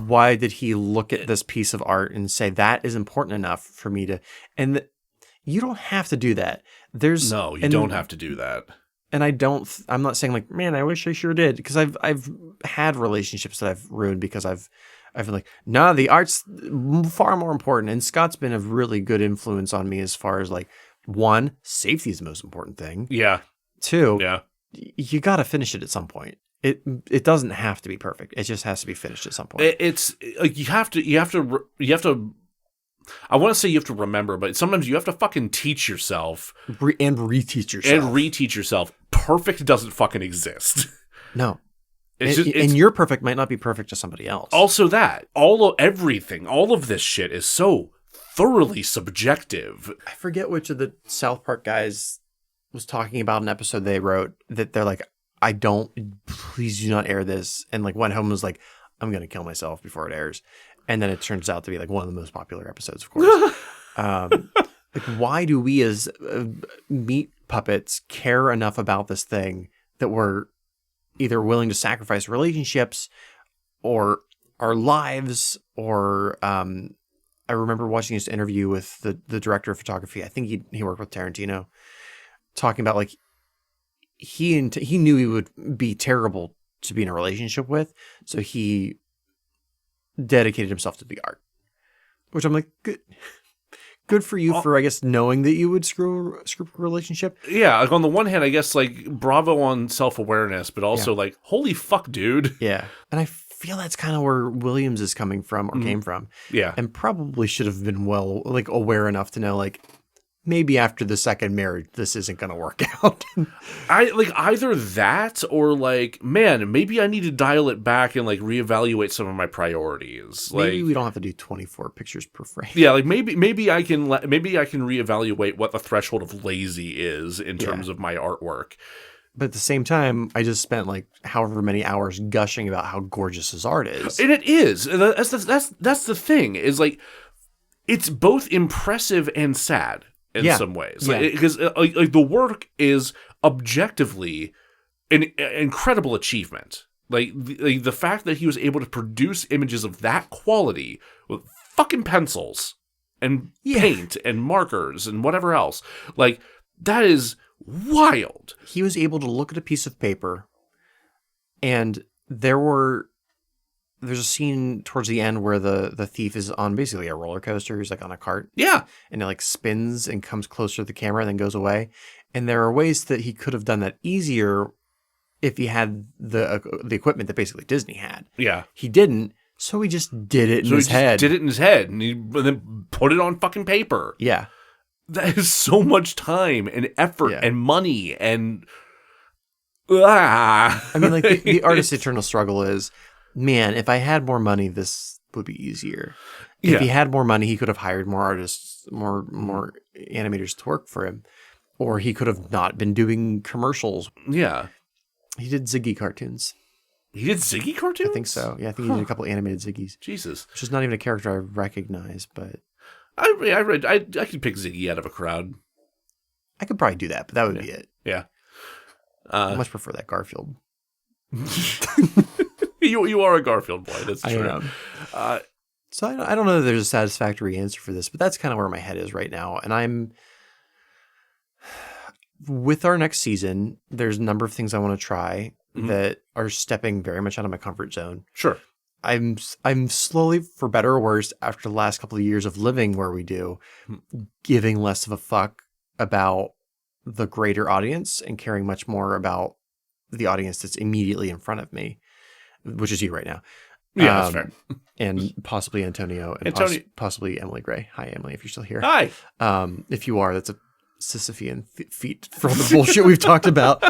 Why did he look at this piece of art and say, that is important enough for me to... And you don't have to do that. You don't have to do that. And I'm not saying like, man, I wish I sure did. Because I've had relationships that I've ruined because I've been like, nah, the art's far more important. And Scott's been a really good influence on me as far as like, one, safety is the most important thing. Yeah. Two, you got to finish it at some point. It doesn't have to be perfect. It just has to be finished at some point. It's like you have to. I want to say you have to remember, but sometimes you have to fucking teach yourself and reteach yourself. Perfect doesn't fucking exist. No. And your perfect might not be perfect to somebody else. Also that. All of this shit is so thoroughly subjective. I forget which of the South Park guys was talking about an episode they wrote that they're like, please do not air this. And like went home and was like, I'm going to kill myself before it airs. And then it turns out to be like one of the most popular episodes, of course. Like, why do we as meat puppets care enough about this thing that we're either willing to sacrifice relationships or our lives? Or I remember watching this interview with the director of photography. I think he worked with Tarantino, talking about like he knew he would be terrible to be in a relationship with, so he dedicated himself to the art. Which I'm like, good for you for, I guess, knowing that you would screw a relationship. Yeah, like on the one hand, I guess like bravo on self-awareness, but also like holy fuck, dude. Yeah, and I feel that's kind of where Williams is coming from or came from. Yeah, and probably should have been aware enough to know like maybe after the second marriage this isn't going to work out. I like either that or like, man, maybe I need to dial it back and like reevaluate some of my priorities. Maybe like we don't have to do 24 pictures per frame. Yeah, like maybe I can reevaluate what the threshold of lazy is in terms of my artwork. But at the same time, I just spent like however many hours gushing about how gorgeous his art is. And it is. That's the thing, is like it's both impressive and sad in some ways. Because like the work is objectively an incredible achievement. Like the fact that he was able to produce images of that quality with fucking pencils and paint and markers and whatever else, like that is wild. He was able to look at a piece of paper, and there's a scene towards the end where the thief is on basically a roller coaster. He's like on a cart. Yeah. And it like spins and comes closer to the camera and then goes away. And there are ways that he could have done that easier if he had the equipment that basically Disney had. Yeah. He didn't, so he just did it in his head. Did it in his head and then put it on fucking paper. Yeah. That is so much time and effort and money and I mean, like the artist's eternal struggle is, man, if I had more money, this would be easier. If he had more money, he could have hired more artists, more animators to work for him. Or he could have not been doing commercials. Yeah. He did Ziggy cartoons. He did Ziggy cartoons? I think so. Yeah, I think he did a couple animated Ziggies. Jesus. Which is not even a character I recognize, but... I could pick Ziggy out of a crowd. I could probably do that, but that would be it. Yeah. I much prefer that Garfield. You are a Garfield boy. That's true. I am. So I don't know that there's a satisfactory answer for this, but that's kind of where my head is right now. And I'm with our next season. There's a number of things I want to try that are stepping very much out of my comfort zone. Sure. I'm slowly, for better or worse, after the last couple of years of living where we do, giving less of a fuck about the greater audience and caring much more about the audience that's immediately in front of me, which is you right now. Yeah, that's fair. And possibly Antonio and possibly Emily Gray. Hi, Emily, if you're still here. Hi. If you are, that's a Sisyphean feat for all the bullshit we've talked about.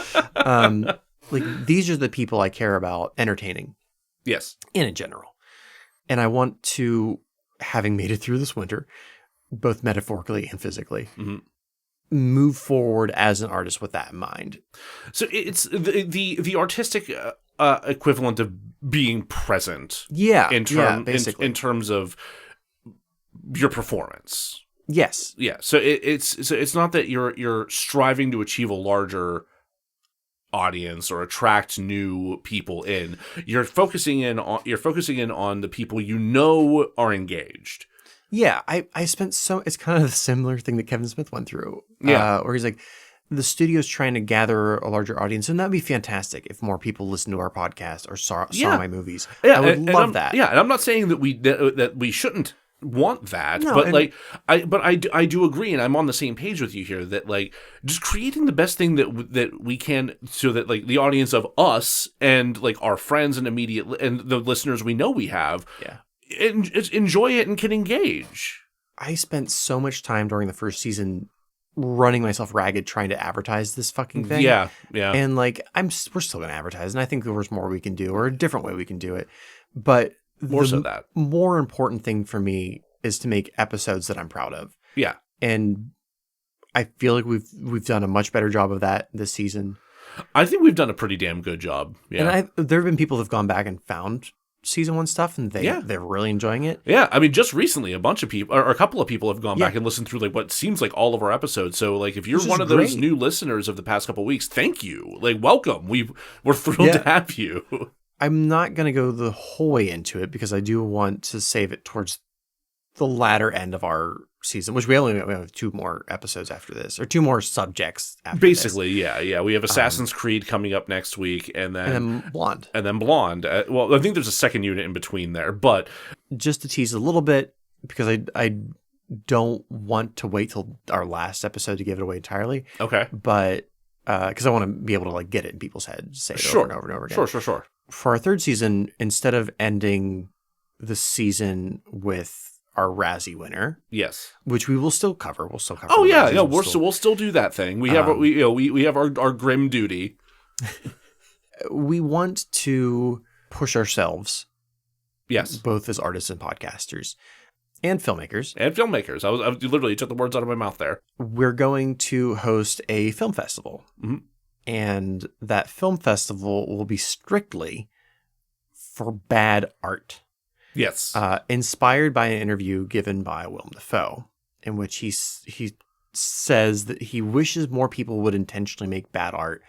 Like, these are the people I care about entertaining. Yes. In general. And I want to, having made it through this winter, both metaphorically and physically, move forward as an artist with that in mind. So it's the artistic equivalent of being present. Yeah. In terms of your performance. Yes. Yeah. So it's not that you're striving to achieve a larger audience or attract new people in. You're focusing in on the people you know are engaged. Yeah, I spent it's kind of a similar thing that Kevin Smith went through. Yeah. Where he's like, the studio's trying to gather a larger audience, and that'd be fantastic if more people listened to our podcast or saw my movies. Yeah, I would love that. Yeah, and I'm not saying that we shouldn't want that, no, but I do agree, and I'm on the same page with you here that like just creating the best thing that we can, so that like the audience of us and like our friends and immediate and the listeners we know we have, enjoy it and can engage. I spent so much time during the first season running myself ragged trying to advertise this fucking thing. Yeah. And like we're still going to advertise, and I think there's more we can do or a different way we can do it. But the more important thing for me is to make episodes that I'm proud of. Yeah. And I feel like we've done a much better job of that this season. I think we've done a pretty damn good job. Yeah. And there have been people that have gone back and found season 1 stuff, and they're really enjoying it. Yeah, I mean, just recently, a bunch of people, or a couple of people, have gone back and listened through like what seems like all of our episodes. So, like, if you're one of those new listeners of the past couple of weeks, thank you. Like, welcome. We're thrilled to have you. I'm not going to go the whole way into it because I do want to save it towards the latter end of our season, which we have 2 more episodes after this, or 2 more subjects after Basically, this. yeah. We have Assassin's Creed coming up next week, and then Blonde. Well, I think there's a second unit in between there, but just to tease a little bit, because I don't want to wait till our last episode to give it away entirely. Okay. But because I want to be able to like get it in people's heads, say it over and over and over again. Sure. For our third season, instead of ending the season with our Razzie winner, Yes. which we will still cover. We'll still cover. Oh the yeah, Razzies. we'll still do that thing. We have we have our grim duty. We want to push ourselves, Yes. both as artists and podcasters and filmmakers. And filmmakers. I literally took the words out of my mouth there. We're going to host a film festival. Mhm. And that film festival will be strictly for bad art. Yes. Inspired by an interview given by Willem Dafoe, in which he says that he wishes more people would intentionally make bad art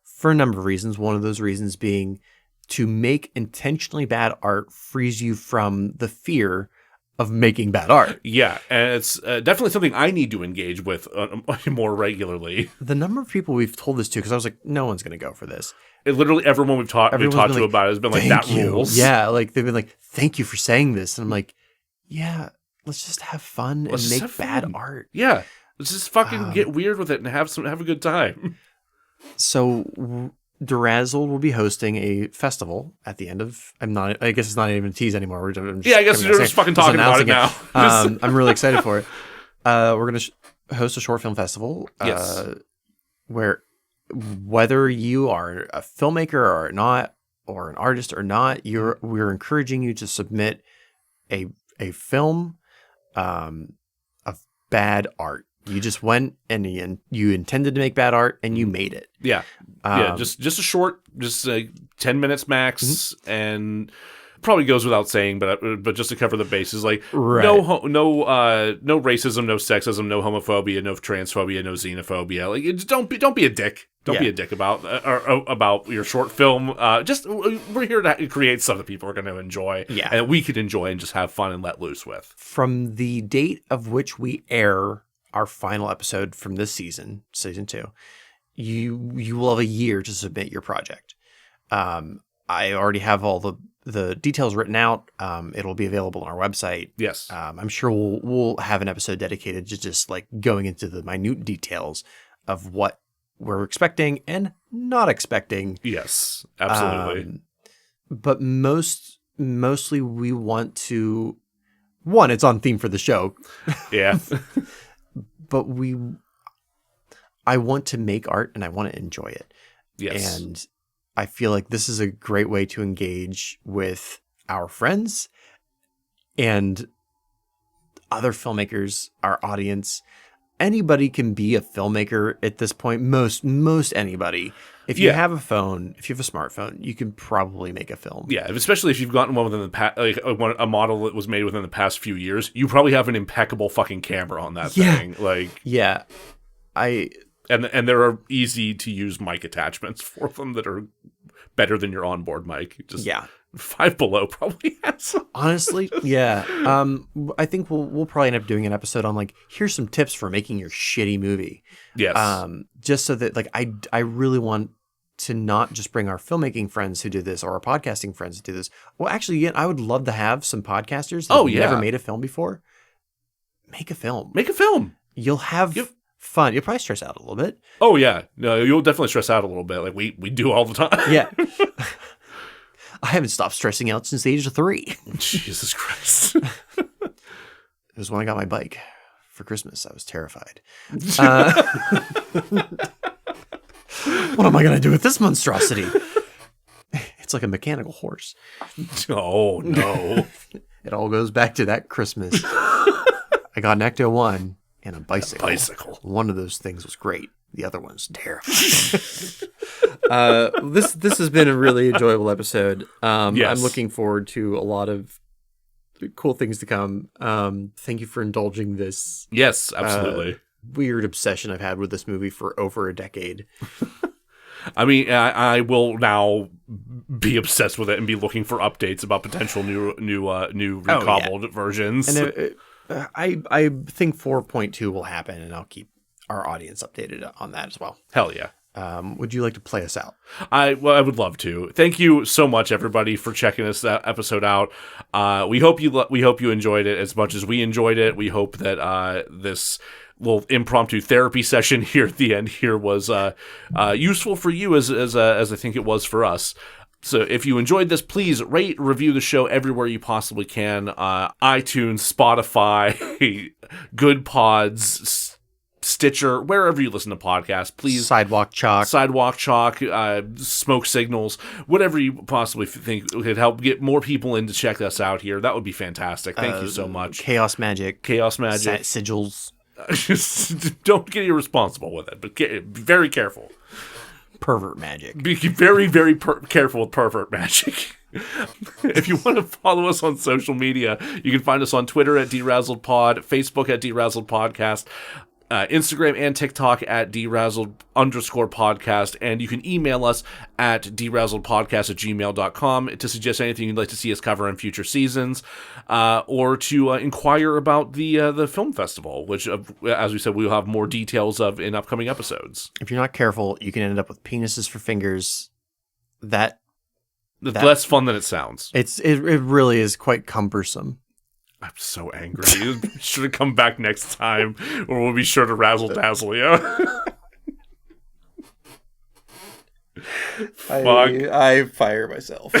for a number of reasons. One of those reasons being to make intentionally bad art frees you from the fear of making bad art. Yeah, and it's definitely something I need to engage with more regularly. The number of people we've told this to, because I was like, no one's going to go for this. Literally everyone we've talked to like, about it has been like, that "Thank you." rules. Yeah, like they've been like, thank you for saying this. And I'm like, yeah, let's just have fun Let's and just make have bad fun. art. Yeah. Let's just fucking get weird with it and have a good time. So DeRazzled will be hosting a festival at the end of. I guess it's not even a tease anymore. Yeah, I guess you're just fucking talking about it now. I'm really excited for it. We're going to host a short film festival. Yes. Where whether you are a filmmaker or not, or an artist or not, we're encouraging you to submit a film of bad art. You just went and you intended to make bad art and you made it. Yeah. Just a short, just 10 minutes max, and probably goes without saying, but just to cover the bases, like no racism, no sexism, no homophobia, no transphobia, no xenophobia. Like don't be a dick. Don't be a dick about your short film. Just we're here to create stuff that people are going to enjoy, and we could enjoy and just have fun and let loose with. From the date of which we air our final episode from this season 2, you will have a year to submit your project. I already have all the details written out. It'll be available on our website. Yes. I'm sure we'll have an episode dedicated to just like going into the minute details of what we're expecting and not expecting. Yes, absolutely. But mostly we want to, one, it's on theme for the show. Yeah. But I want to make art and I want to enjoy it. Yes. And I feel like this is a great way to engage with our friends and other filmmakers, our audience. Anybody can be a filmmaker at this point. Most anybody. If you have a phone, if you have a smartphone, you can probably make a film. Yeah, especially if you've gotten one within the past, like a model that was made within the past few years. You probably have an impeccable fucking camera on that thing. Like, yeah, and there are easy to use mic attachments for them that are better than your onboard mic. Just Five Below probably has some. Honestly, yeah. I think we'll probably end up doing an episode on like, here's some tips for making your shitty movie. Yes. Just so that like I really want to not just bring our filmmaking friends who do this or our podcasting friends who do this. Well, actually, I would love to have some podcasters that have never made a film before. Make a film. You'll have fun. You'll probably stress out a little bit. Oh yeah. No, you'll definitely stress out a little bit. Like we do all the time. Yeah. I haven't stopped stressing out since the age of 3. Jesus Christ. It was when I got my bike for Christmas. I was terrified. What am I going to do with this monstrosity? It's like a mechanical horse. Oh, no. It all goes back to that Christmas. I got an Ecto 1 and a bicycle. One of those things was great. The other one's terrifying. This has been a really enjoyable episode. I'm looking forward to a lot of cool things to come. Thank you for indulging this. Yes, absolutely. Weird obsession I've had with this movie for over a decade. I mean, I will now be obsessed with it and be looking for updates about potential new recobbled versions. And I think 4.2 will happen, and I'll keep our audience updated on that as well. Hell yeah. would you like to play us out? I would love to. Thank you so much, everybody, for checking this episode out. We hope you enjoyed it as much as we enjoyed it. We hope that this little impromptu therapy session here at the end here was useful for you as I think it was for us. So if you enjoyed this, please rate, review the show everywhere you possibly can. iTunes, Spotify, Good Pods, Stitcher, wherever you listen to podcasts, please. Sidewalk Chalk, Smoke Signals, whatever you possibly think could help get more people in to check us out here. That would be fantastic. Thank you so much. Chaos Magic. Sigils. Just don't get irresponsible with it, but be very careful. Pervert magic. Be very, very careful with pervert magic. If you want to follow us on social media, you can find us on Twitter at DeRazzledPod, Facebook at DeRazzled Podcast, Instagram and TikTok at DeRazzled_podcast, and you can email us at DeRazzledPodcast@gmail.com to suggest anything you'd like to see us cover in future seasons, or to inquire about the film festival, which, as we said, we'll have more details of in upcoming episodes. If you're not careful, you can end up with penises for fingers. That's less fun than it sounds. It really is quite cumbersome. I'm so angry. You should have come back next time, or we'll be sure to razzle dazzle you. I fire myself.